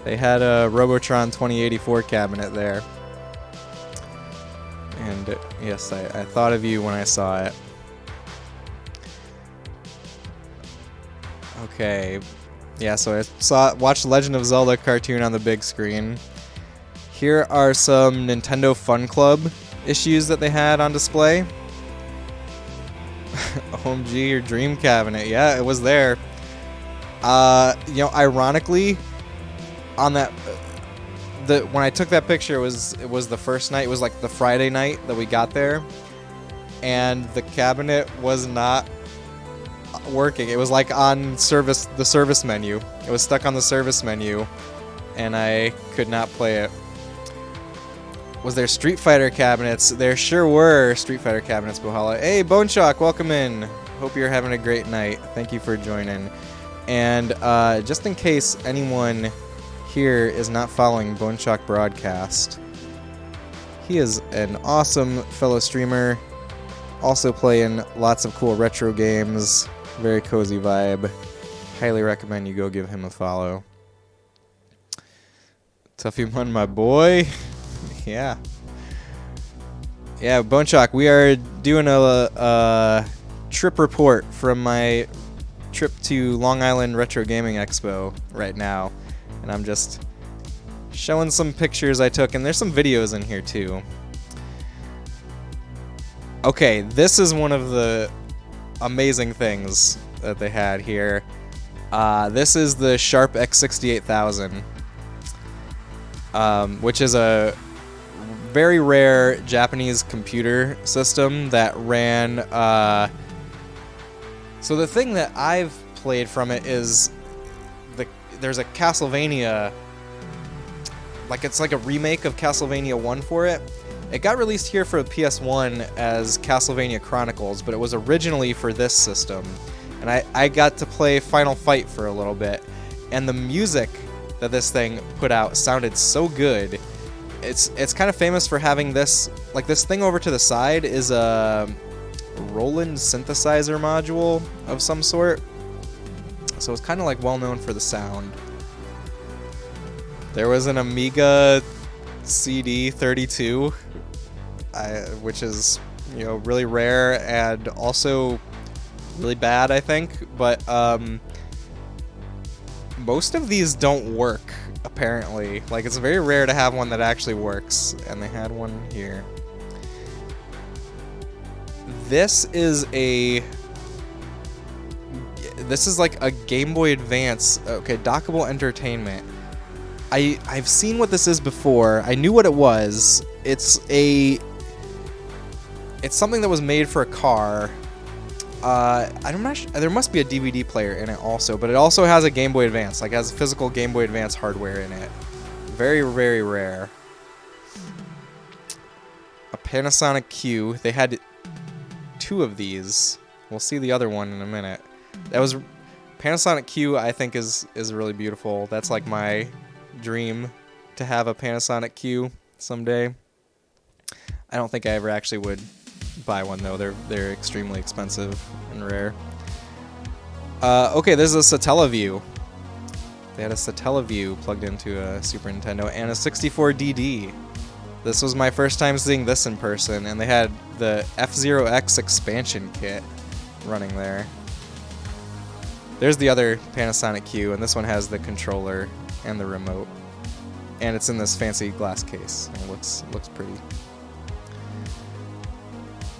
They had a Robotron 2084 cabinet there. And yes, I thought of you when I saw it. Okay. Yeah, so I watched Legend of Zelda cartoon on the big screen. Here are some Nintendo Fun Club issues that they had on display. OMG, your dream cabinet. Yeah, it was there. You know, ironically, on that, when I took that picture, it was the first night. It was like the Friday night that we got there, and the cabinet was not working. It was like on the service menu. It was stuck on the service menu, and I could not play it. Was there Street Fighter cabinets? There sure were Street Fighter cabinets, Bohala. Hey, Bone Shock, welcome in. Hope you're having a great night. Thank you for joining. And just in case anyone here is not following Bone Shock Broadcast, he is an awesome fellow streamer, also playing lots of cool retro games. Very cozy vibe. Highly recommend you go give him a follow. Tuffy Mun, my boy. Yeah. Yeah, Bone Shock, we are doing a trip report from my trip to Long Island Retro Gaming Expo right now. And I'm just showing some pictures I took, and there's some videos in here too. Okay, this is one of the amazing things that they had here. This is the Sharp X68000, which is a very rare Japanese computer system that ran... So the thing that I've played from it is there's a Castlevania, like it's like a remake of Castlevania 1 for it. It got released here for the PS1 as Castlevania Chronicles, but it was originally for this system. And I got to play Final Fight for a little bit, and the music that this thing put out sounded so good. It's kind of famous for having this, like this thing over to the side is a Roland synthesizer module of some sort. So it's kind of like well known for the sound. There was an Amiga CD32, which is, you know, really rare and also really bad, I think. But most of these don't work, apparently. Like, it's very rare to have one that actually works, and they had one here. This is like a Game Boy Advance. Okay, Dockable Entertainment. I've seen what this is before. I knew what it was. It's something that was made for a car. I'm not sure, there must be a DVD player in it also, but it also has a Game Boy Advance, like has physical Game Boy Advance hardware in it. Very, very rare. A Panasonic Q. They had 2 of these. We'll see the other one in a minute. That was Panasonic Q. I think is really beautiful. That's like my dream, to have a Panasonic Q someday. I don't think I ever actually would buy one though. They're extremely expensive and rare. Okay, this is a Satellaview. They had a Satellaview plugged into a Super Nintendo and a 64DD. This was my first time seeing this in person, and they had the F-Zero X expansion kit running there. There's the other Panasonic Q, and this one has the controller and the remote. And it's in this fancy glass case. It looks pretty.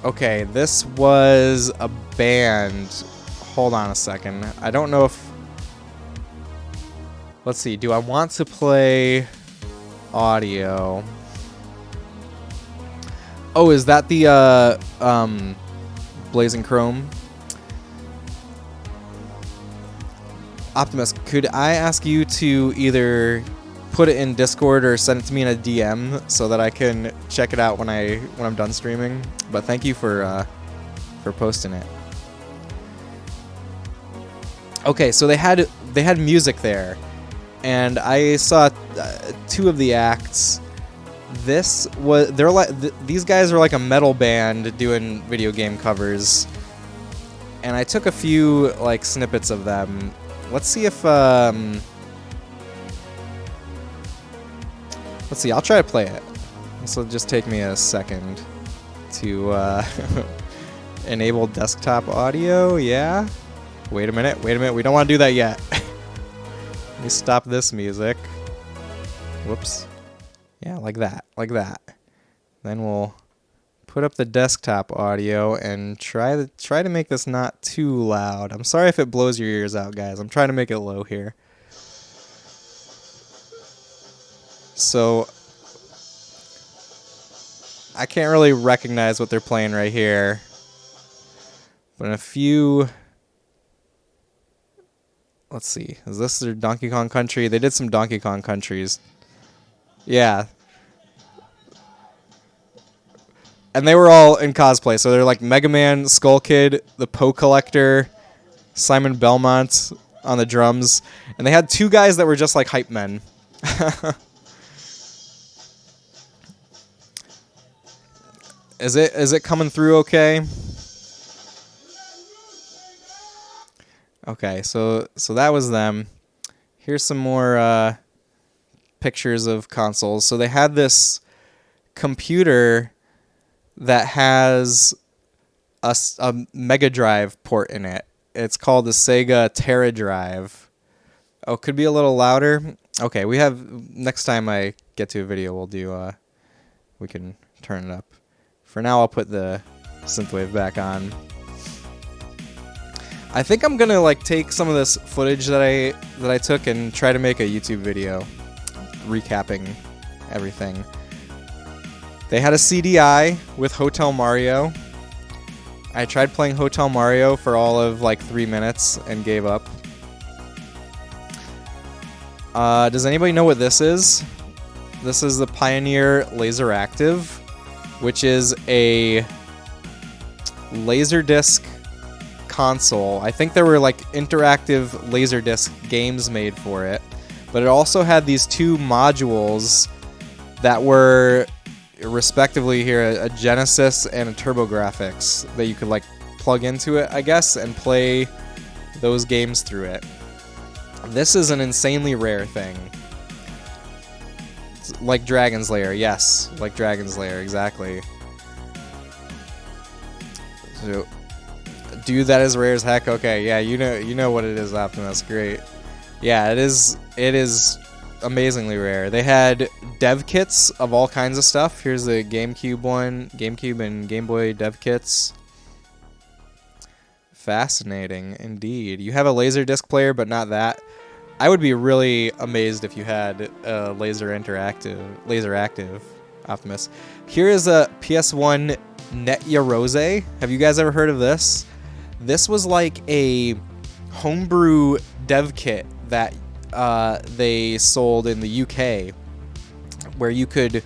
Okay, this was a band. Hold on a second. I don't know if... Let's see. Do I want to play audio? Oh, is that the Blazing Chrome? Optimus, could I ask you to either put it in Discord or send it to me in a DM so that I can check it out when I'm done streaming? But thank you for posting it. Okay, so they had music there, and I saw 2 of the acts, they're like these guys are like a metal band doing video game covers, and I took a few like snippets of them. Let's see if let's see. I'll try to play it. This will just take me a second to enable desktop audio. Yeah. Wait a minute. We don't want to do that yet. Let me stop this music. Whoops. Yeah, like that. Then we'll put up the desktop audio and try to make this not too loud. I'm sorry if it blows your ears out, guys. I'm trying to make it low here. So I can't really recognize what they're playing right here. But in a few... Let's see. Is this their Donkey Kong Country? They did some Donkey Kong Countries. Yeah. And they were all in cosplay. So they're like Mega Man, Skull Kid, the Poe Collector, Simon Belmont on the drums. And they had two guys that were just like hype men. Is it coming through okay? Okay, so that was them. Here's some more pictures of consoles. So they had this computer that has a Mega Drive port in it. It's called the Sega Terra Drive. Oh, could be a little louder. Okay, we have next time I get to a video, we'll do we can turn it up. For now, I'll put the synthwave back on. I think I'm gonna like take some of this footage that I took and try to make a YouTube video recapping everything. They had a CDI with Hotel Mario. I tried playing Hotel Mario for all of like 3 minutes and gave up. Does anybody know what this is? This is the Pioneer Laser Active, which is a Laserdisc console. I think there were like interactive Laserdisc games made for it, but it also had these two modules that were respectively here a Genesis and a TurboGrafx that you could like plug into it, I guess, and play those games through it. This is an insanely rare thing. It's like Dragon's Lair, yes, like Dragon's Lair, exactly. So, dude, that is rare as heck. Okay, yeah, you know what it is, Optimus. Great. Yeah, it is amazingly rare. They had dev kits of all kinds of stuff. Here's the GameCube one, GameCube and Game Boy dev kits. Fascinating indeed. You have a Laserdisc player, but not that. I would be really amazed if you had a Laser Active Optimus. Here is a PS1 Netya Rose. Have you guys ever heard of this? This was like a homebrew dev kit that they sold in the UK, where you could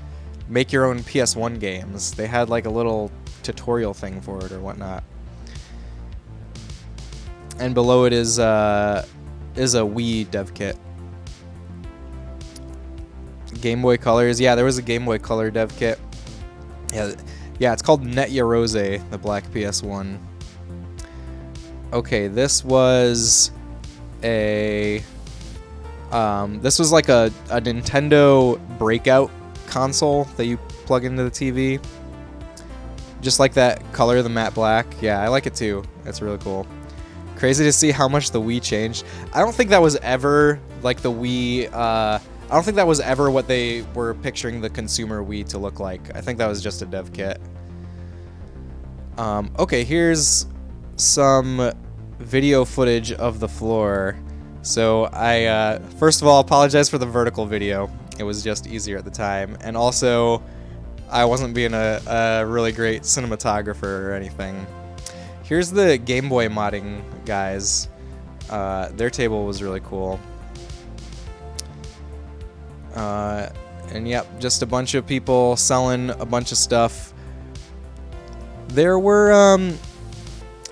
make your own PS1 games. They had like a little tutorial thing for it or whatnot. And below it is a Wii dev kit. Game Boy Colors. Yeah, there was a Game Boy Color dev kit. Yeah, it's called Netya Rose, the black PS1. Okay, this was a this was like a Nintendo Breakout console that you plug into the TV. Just like that color, the matte black. Yeah, I like it too. It's really cool. Crazy to see how much the Wii changed. I don't think that was ever like the Wii. I don't think that was ever what they were picturing the consumer Wii to look like. I think that was just a dev kit. Okay, here's some video footage of the floor. So I first of all apologize for the vertical video. It was just easier at the time, and also I wasn't being a really great cinematographer or anything. Here's the Game Boy modding guys. Their table was really cool. And yep, just a bunch of people selling a bunch of stuff. There were,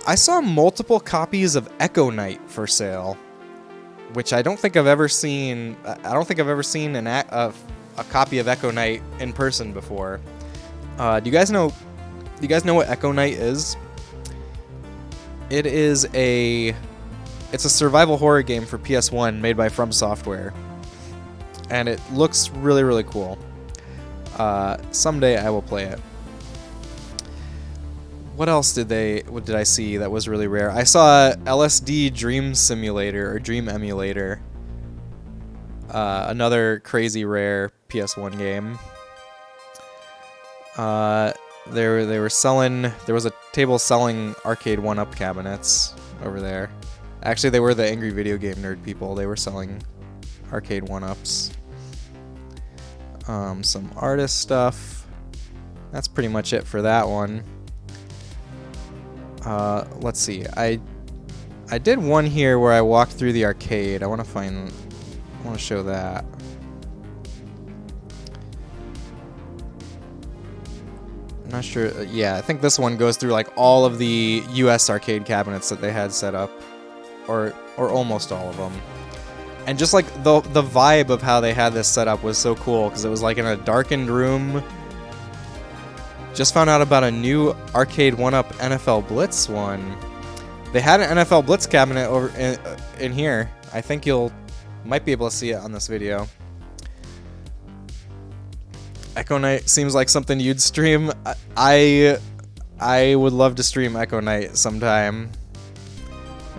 I saw multiple copies of Echo Knight for sale, which I don't think I've ever seen. I don't think I've ever seen a a copy of Echo Knight in person before. Do you guys know what Echo Knight is? It's a survival horror game for PS1 made by From Software, and it looks really, really cool. Someday I will play it. What else did I see that was really rare? I saw LSD Dream Simulator or Dream Emulator. Another crazy rare PS1 game. They were selling. There was a table selling arcade 1-up cabinets over there. Actually, they were the Angry Video Game Nerd people. They were selling arcade 1-ups. Some artist stuff. That's pretty much it for that one. Let's see. I did one here where I walked through the arcade. I want to show that. I'm not sure. Yeah, I think this one goes through like all of the US arcade cabinets that they had set up, or almost all of them. And just like the vibe of how they had this set up was so cool, because it was like in a darkened room. Just found out about a new arcade 1-up NFL Blitz one. They had an NFL Blitz cabinet over in here. I think might be able to see it on this video. Echo Knight seems like something you'd stream. I would love to stream Echo Knight sometime,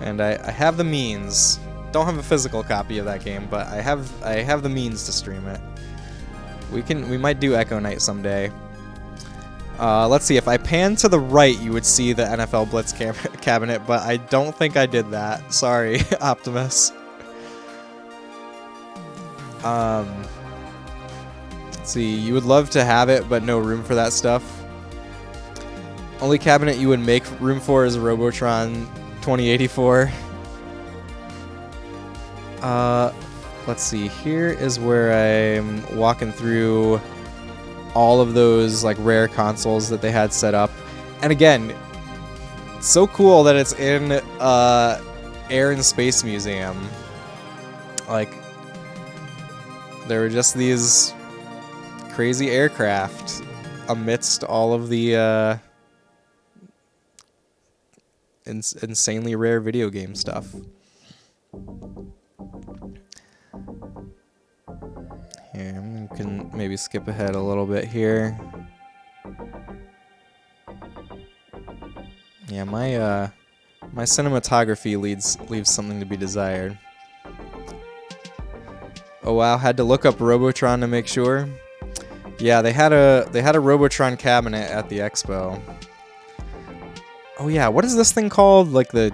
and I have the means. Don't have a physical copy of that game, but I have the means to stream it. We might do Echo Knight someday. Let's see, if I pan to the right, you would see the NFL Blitz cabinet, but I don't think I did that. Sorry, Optimus. Let's see, you would love to have it, but no room for that stuff. Only cabinet you would make room for is Robotron 2084. Let's see, here is where I'm walking through all of those like rare consoles that they had set up. And again, so cool that it's in Air and Space Museum. Like, there were just these crazy aircraft amidst all of the insanely rare video game stuff. Here, I can maybe skip ahead a little bit here. Yeah, my cinematography leaves something to be desired. Oh wow, had to look up Robotron to make sure. Yeah, they had a Robotron cabinet at the expo. Oh yeah, what is this thing called? Like the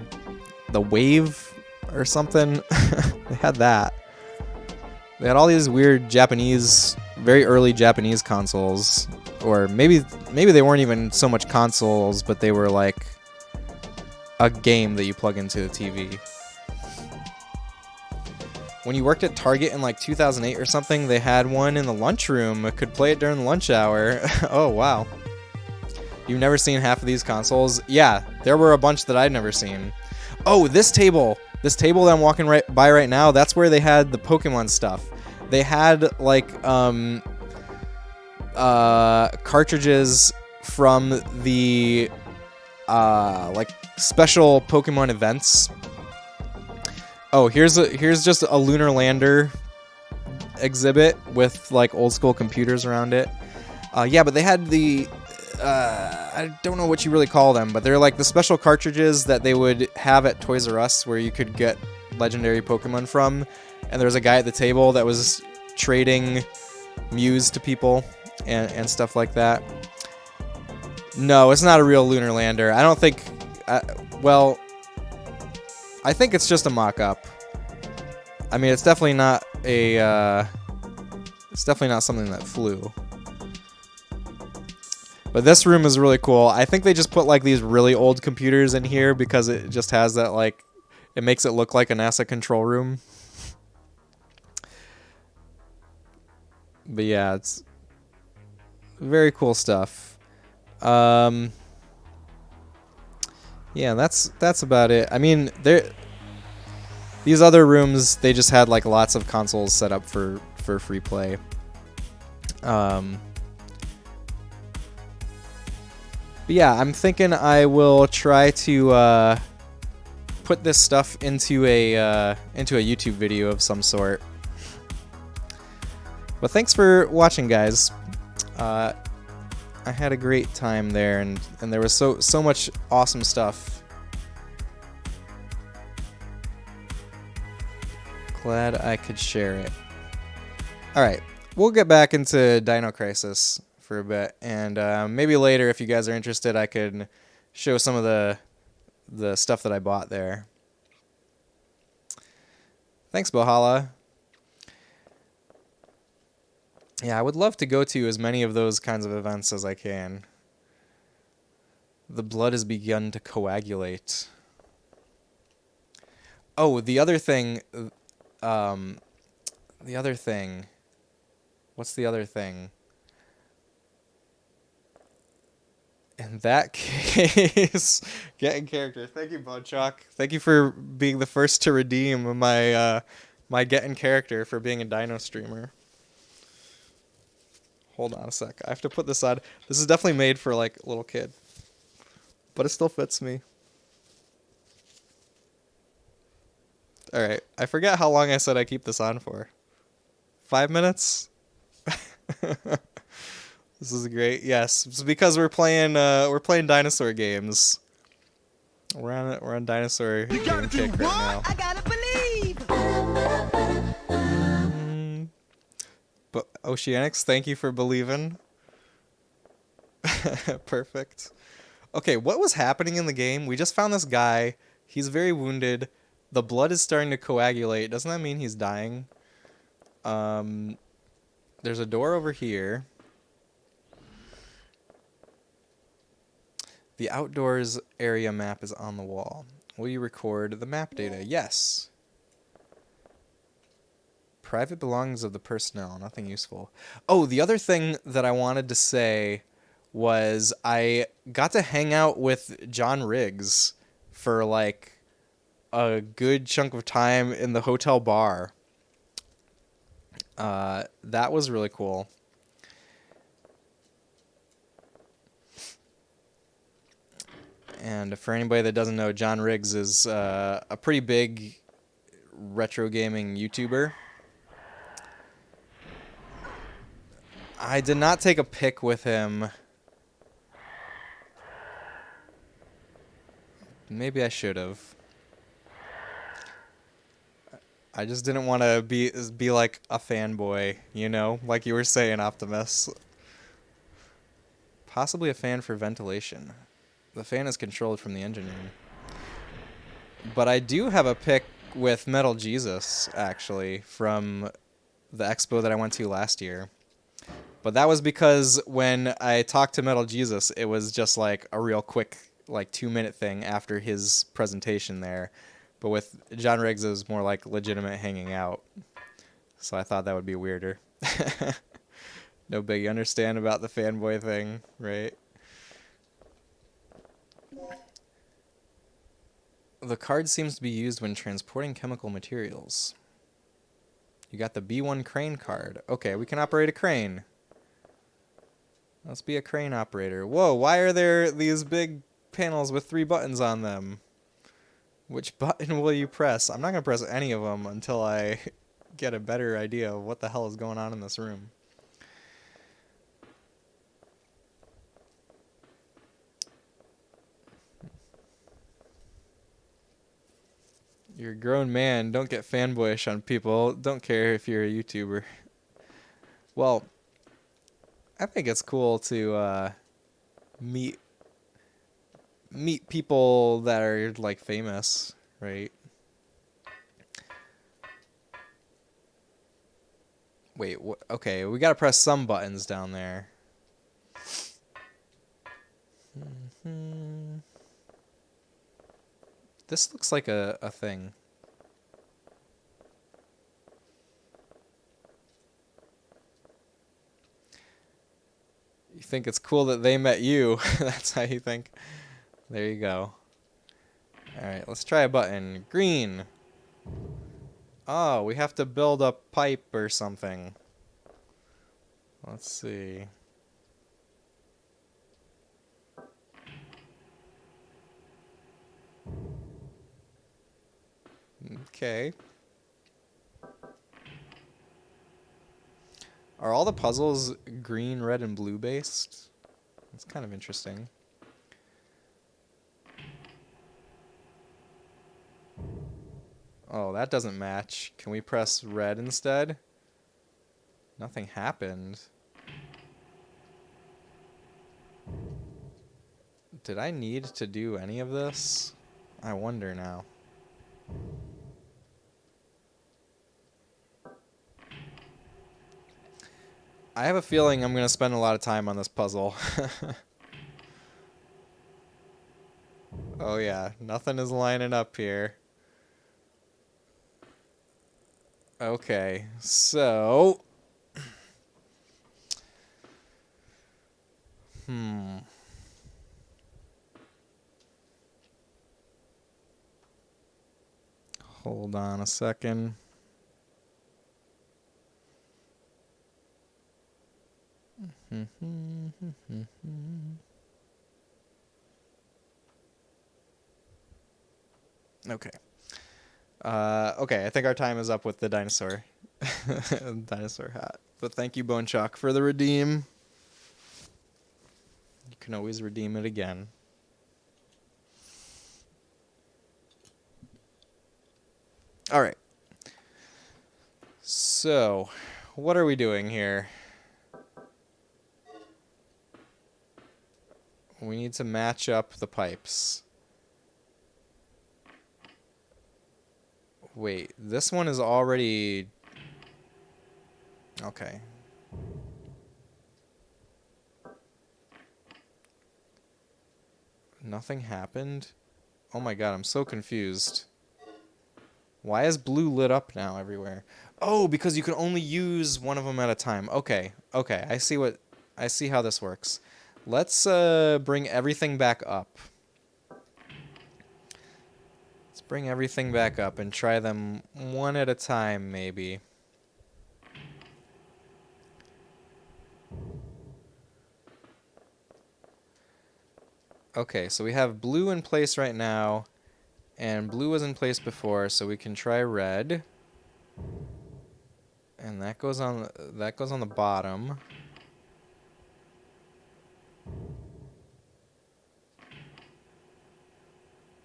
Wave or something? They had that. They had all these weird Japanese, very early Japanese consoles, or maybe they weren't even so much consoles, but they were like a game that you plug into the TV. When you worked at Target in like 2008 or something, they had one in the lunchroom. I could play it during the lunch hour. Oh wow. You've never seen half of these consoles? Yeah, there were a bunch that I'd never seen. Oh, this table that I'm walking by right now, that's where they had the Pokemon stuff. They had like cartridges from the like special Pokemon events. Oh, here's just a lunar lander exhibit with like old school computers around it. Yeah, but they had the I don't know what you really call them, but they're like the special cartridges that they would have at Toys R Us where you could get legendary Pokemon from. And there was a guy at the table that was trading Mews to people and stuff like that. No, it's not a real lunar lander. I don't think... well, I think it's just a mock-up. I mean, it's definitely not a... it's definitely not something that flew. But this room is really cool. I think they just put like these really old computers in here because it just has that like... It makes it look like a NASA control room. But yeah, it's very cool stuff. Yeah, that's about it. I mean, these other rooms, they just had like lots of consoles set up for free play. But yeah, I'm thinking I will try to put this stuff into a YouTube video of some sort. But thanks for watching, guys. I had a great time there, and there was so much awesome stuff. Glad I could share it. All right, we'll get back into Dino Crisis for a bit, and maybe later, if you guys are interested, I could show some of the stuff that I bought there. Thanks, Bohala. Yeah, I would love to go to as many of those kinds of events as I can. The blood has begun to coagulate. Oh, the other thing. The other thing. What's the other thing? In that case, getting character. Thank you, Bodchuck. Thank you for being the first to redeem my my getting character for being a Dino streamer. Hold on a sec. I have to put this on. This is definitely made for like a little kid, but it still fits me. All right. I forget how long I said I keep this on for. 5 minutes? This is great. Yes, it's because we're playing dinosaur games. We're on dinosaur game kick right now. I gotta believe. But Oceanics, thank you for believing. Perfect. Okay, what was happening in the game? We just found this guy. He's very wounded. The blood is starting to coagulate. Doesn't that mean he's dying? There's a door over here. The outdoors area map is on the wall. Will you record the map data? Yes. Private belongings of the personnel. Nothing useful. Oh, the other thing that I wanted to say was I got to hang out with John Riggs for like a good chunk of time in the hotel bar. That was really cool. And for anybody that doesn't know, John Riggs is a pretty big retro gaming YouTuber. I did not take a pic with him. Maybe I should have. I just didn't want to be like a fanboy, you know, like you were saying, Optimus. Possibly a fan for ventilation. The fan is controlled from the engine room. But I do have a pic with Metal Jesus, actually, from the expo that I went to last year. But that was because when I talked to Metal Jesus, it was just like a real quick, like 2-minute thing after his presentation there. But with John Riggs, it was more like legitimate hanging out. So I thought that would be weirder. No big, you understand about the fanboy thing, right? The card seems to be used when transporting chemical materials. You got the B1 crane card. Okay, we can operate a crane. Let's be a crane operator. Whoa, why are there these big panels with 3 buttons on them? Which button will you press? I'm not going to press any of them until I get a better idea of what the hell is going on in this room. You're a grown man. Don't get fanboyish on people. Don't care if you're a YouTuber. Well, I think it's cool to meet people that are like famous, right? Wait, okay, we gotta press some buttons down there. This looks like a thing. You think it's cool that they met you. That's how you think. There you go. Alright, let's try a button. Green. Oh, we have to build a pipe or something. Let's see. Okay. Are all the puzzles green, red, and blue based? That's kind of interesting. Oh, that doesn't match. Can we press red instead? Nothing happened. Did I need to do any of this? I wonder now. I have a feeling I'm going to spend a lot of time on this puzzle. Oh yeah, nothing is lining up here. Okay, so... Hold on a second. Okay. Okay, I think our time is up with the dinosaur. Dinosaur hat. But thank you, Bone Chalk, for the redeem. You can always redeem it again. All right. So, what are we doing here? We need to match up the pipes. Wait, this one is already... Okay. Nothing happened? Oh my god, I'm so confused. Why is blue lit up now everywhere? Oh, because you can only use one of them at a time. Okay, okay, I see how this works. Let's bring everything back up. Let's bring everything back up and try them one at a time, maybe. Okay, so we have blue in place right now, and blue was in place before, so we can try red. And that goes on the bottom.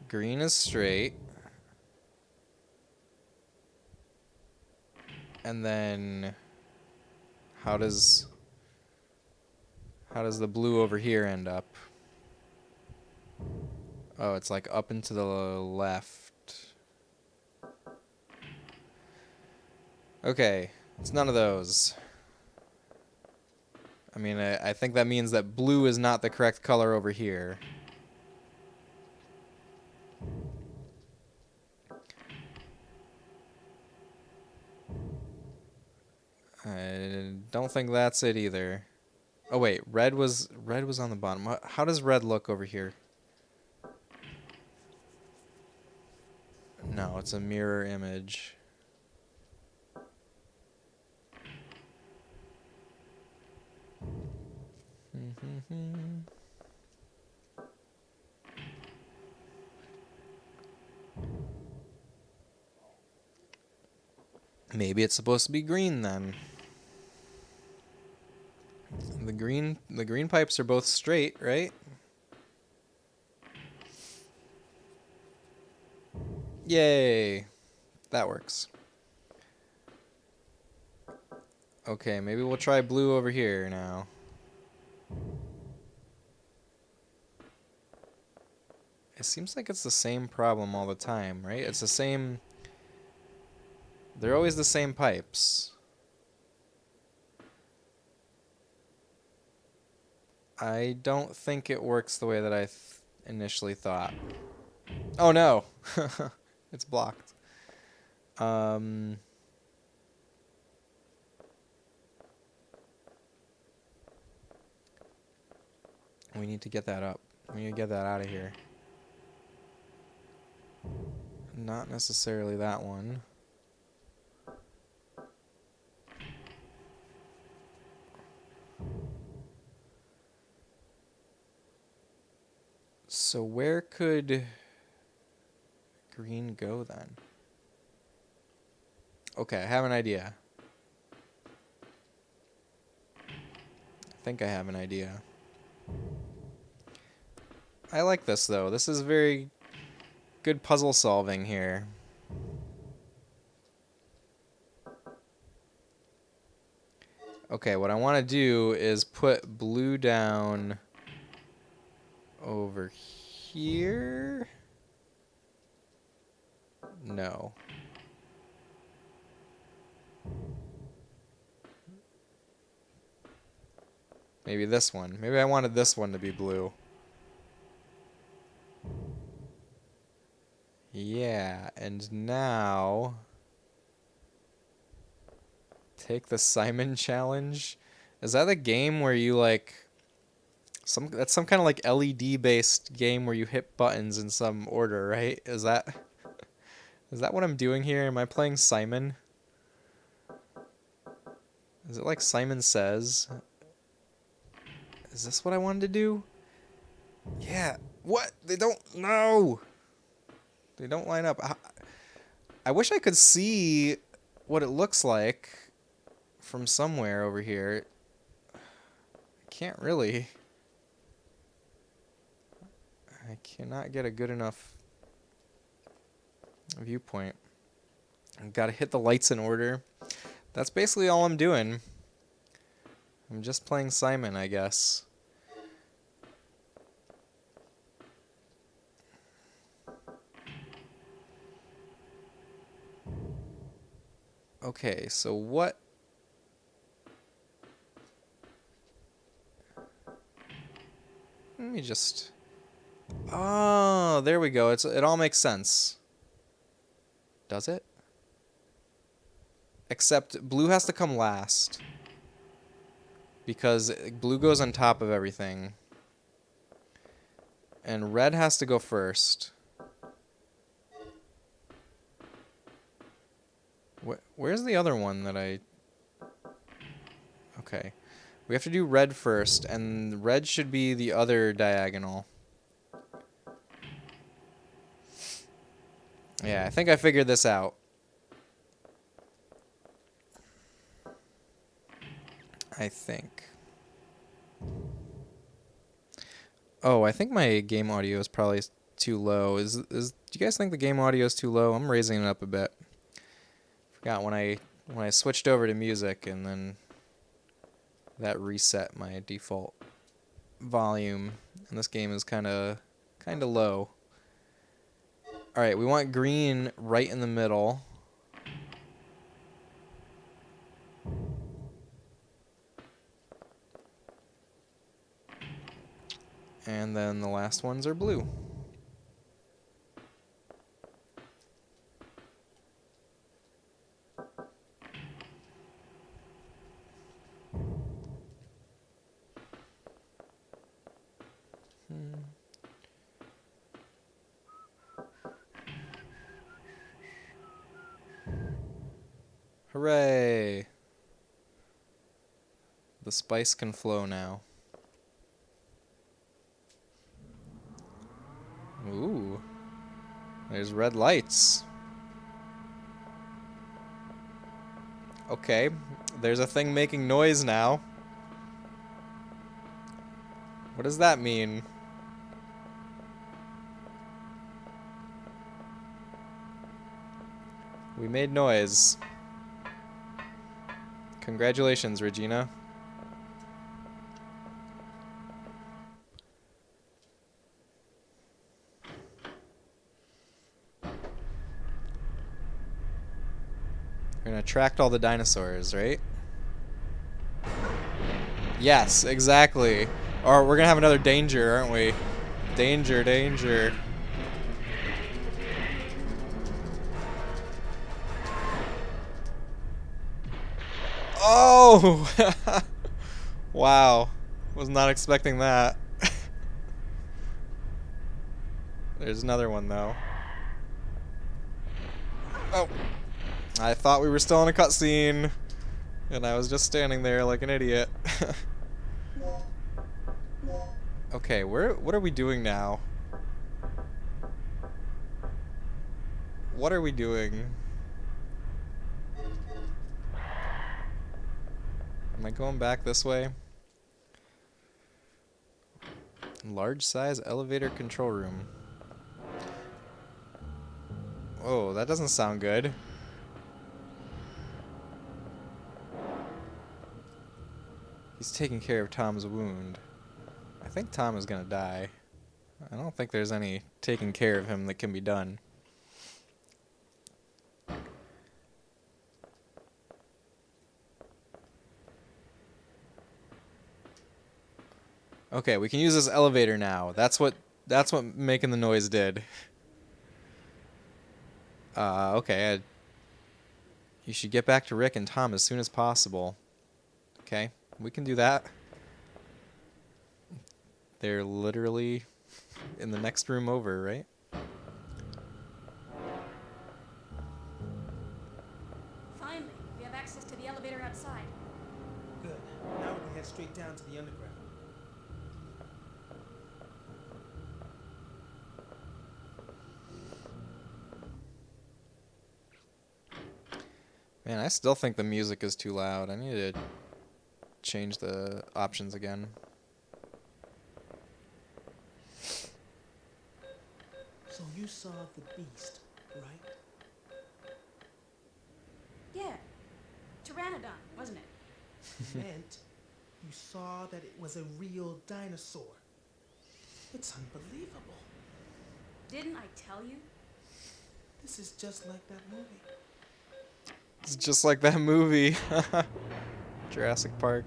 Green is straight. And then how does the blue over here end up? Oh, it's like up and to the left. Okay, it's none of those. I mean, I think that means that blue is not the correct color over here. I don't think that's it either. Oh wait, red was on the bottom. How does red look over here? No, it's a mirror image. Maybe it's supposed to be green then. The green pipes are both straight, right? Yay! That works. Okay, maybe we'll try blue over here now. It seems like it's the same problem all the time, right? It's the same... They're always the same pipes. I don't think it works the way that I initially thought. Oh no! It's blocked. We need to get that up. We need to get that out of here. Not necessarily that one. So where could green go then? Okay, I have an idea. I think I have an idea. I like this though. This is very good puzzle solving here. Okay, what I want to do is put blue down over here. No. Maybe this one. Maybe I wanted this one to be blue. Yeah, and now take the Simon challenge. Is that a game where you like that's some kind of like LED based game where you hit buttons in some order, right? Is that what I'm doing here? Am I playing Simon? Is it like Simon Says? Is this what I wanted to do? Yeah. What? They don't know. They don't line up. I wish I could see what it looks like from somewhere over here. I can't really. I cannot get a good enough viewpoint. I've got to hit the lights in order. That's basically all I'm doing. I'm just playing Simon, I guess. Okay, so what? Let me just... Oh, there we go. It all makes sense. Does it? Except blue has to come last. Because blue goes on top of everything. And red has to go first. Where's the other one that I... Okay. We have to do red first, and red should be the other diagonal. Yeah, I think I figured this out. I think. Oh, I think my game audio is probably too low. Do you guys think the game audio is too low? I'm raising it up a bit. Forgot when I switched over to music and then that reset my default volume, and this game is kind of low. All right, we want green right in the middle. And then the last ones are blue. Hooray! The spice can flow now. Ooh. There's red lights. Okay. There's a thing making noise now. What does that mean? We made noise. Congratulations, Regina. We're gonna attract all the dinosaurs, right? Yes, exactly. Or we're gonna have another danger, aren't we? Danger, danger. Oh! Wow. Was not expecting that. There's another one, though. Oh. I thought we were still in a cutscene, and I was just standing there like an idiot. Okay, what are we doing now? What are we doing? Am I going back this way? Large size elevator control room. Oh, that doesn't sound good. He's taking care of Tom's wound. I think Tom is gonna die. I don't think there's any taking care of him that can be done. Okay, we can use this elevator now. That's what making the noise did. Okay. You should get back to Rick and Tom as soon as possible. Okay, we can do that. They're literally in the next room over, right? Finally, we have access to the elevator outside. Good. Now we can head straight down to the underground. Man, I still think the music is too loud. I need to change the options again. So you saw the beast, right? Yeah. Pteranodon, wasn't it? Meant you saw that it was a real dinosaur. It's unbelievable. Didn't I tell you? This is just like that movie. It's just like that movie. Jurassic Park.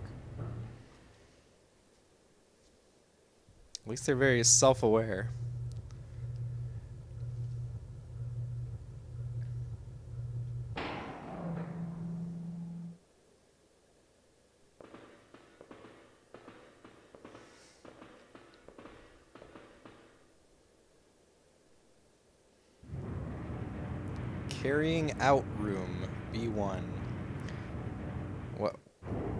At least they're very self-aware. Carrying out room, B1. What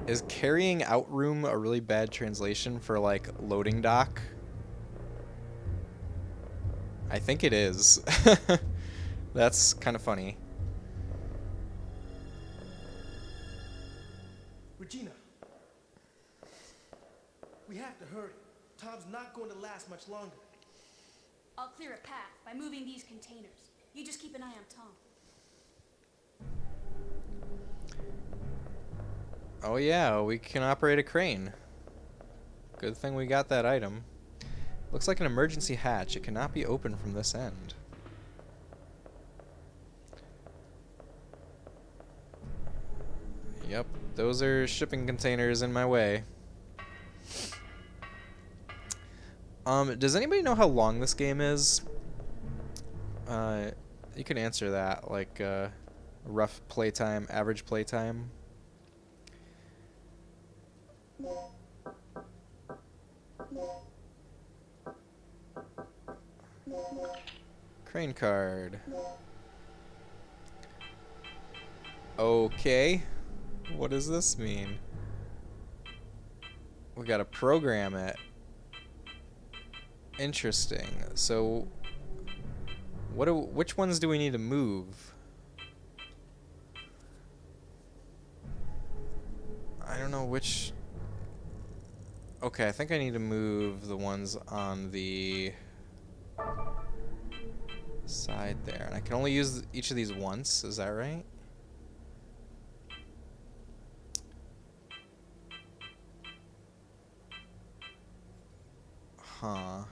is carrying out room a really bad translation for like loading dock? I think it is. That's kind of funny. Regina, we have to hurry. Tom's not going to last much longer. I'll clear a path by moving these containers. You just keep an eye on Tom. Oh yeah, we can operate a crane. Good thing we got that item. Looks like an emergency hatch. It cannot be opened from this end. Yep, those are shipping containers in my way. Does anybody know how long this game is? You can answer that, like, rough playtime, average playtime. Crane card. Okay. What does this mean? We gotta program it. Interesting. So, which ones do we need to move? I don't know which. Okay, I think I need to move the ones on the side there. And I can only use each of these once, is that right? Huh.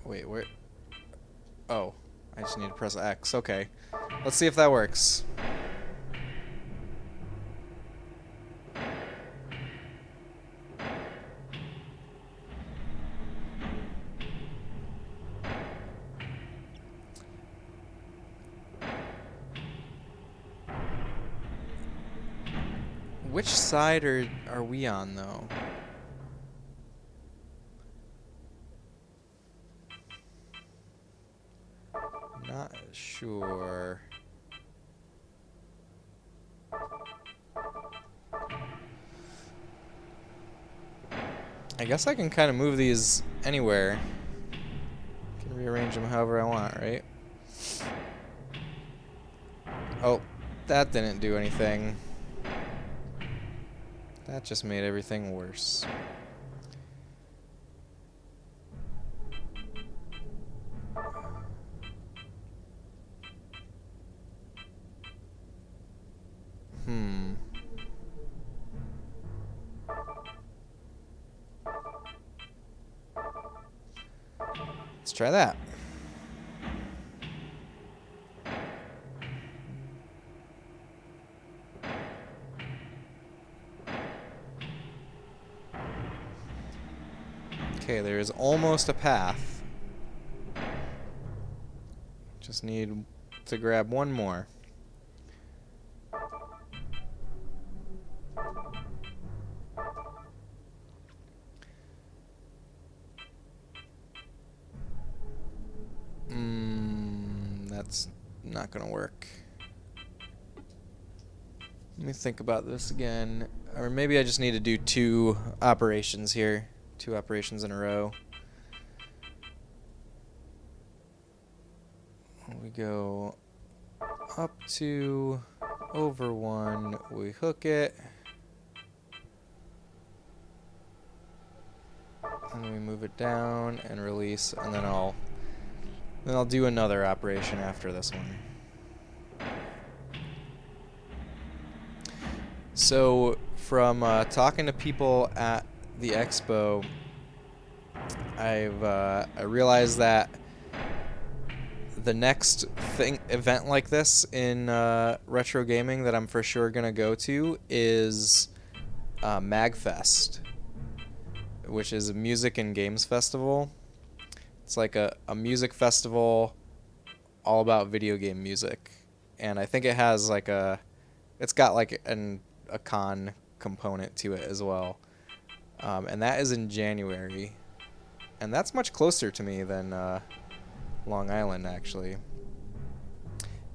Wait, where? Oh, I just need to press X. Okay. Let's see if that works. Which side are we on, though? Not sure. I guess I can kind of move these anywhere. Can rearrange them however I want, right? Oh, that didn't do anything. That just made everything worse. Let's try that. Okay, there is almost a path. Just need to grab one more. That's not gonna work. Let me think about this again. Or maybe I just need to do 2 operations here. 2 operations in a row. We go up 2, over 1, we hook it. And then we move it down and release, and then I'll do another operation after this one. So from talking to people at the expo, I realized that the next event like this in retro gaming that I'm for sure gonna go to is MagFest, which is a music and games festival. It's like a music festival all about video game music, and I think it has like it's got like a con component to it as well, and that is in January, and that's much closer to me than Long Island, actually.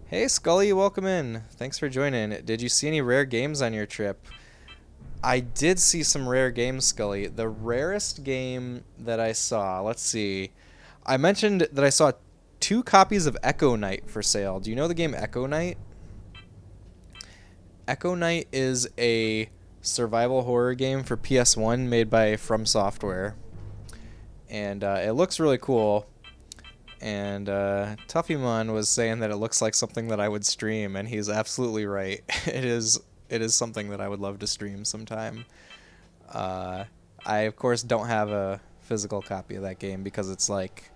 Hey Scully, welcome in. Thanks for joining. Did you see any rare games on your trip? I did see some rare games, Scully. The rarest game that I saw, let's see. I mentioned that I saw 2 copies of Echo Knight for sale. Do you know the game Echo Knight? Echo Knight is a survival horror game for PS1 made by From Software. And it looks really cool. And Tuffymon was saying that it looks like something that I would stream, and he's absolutely right. It is something that I would love to stream sometime. I, of course, don't have a physical copy of that game because it's like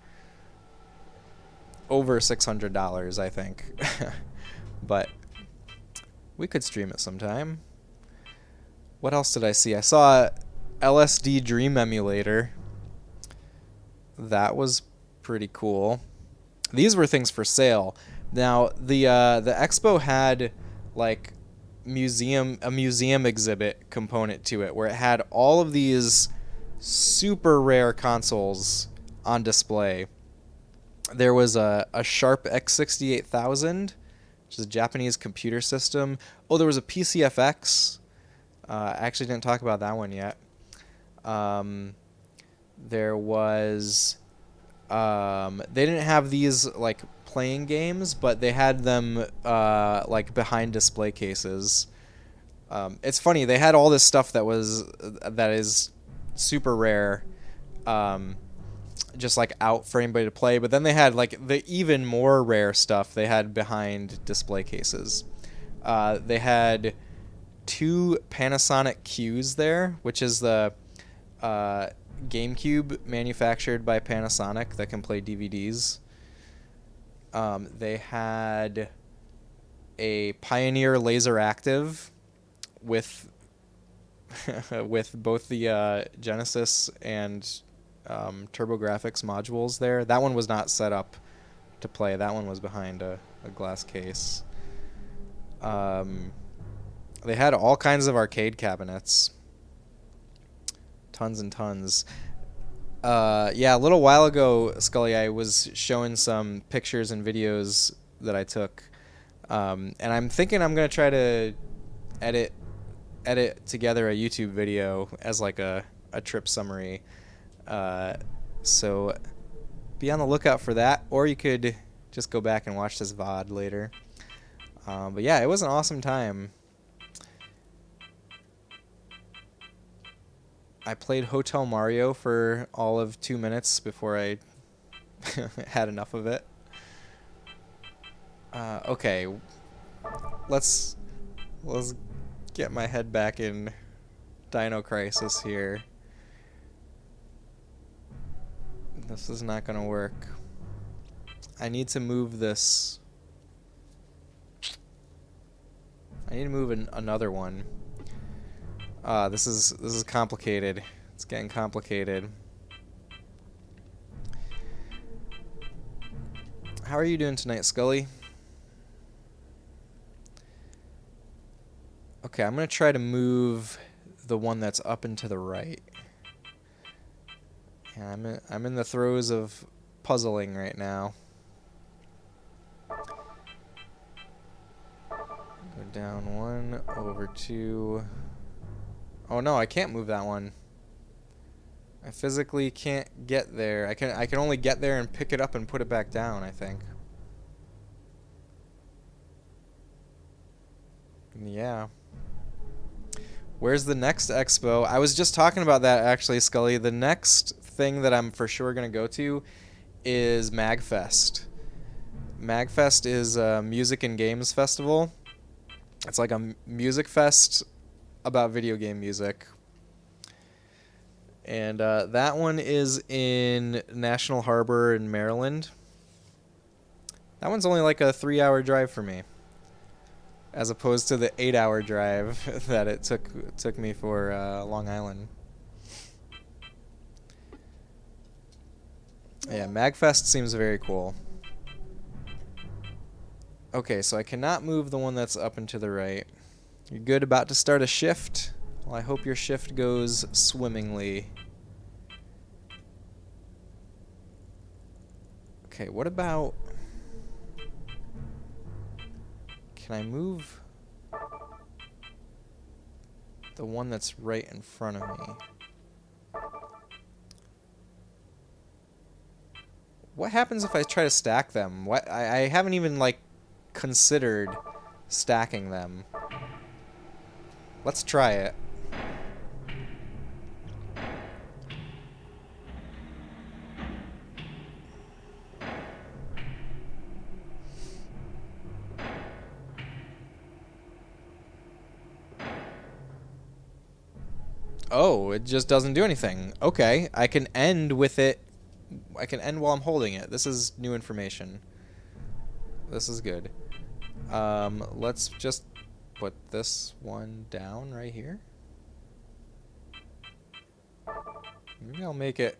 over $600, I think. But we could stream it sometime. What else did I see? I saw LSD Dream Emulator. That was pretty cool. These were things for sale. Now, the expo had like a museum exhibit component to it where it had all of these super rare consoles on display. There was a Sharp X68000, which is a Japanese computer system. Oh, there was a PCFX. I actually didn't talk about that one yet. There was they didn't have these like playing games, but they had them like behind display cases. It's funny, they had all this stuff that is super rare, just like out for anybody to play, but then they had like the even more rare stuff they had behind display cases. They had 2 Panasonic Qs there, which is the GameCube manufactured by Panasonic that can play DVDs. They had a Pioneer Laser Active with with both the Genesis and TurboGrafx modules there. That one was not set up to play. That one was behind a glass case. They had all kinds of arcade cabinets. Tons and tons. Yeah, a little while ago, Scully, I was showing some pictures and videos that I took. And I'm thinking I'm going to try to edit together a YouTube video as like a a trip summary. So be on the lookout for that, or you could just go back and watch this VOD later. But yeah, it was an awesome time. I played Hotel Mario for all of 2 minutes before I had enough of it. Okay, let's get my head back in Dino Crisis here. This is not gonna work. I need to move this. I need to move another one. This is complicated. It's getting complicated. How are you doing tonight, Scully? Okay, I'm gonna try to move the one that's up and to the right. Yeah, I'm in the throes of puzzling right now. Go down 1, over 2. Oh no, I can't move that one. I physically can't get there. I can only get there and pick it up and put it back down, I think. Yeah. Where's the next expo? I was just talking about that actually, Scully. The next thing that I'm for sure going to go to is MagFest. MagFest is a music and games festival. It's like a music fest about video game music. And that one is in National Harbor in Maryland. That one's only like a 3-hour drive for me, as opposed to the 8-hour drive that it took me for Long Island. Yeah, MagFest seems very cool. Okay, so I cannot move the one that's up and to the right. You're good, about to start a shift? Well, I hope your shift goes swimmingly. Okay, what about... Can I move the one that's right in front of me? What happens if I try to stack them? What I haven't even like considered stacking them. Let's try it. Oh, it just doesn't do anything. Okay, I can end with it. I can end while I'm holding it. This is new information. This is good. Let's just put this one down right here. Maybe I'll make it,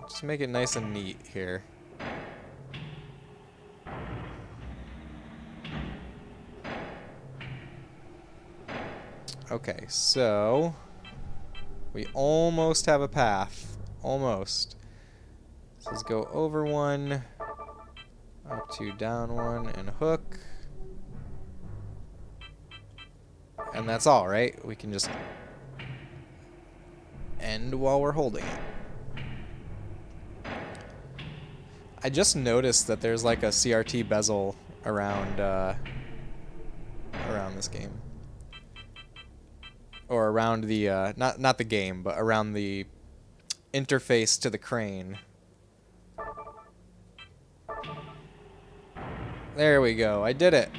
just make it nice and neat here. Okay, so we almost have a path. Almost. So let's go over one, up 2, down 1, and hook. And that's all, right? We can just end while we're holding it. I just noticed that there's like a CRT bezel around around this game. Or around the not the game, but around the interface to the crane. There we go. I did it.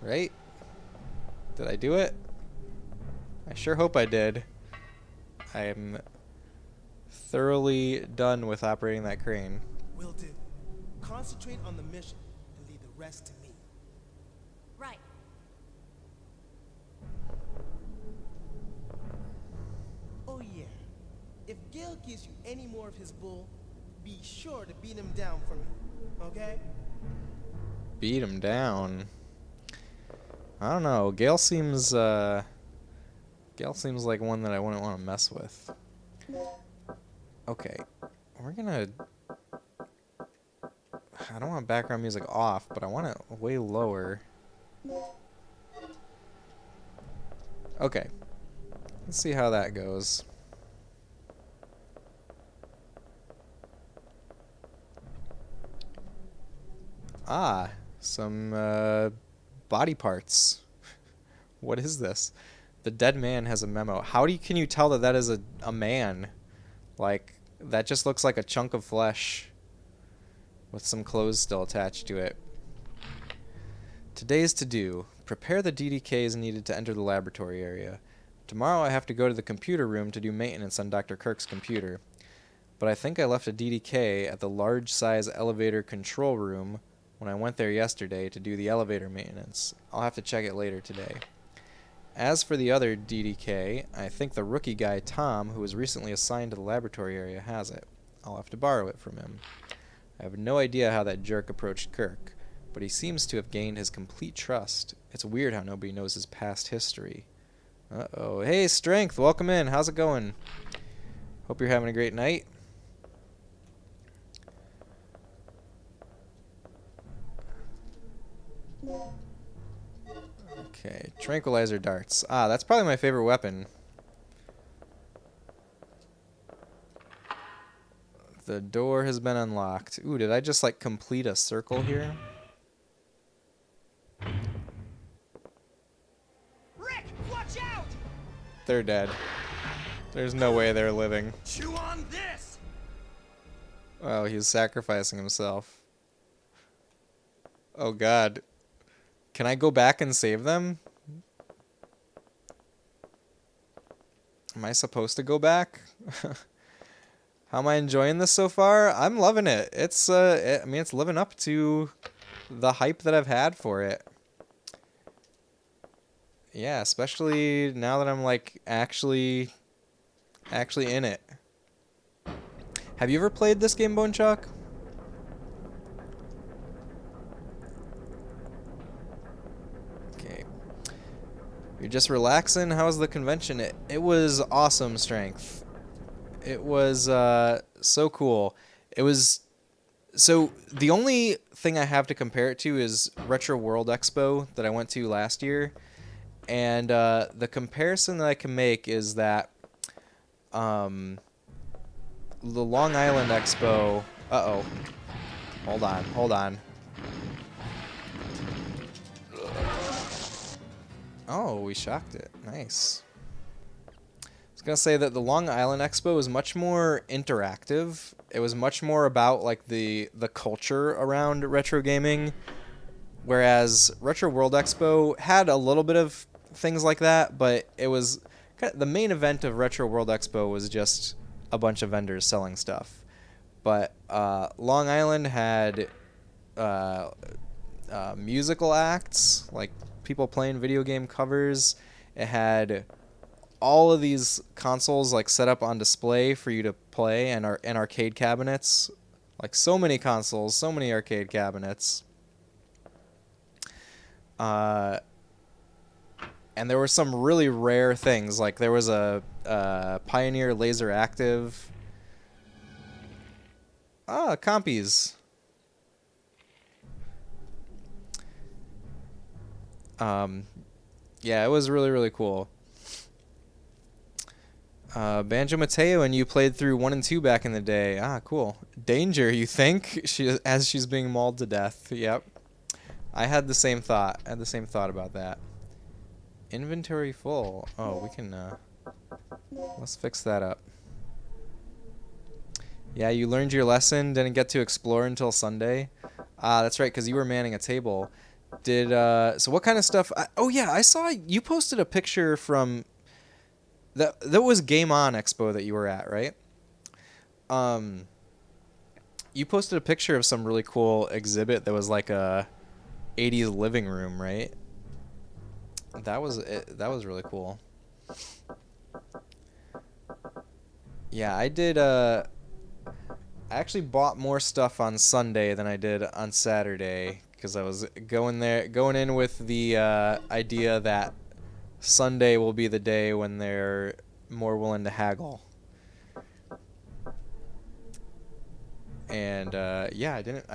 Right? Did I do it? I sure hope I did. I am thoroughly done with operating that crane. Will do. Concentrate on the mission and leave the rest to me. Right. Oh yeah. If Gil gives you any more of his bull, be sure to beat him down for me. Okay? Beat him down. I don't know. Gale seems like one that I wouldn't want to mess with. Okay. We're gonna... I don't want background music off, but I want it way lower. Okay. Let's see how that goes. Ah, some body parts. What is this? The dead man has a memo. Can you tell that that is a man? Like, that just looks like a chunk of flesh with some clothes still attached to it. Today's to-do. Prepare the DDKs needed to enter the laboratory area. Tomorrow I have to go to the computer room to do maintenance on Dr. Kirk's computer. But I think I left a DDK at the large-size elevator control room when I went there yesterday to do the elevator maintenance. I'll have to check it later today. As for the other DDK, I think the rookie guy Tom, who was recently assigned to the laboratory area, has it. I'll have to borrow it from him. I have no idea how that jerk approached Kirk, but he seems to have gained his complete trust. It's weird how nobody knows his past history. Uh-oh. Hey, Strength, welcome in. How's it going? Hope you're having a great night. Okay, tranquilizer darts. Ah, that's probably my favorite weapon. The door has been unlocked. Ooh, did I just like complete a circle here? Rick, watch out! They're dead. There's no way they're living. Chew on this! Oh, he's sacrificing himself. Oh god. Can I go back and save them? Am I supposed to go back? How am I enjoying this so far? I'm loving it. It's I mean, it's living up to the hype that I've had for it. Yeah, especially now that I'm like actually in it. Have you ever played this game, Bone Chuck? Okay. You're just relaxing? How was the convention? It was awesome, Strength. It was so cool. It was... So, the only thing I have to compare it to is Retro World Expo that I went to last year. And the comparison that I can make is that the Long Island Expo... Uh-oh. Hold on. Oh, we shocked it. Nice. I was going to say that the Long Island Expo was much more interactive. It was much more about like the culture around retro gaming, whereas Retro World Expo had a little bit of things like that, but it was the main event of Retro World Expo was just a bunch of vendors selling stuff. But Long Island had musical acts, like people playing video game covers. It had all of these consoles like set up on display for you to play, and arcade cabinets, like so many consoles, so many arcade cabinets. And there were some really rare things, like there was a Pioneer Laser Active. Compies. Yeah, it was really, really cool. Banjo Mateo and you played through 1 and 2 back in the day. Cool. Danger, you think? As she's being mauled to death. Yep. I had the same thought. About that. Inventory full. Oh, we can, let's fix that up. Yeah, you learned your lesson, didn't get to explore until Sunday. That's right, because you were manning a table. So what kind of stuff? I saw you posted a picture from... That was Game On Expo that you were at, right? You posted a picture of some really cool exhibit that was like a 80s living room, right? That was really cool. Yeah, I did I actually bought more stuff on Sunday than I did on Saturday because I was going in with the idea that Sunday will be the day when they're more willing to haggle. And I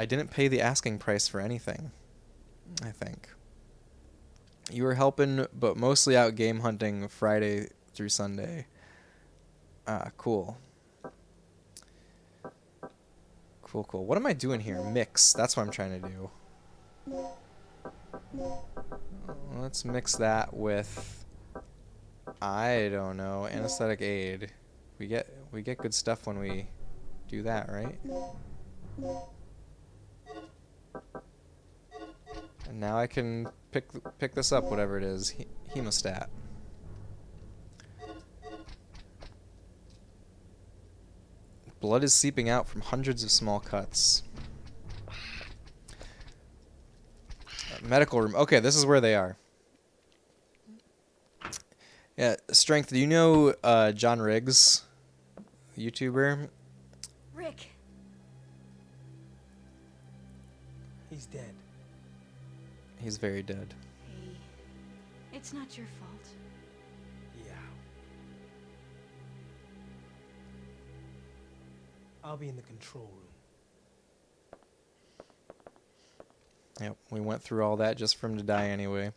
didn't pay the asking price for anything, I think. You were helping, but mostly out game hunting Friday through Sunday. Ah, cool. Cool, cool. What am I doing here? Mix. That's what I'm trying to do. Let's mix that with, I don't know, anesthetic aid. We get good stuff when we do that, right? And now I can pick this up, whatever it is. Hemostat. Blood is seeping out from hundreds of small cuts. Medical room. Okay, this is where they are. Yeah, Strength, do you know John Riggs, YouTuber? Rick, He's dead. He's very dead. hey, it's not your fault. Yeah. I'll be in the control room. Yep, we went through all that just for him to die anyway.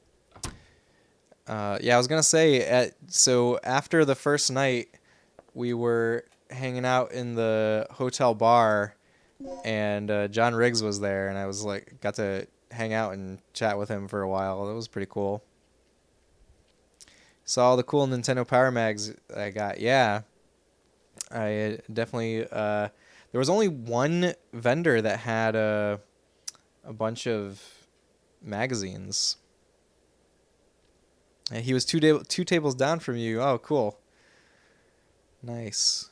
Yeah, I was gonna say, so after the first night, we were hanging out in the hotel bar, and John Riggs was there, and I was like, got to hang out and chat with him for a while. That was pretty cool. Saw all the cool Nintendo Power Mags I got. Yeah, I definitely. There was only one vendor that had a bunch of magazines. And he was two tables down from you. Oh, cool. Nice.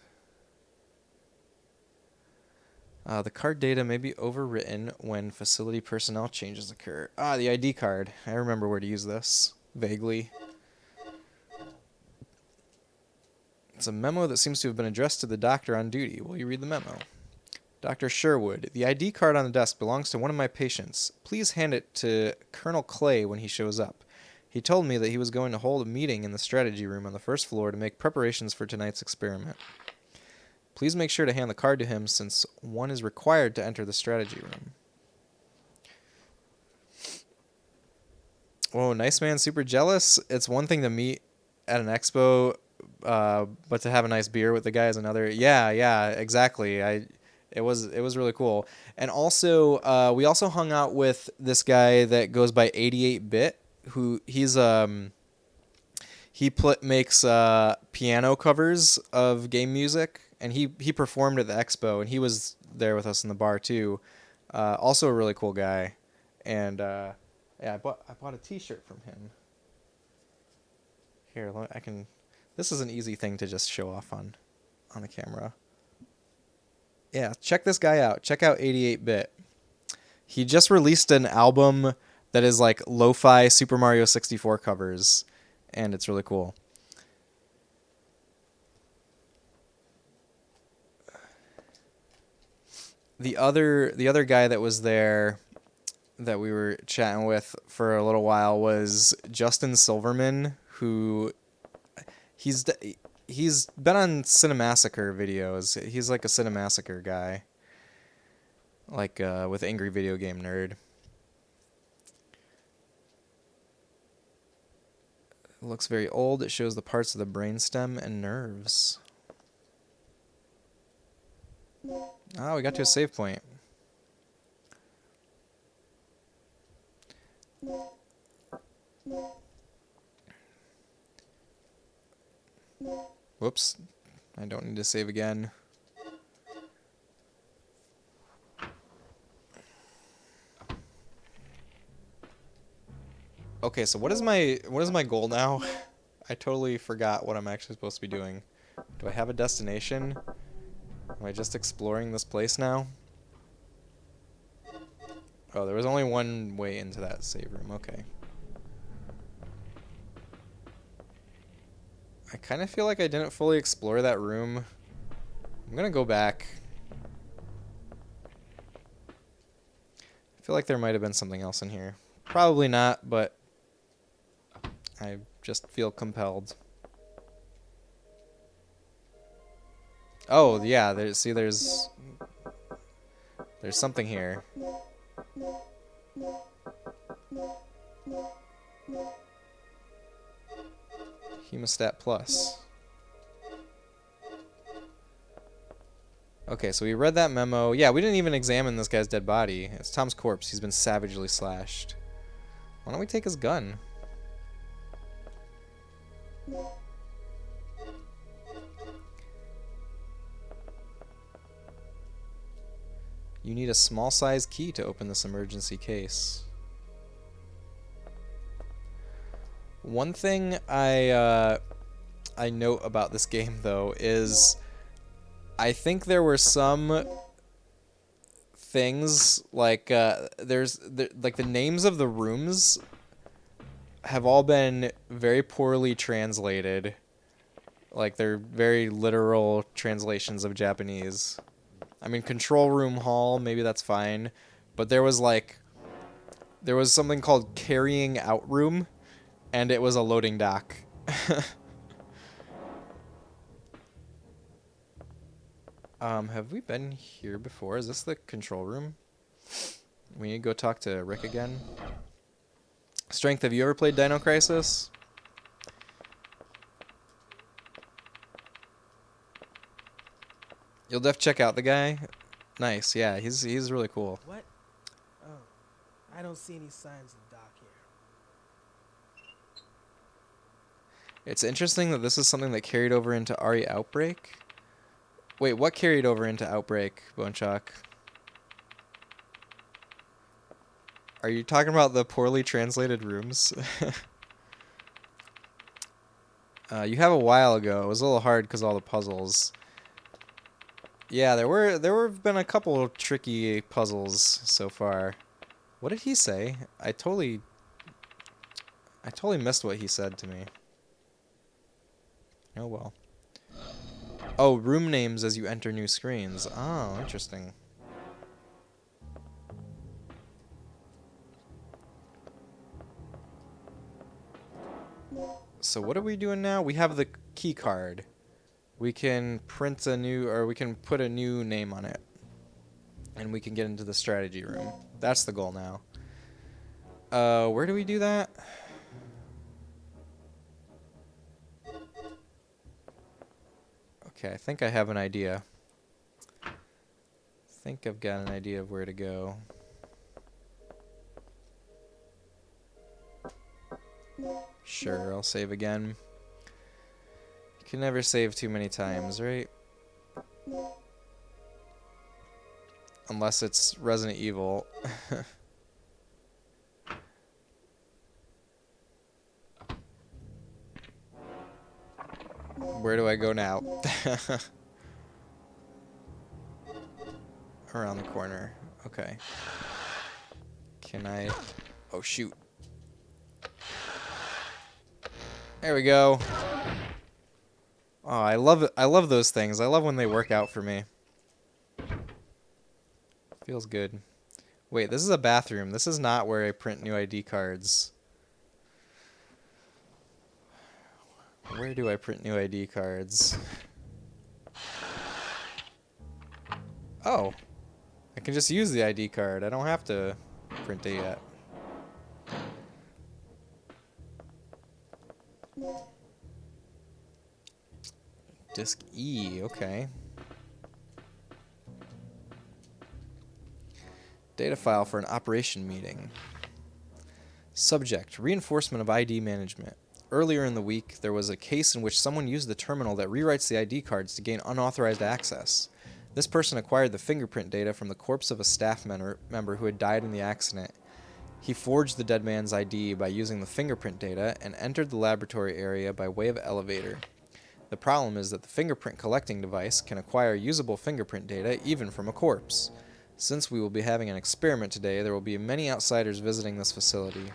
The card data may be overwritten when facility personnel changes occur. Ah, the ID card. I remember where to use this. Vaguely. It's a memo that seems to have been addressed to the doctor on duty. Will you read the memo? Dr. Sherwood, the ID card on the desk belongs to one of my patients. Please hand it to Colonel Clay when he shows up. He told me that he was going to hold a meeting in the strategy room on the first floor to make preparations for tonight's experiment. Please make sure to hand the card to him since one is required to enter the strategy room. Whoa, nice man, super jealous. It's one thing to meet at an expo, but to have a nice beer with the guy is another. Yeah, exactly. It was really cool. And also, we also hung out with this guy that goes by 88-bit, who makes piano covers of game music, and he performed at the expo, and he was there with us in the bar too. Also a really cool guy, and yeah, I bought a T-shirt from him. Here, this is an easy thing to just show off on the camera. Yeah, check this guy out. Check out 88-bit. He just released an album that is like lo-fi Super Mario 64 covers, and it's really cool. The other guy that was there that we were chatting with for a little while was Justin Silverman, who he's been on Cinemassacre videos. He's like a Cinemassacre guy, like with Angry Video Game Nerd. It looks very old. It shows the parts of the brainstem and nerves. Oh, we got to a save point. Whoops. I don't need to save again. Okay, so what is my goal now? I totally forgot what I'm actually supposed to be doing. Do I have a destination? Am I just exploring this place now? Oh, there was only one way into that save room. Okay. I kind of feel like I didn't fully explore that room. I'm gonna go back. I feel like there might have been something else in here. Probably not, but I just feel compelled. Oh, yeah, there's something here. Hemostat plus. Okay, so we read that memo. Yeah, we didn't even examine this guy's dead body. It's Tom's corpse. He's been savagely slashed. Why don't we take his gun? You need a small size key to open this emergency case. One thing I note about this game though is I think there were some things like like the names of the rooms have all been very poorly translated. Like they're very literal translations of Japanese. I mean, control room hall, maybe that's fine, but there was something called carrying out room, and it was a loading dock. Have we been here before? Is this the control room? We need to go talk to Rick again. Strength, have you ever played Dino Crisis? You'll def check out the guy. Nice, yeah, he's really cool. What? Oh, I don't see any signs of Doc here. It's interesting that this is something that carried over into RE Outbreak. Wait, what carried over into Outbreak, Bonechock? Are you talking about the poorly translated rooms? You have a while ago. It was a little hard because all the puzzles. Yeah, there have been a couple tricky puzzles so far. What did he say? I totally missed what he said to me. Oh well. Oh, room names as you enter new screens. Oh, interesting. So what are we doing now? We have the key card. We can print a new, or we can put a new name on it. And we can get into the strategy room. That's the goal now. Where do we do that? Okay, I think I have an idea. I think I've got an idea of where to go. Sure, I'll save again. You can never save too many times, right? Unless it's Resident Evil. Where do I go now? Around the corner. Okay. Can I... Oh, shoot. There we go. Oh, I love it. I love those things. I love when they work out for me. Feels good. Wait, this is a bathroom. This is not where I print new ID cards. Where do I print new ID cards? Oh. I can just use the ID card. I don't have to print it yet. Disk E, okay. Data file for an operation meeting. Subject, reinforcement of ID management. Earlier in the week, there was a case in which someone used the terminal that rewrites the ID cards to gain unauthorized access. This person acquired the fingerprint data from the corpse of a staff member who had died in the accident. He forged the dead man's ID by using the fingerprint data and entered the laboratory area by way of elevator. The problem is that the fingerprint collecting device can acquire usable fingerprint data even from a corpse. Since we will be having an experiment today, there will be many outsiders visiting this facility.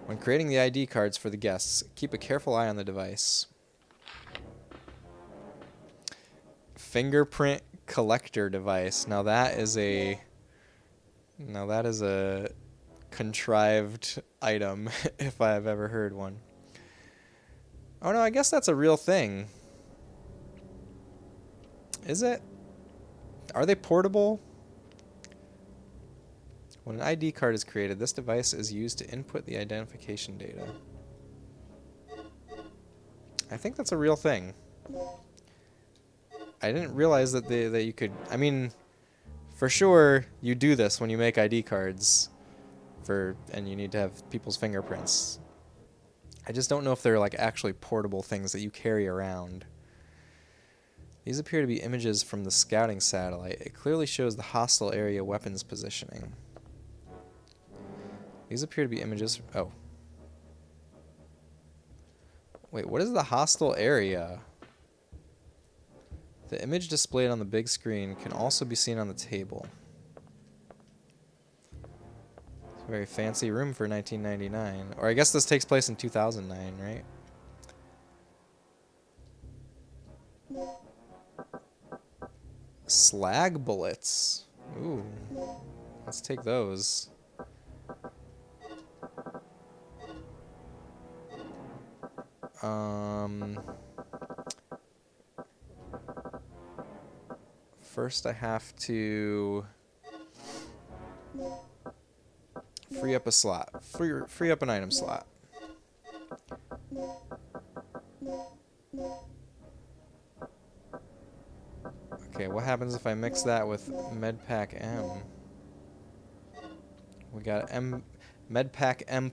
When creating the ID cards for the guests, keep a careful eye on the device. Fingerprint collector device. Now that is a contrived item if I have ever heard one. Oh no, I guess that's a real thing. Is it? Are they portable? When an ID card is created, this device is used to input the identification data. I think that's a real thing. I didn't realize that that you could. I mean, for sure, you do this when you make ID cards, and you need to have people's fingerprints. I just don't know if they're like actually portable things that you carry around. These appear to be images from the scouting satellite. It clearly shows the hostile area weapons positioning. These appear to be images. Oh. Wait, what is the hostile area? The image displayed on the big screen can also be seen on the table. It's a very fancy room for 1999. Or I guess this takes place in 2009, right? Slag bullets. Ooh. Let's take those. First I have to free up a slot. Free up an item slot. Okay, what happens if I mix that with Medpack M? We got Medpack M++.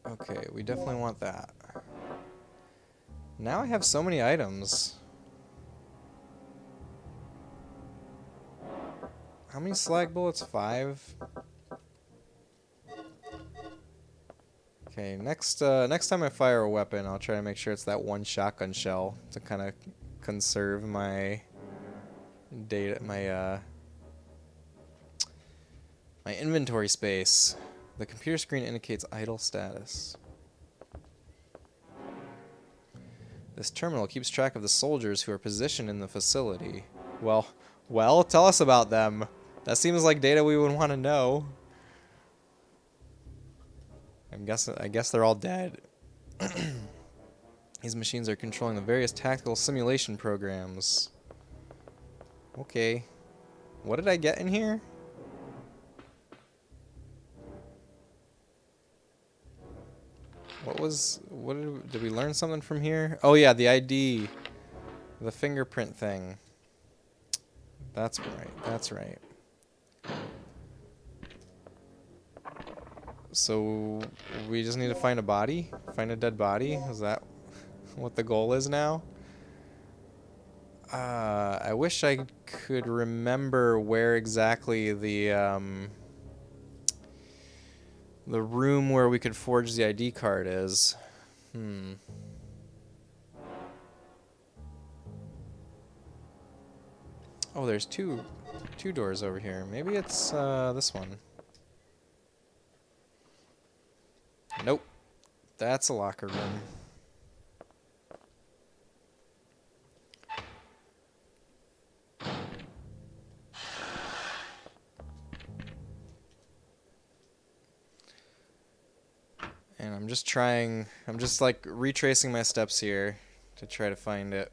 Okay, we definitely want that. Now I have so many items. How many slag bullets? 5? Okay, next time I fire a weapon, I'll try to make sure it's that one shotgun shell to kind of conserve my data, my inventory space. The computer screen indicates idle status. This terminal keeps track of the soldiers who are positioned in the facility. Well, tell us about them. That seems like data we would want to know. I guess they're all dead. These machines are controlling the various tactical simulation programs. Okay. What did I get in here? Did we learn something from here? Oh yeah, the ID. The fingerprint thing. That's right. So we just need to find a body? Find a dead body? Is that what the goal is now? I wish I could remember where exactly the room where we could forge the ID card is. Oh, there's two doors over here. Maybe it's this one. Nope. That's a locker room. And I'm just like retracing my steps here to try to find it.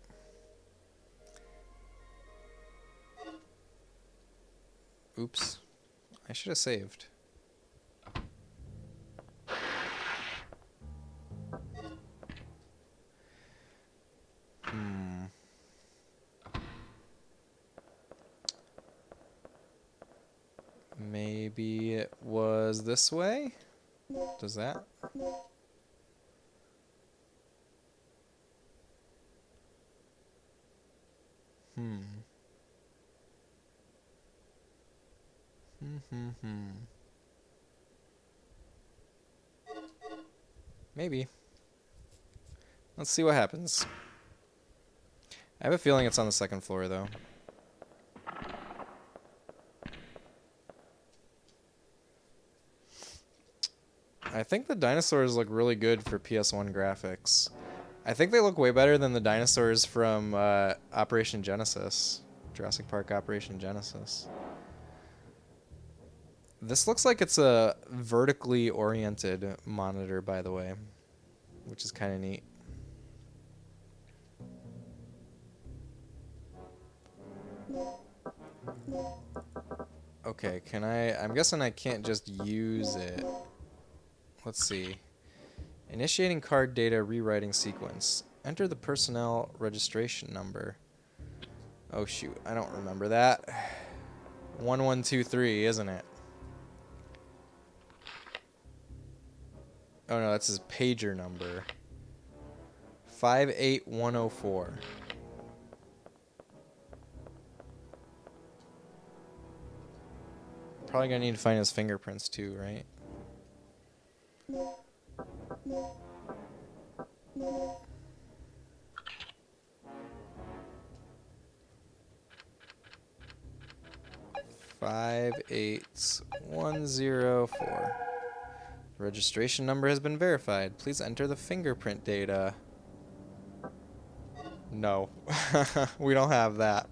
Oops. I should have saved. Maybe it was this way? Does that? Maybe. Let's see what happens. I have a feeling it's on the second floor, though. I think the dinosaurs look really good for PS1 graphics. I think they look way better than the dinosaurs from Operation Genesis. Jurassic Park Operation Genesis. This looks like it's a vertically oriented monitor, by the way, which is kind of neat. Okay, can I... I'm guessing I can't just use it. Let's see. Initiating card data rewriting sequence. Enter the personnel registration number. Oh shoot, I don't remember that. 1123, isn't it? Oh no, that's his pager number. 58104. Probably gonna need to find his fingerprints too, right? Five 8104. Registration number has been verified. Please enter the fingerprint data. No. We don't have that.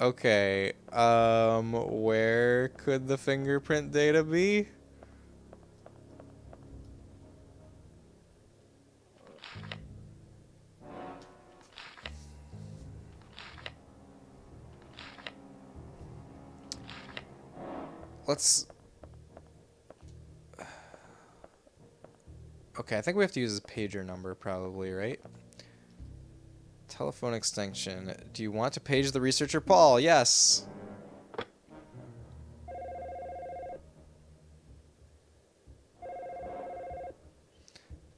Okay. Where could the fingerprint data be? Let's... Okay, I think we have to use his pager number probably, right? Telephone extension. Do you want to page the researcher Paul? Yes.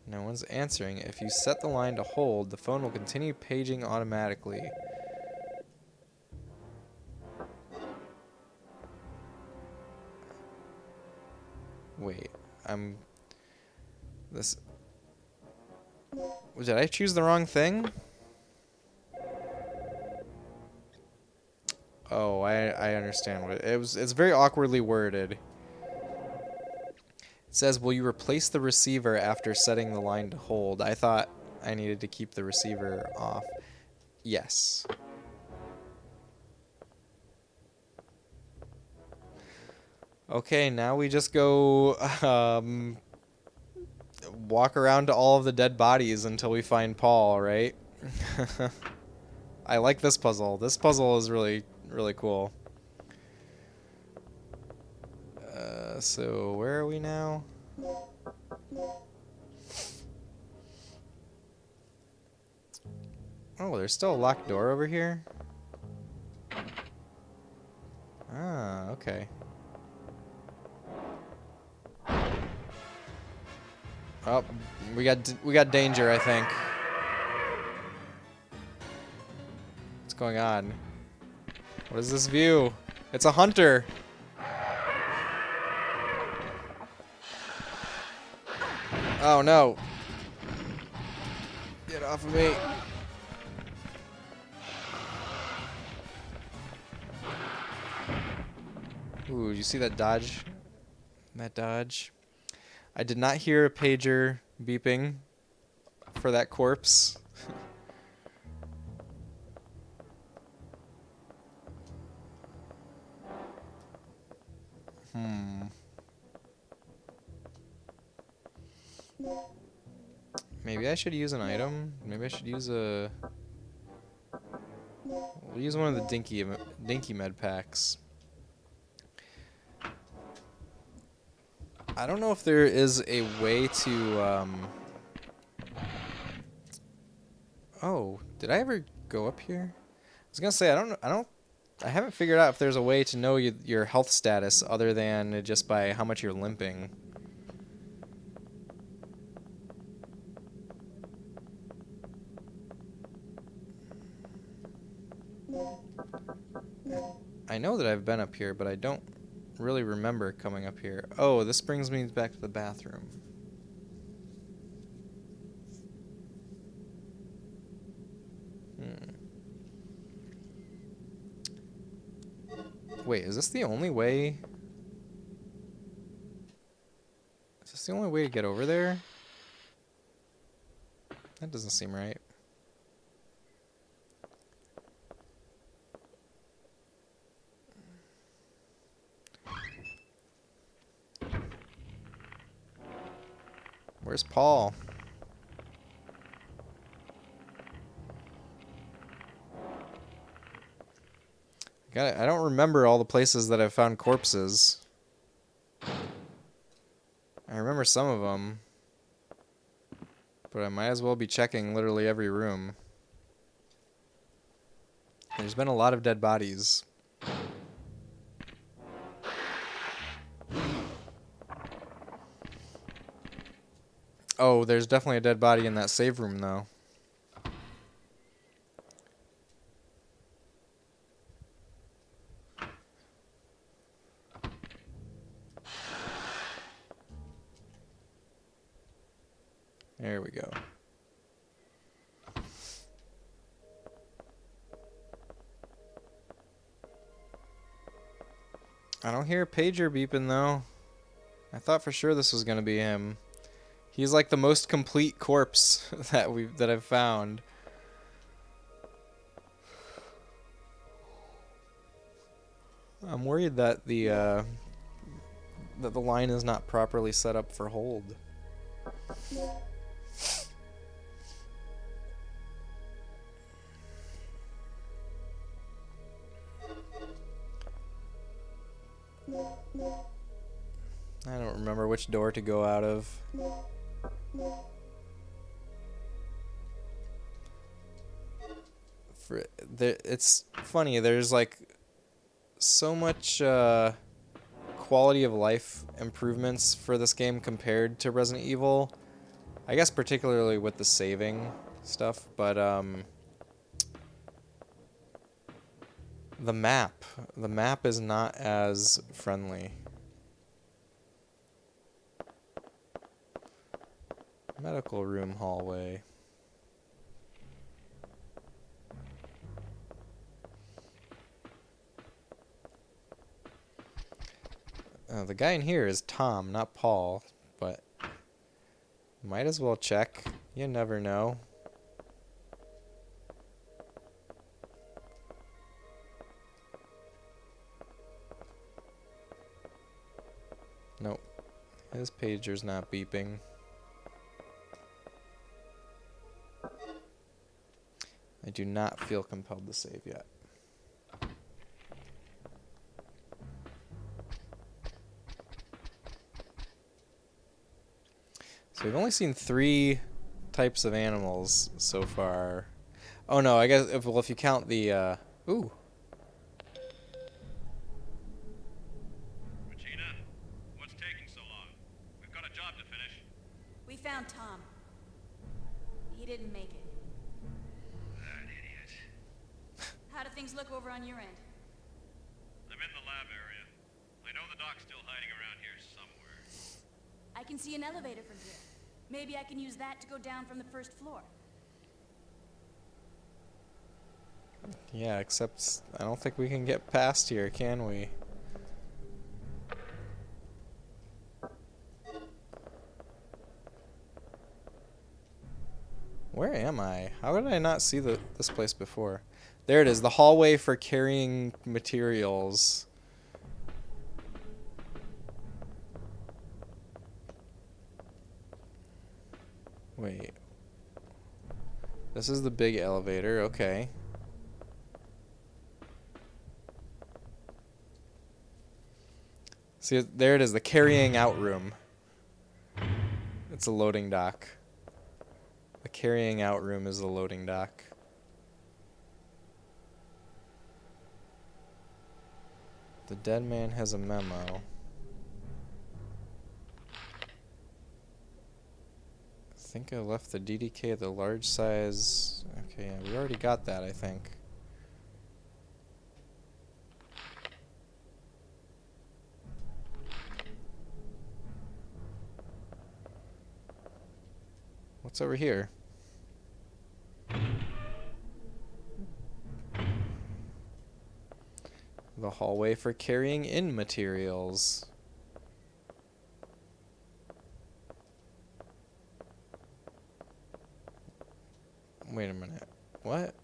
No one's answering. If you set the line to hold, the phone will continue paging automatically. Wait, this... Did I choose the wrong thing? Oh, I understand what it was. It's very awkwardly worded. It says, will you replace the receiver after setting the line to hold? I thought I needed to keep the receiver off. Yes. Okay, now we just go walk around to all of the dead bodies until we find Paul, right? I like this puzzle. This puzzle is really, really cool. So where are we now? Oh, there's still a locked door over here? Ah, okay. Oh, we got danger, I think. What's going on? What is this view? It's a hunter. Oh no. Get off of me. Ooh, you see that dodge? That dodge? I did not hear a pager beeping for that corpse. Maybe I should use an item. Maybe I should use a... We'll use one of the dinky med packs. I don't know if there is a way to... Oh, did I ever go up here? I was gonna say I haven't figured out if there's a way to know your health status other than just by how much you're limping. I know that I've been up here, but I don't really remember coming up here. Oh, this brings me back to the bathroom. Wait, is this the only way? Is this the only way to get over there? That doesn't seem right. Where's Paul? I don't remember all the places that I've found corpses. I remember some of them, but I might as well be checking literally every room. There's been a lot of dead bodies. Oh, there's definitely a dead body in that save room, though. There we go. I don't hear a pager beeping, though. I thought for sure this was going to be him. He's like the most complete corpse that I've found. I'm worried that the line is not properly set up for hold. I don't remember which door to go out of. It's funny, there's like so much quality of life improvements for this game compared to Resident Evil. I guess particularly with the saving stuff, but the map is not as friendly. Medical room hallway. The guy in here is Tom, not Paul, but might as well check. You never know. Nope. His pager's not beeping. I do not feel compelled to save yet. So we've only seen 3 types of animals so far. Oh no, I guess if you count the ooh. Regina, what's taking so long? We've got a job to finish. We found Tom. He didn't make it. That idiot. How do things look over on your end? I'm in the lab area. I know the doc's still hiding around here somewhere. I can see an elevator from here. Maybe I can use that to go down from the first floor. Yeah, except I don't think we can get past here, can we? Where am I? How did I not see this place before? There it is, the hallway for carrying materials. Wait. This is the big elevator, okay. See, there it is, the carrying out room. It's a loading dock. The carrying out room is the loading dock. The dead man has a memo. I think I left the DDK, the large size. Okay, yeah, we already got that, I think. What's over here? The hallway for carrying in materials. Wait a minute. What?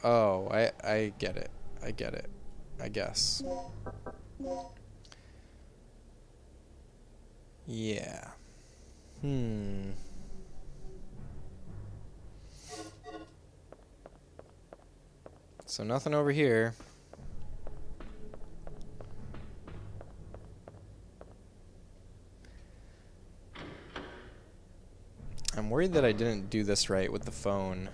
Oh, I get it. I get it. I guess. Yeah. So nothing over here. I'm worried that I didn't do this right with the phone.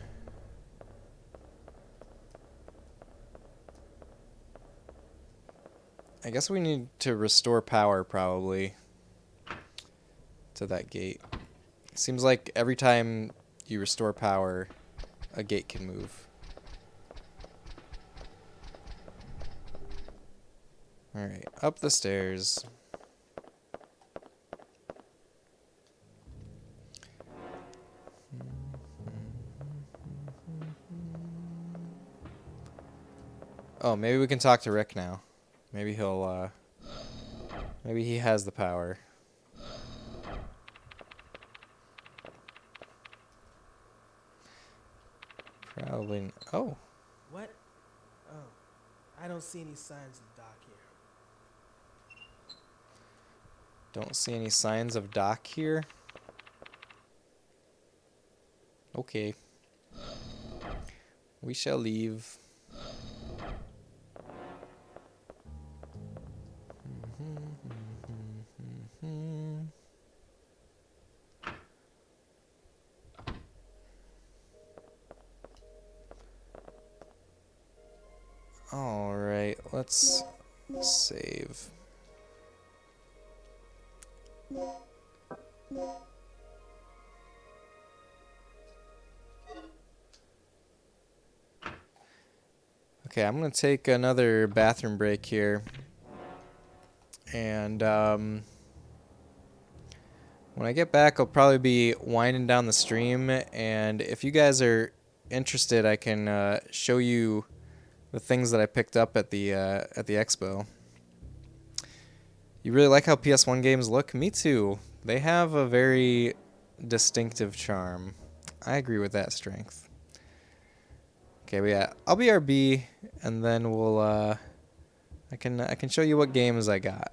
I guess we need to restore power probably to that gate. It seems like every time you restore power, a gate can move. Alright, up the stairs. Oh, maybe we can talk to Rick now. Maybe he'll, maybe he has the power. Probably. Oh. What? Oh, I don't see any signs of Doc here. Don't see any signs of Doc here. Okay. We shall leave. Alright, let's save. Okay, I'm gonna take another bathroom break here. And when I get back, I'll probably be winding down the stream. And if you guys are interested, I can show you the things that I picked up at the expo. You really like how PS1 games look? Me too. They have a very distinctive charm. I agree with that strength. Okay, but yeah, I'll be RB, and then we'll I can show you what games I got.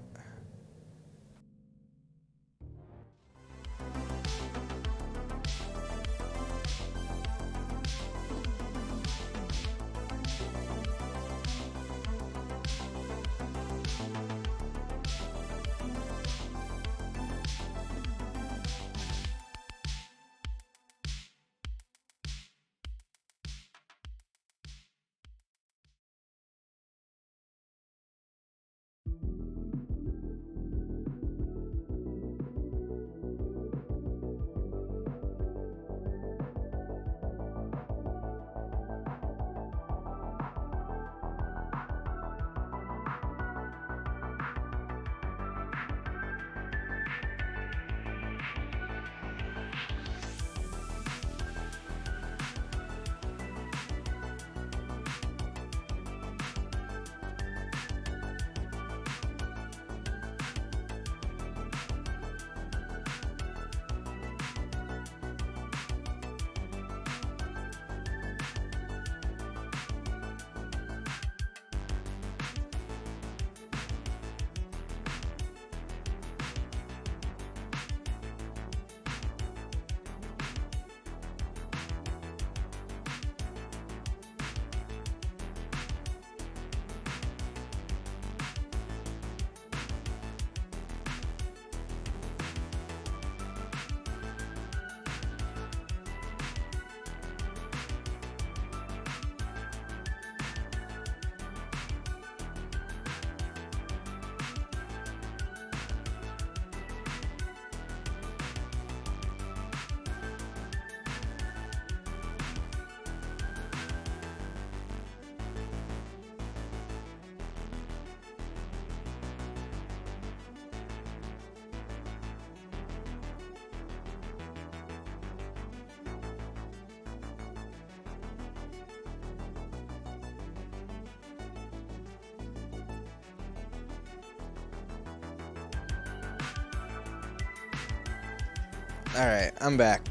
Alright, I'm back.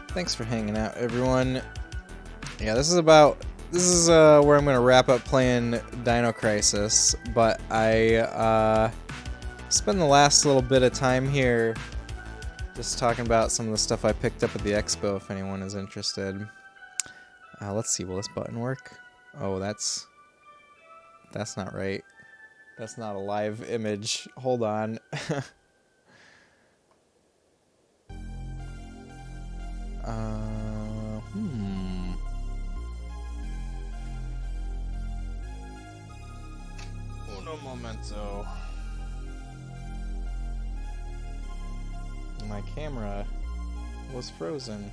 Thanks for hanging out, everyone. Yeah, this is where I'm gonna wrap up playing Dino Crisis, but I spend the last little bit of time here just talking about some of the stuff I picked up at the expo if anyone is interested. Let's see. Will this button work? Oh, that's not right. That's not a live image. Hold on. Uno momento. My camera was frozen.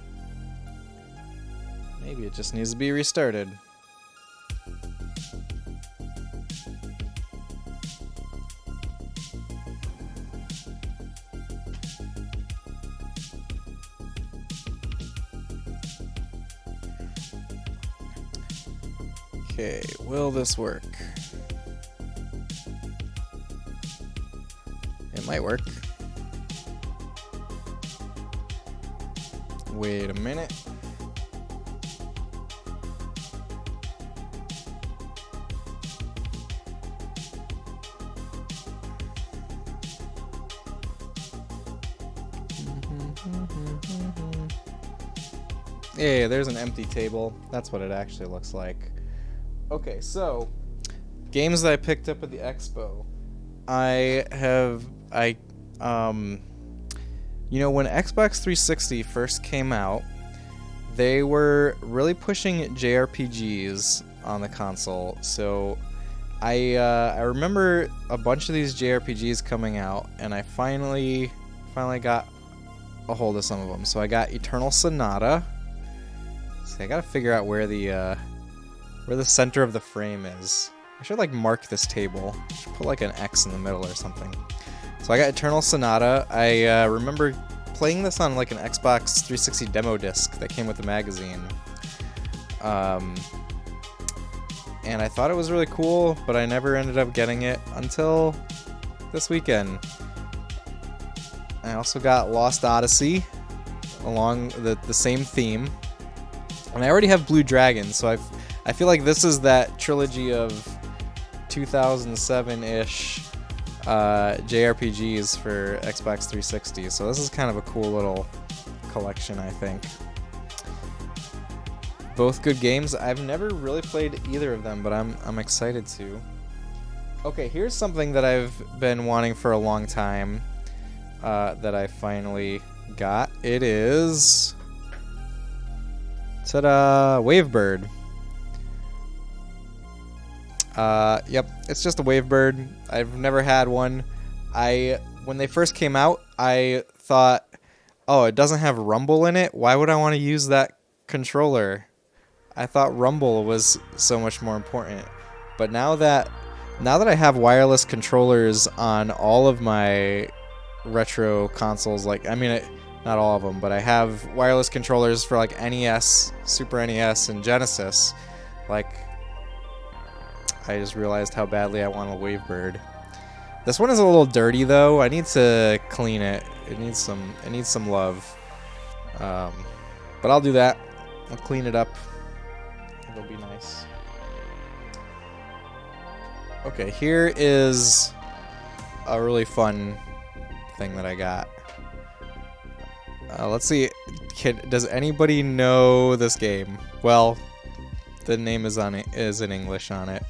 Maybe it just needs to be restarted. Okay, will this work? It might work. Wait a minute. Yeah, there's an empty table. That's what it actually looks like. Okay, so games that I picked up at the expo. You know, when Xbox 360 first came out, they were really pushing JRPGs on the console. So I remember a bunch of these JRPGs coming out, and I finally got a hold of some of them. So I got Eternal Sonata. See, I gotta figure out where the center of the frame is. I should like mark this table. I should put like an X in the middle or something. So I got Eternal Sonata. I remember playing this on like an Xbox 360 demo disc that came with the magazine. And I thought it was really cool, but I never ended up getting it until this weekend. I also got Lost Odyssey along the same theme. And I already have Blue Dragon, so I feel like this is that trilogy of 2007-ish JRPGs for Xbox 360. So this is kind of a cool little collection, I think. Both good games. I've never really played either of them, but I'm excited to. Okay, here's something that I've been wanting for a long time that I finally got. It is... Ta-da! Wavebird. Yep, it's just a Wavebird. I've never had one. When they first came out, I thought, oh, it doesn't have rumble in it? Why would I want to use that controller? I thought rumble was so much more important. But now that I have wireless controllers on all of my retro consoles, like, I mean, not all of them, but I have wireless controllers for like NES, Super NES, and Genesis. Like, I just realized how badly I want a Wavebird. This one is a little dirty though. I need to clean it. It needs some love. But I'll do that. I'll clean it up. It'll be nice. Okay, here is a really fun thing that I got. Let's see. Does anybody know this game? Well, the name is in English on it.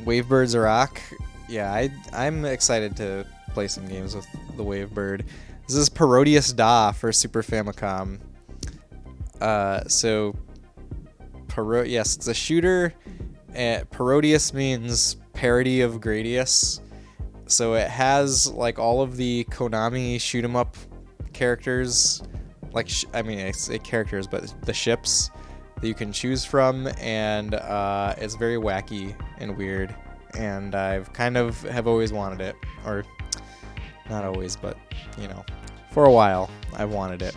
Wavebirds Rock. Yeah, I'm excited to play some games with the Wavebird. This is Parodius Da for Super Famicom. Yes, it's a shooter. Parodius means parody of Gradius. So it has like all of the Konami shoot 'em up characters, like I say characters, but the ships that you can choose from, and it's very wacky and weird. And I've kind of have always wanted it, or not always, but you know, for a while I've wanted it.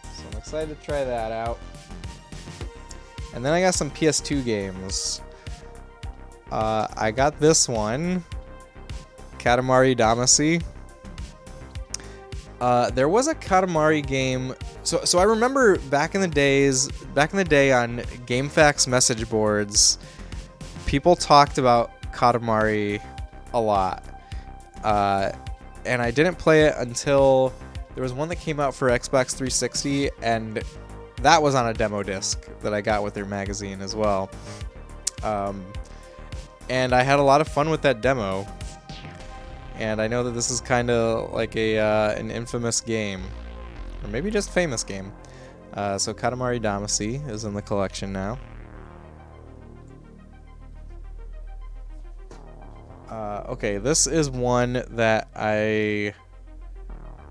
So I'm excited to try that out. And then I got some PS2 games. I got this one. Katamari Damacy. There was a Katamari game. So I remember back in the day on GameFAQs message boards, people talked about Katamari a lot. And I didn't play it until there was one that came out for Xbox 360, and that was on a demo disc that I got with their magazine as well. And I had a lot of fun with that demo. And I know that this is kind of like an infamous game, or maybe just famous game. So Katamari Damacy is in the collection now. Okay, this is one that I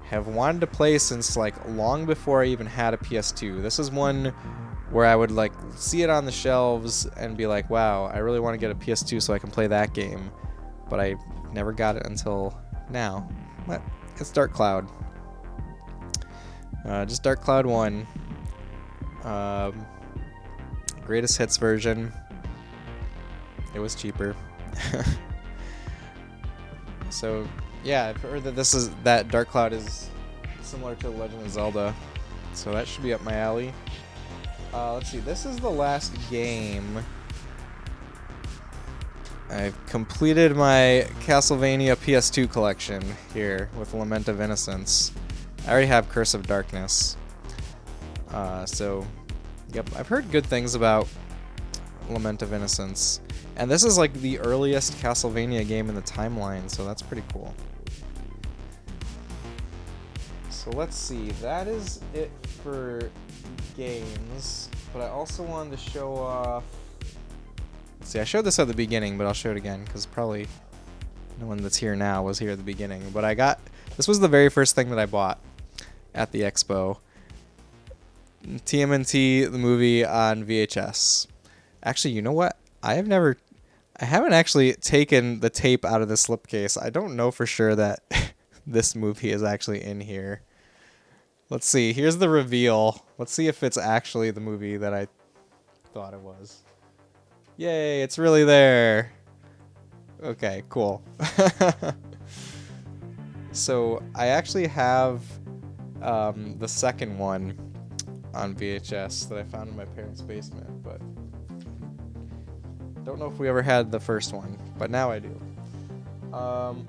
have wanted to play since like long before I even had a PS2. This is one where I would like see it on the shelves and be like, wow, I really want to get a PS2 so I can play that game. But I never got it until now. But it's Dark Cloud. Just Dark Cloud 1. Greatest hits version. It was cheaper. So yeah, I've heard that Dark Cloud is similar to Legend of Zelda, so that should be up my alley. Let's see, this is the last game. I've completed my Castlevania PS2 collection here with Lament of Innocence. I already have Curse of Darkness. So, yep, I've heard good things about Lament of Innocence. And this is like the earliest Castlevania game in the timeline, so that's pretty cool. So let's see, that is it for games, but I also wanted to show off... Let's see, I showed this at the beginning, but I'll show it again, because probably no one that's here now was here at the beginning. But this was the very first thing that I bought at the expo. TMNT, the movie on VHS. Actually, you know what? I haven't actually taken the tape out of the slipcase. I don't know for sure that this movie is actually in here. Let's see. Here's the reveal. Let's see if it's actually the movie that I thought it was. Yay, it's really there. Okay, cool. So I actually have the second one on VHS that I found in my parents' basement, but don't know if we ever had the first one, but now I do.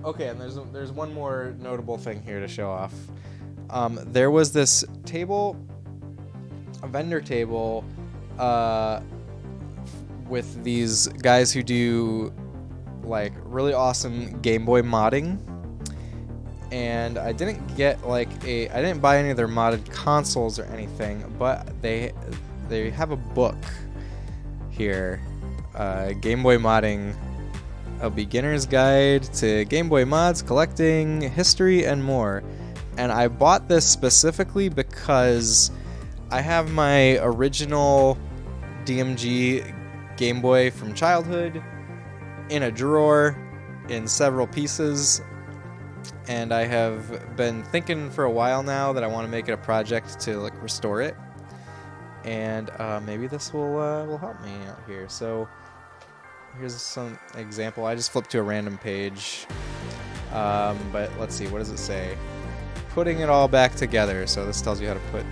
Okay, and there's one more notable thing here to show off. There was this table, a vendor table, with these guys who do like really awesome Game Boy modding. And I didn't I didn't buy any of their modded consoles or anything, but they have a book here. Game Boy Modding, a beginner's guide to Game Boy mods, collecting, history, and more. And I bought this specifically because I have my original DMG Game Boy from childhood in a drawer in several pieces, and I have been thinking for a while now that I want to make it a project to like restore it, and maybe this will help me out here. So here's some example. I just flipped to a random page, but let's see, what does it say? Putting it all back together. So this tells you how to put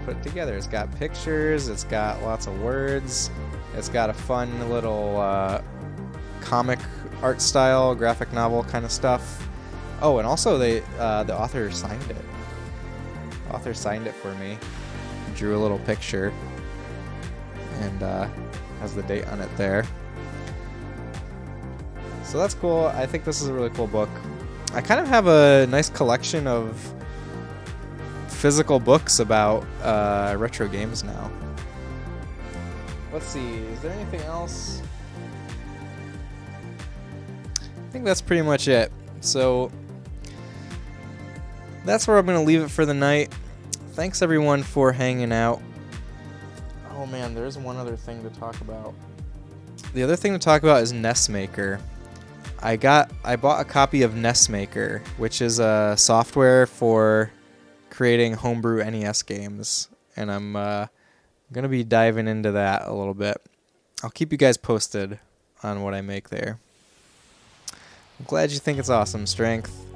it together. It's got pictures, it's got lots of words, it's got a fun little comic art style, graphic novel kind of stuff. Oh, and also the author signed it. The author signed it for me. Drew a little picture and has the date on it there. So that's cool. I think this is a really cool book. I kind of have a nice collection of physical books about retro games now. Let's see, is there anything else? I think that's pretty much it. So that's where I'm going to leave it for the night. Thanks everyone for hanging out. Oh man, there's one other thing to talk about. The other thing to talk about is NESmaker. I bought a copy of NESmaker, which is a software for creating homebrew NES games, and I'm gonna be diving into that a little bit. I'll keep you guys posted on what I make there. I'm glad you think it's awesome, Strength.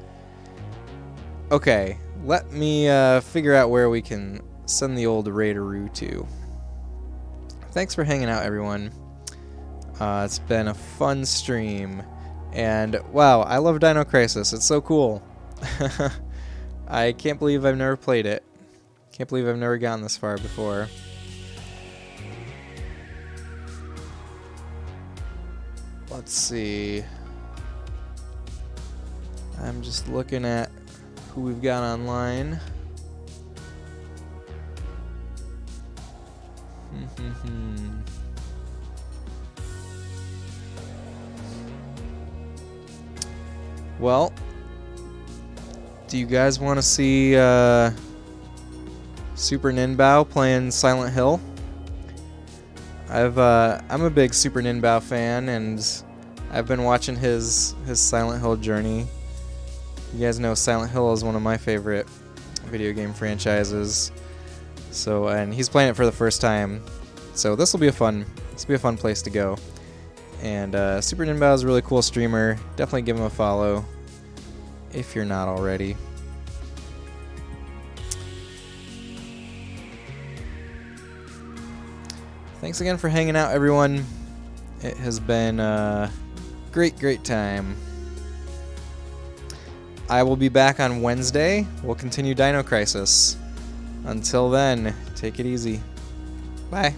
Okay, let me figure out where we can send the old Raideroo to. Thanks for hanging out, everyone. It's been a fun stream. And wow, I love Dino Crisis. It's so cool. I can't believe I've never played it. Can't believe I've never gotten this far before. Let's see. I'm just looking at who we've got online. Well, do you guys want to see Super Ninbao playing Silent Hill? I'm a big Super Ninbao fan, and I've been watching his Silent Hill journey. You guys know Silent Hill is one of my favorite video game franchises. So, and he's playing it for the first time. So this will be a fun place to go. And Super Ninbao is a really cool streamer. Definitely give him a follow if you're not already. Thanks again for hanging out, everyone. It has been a great time. I will be back on Wednesday. We'll continue Dino Crisis. Until then, take it easy. Bye.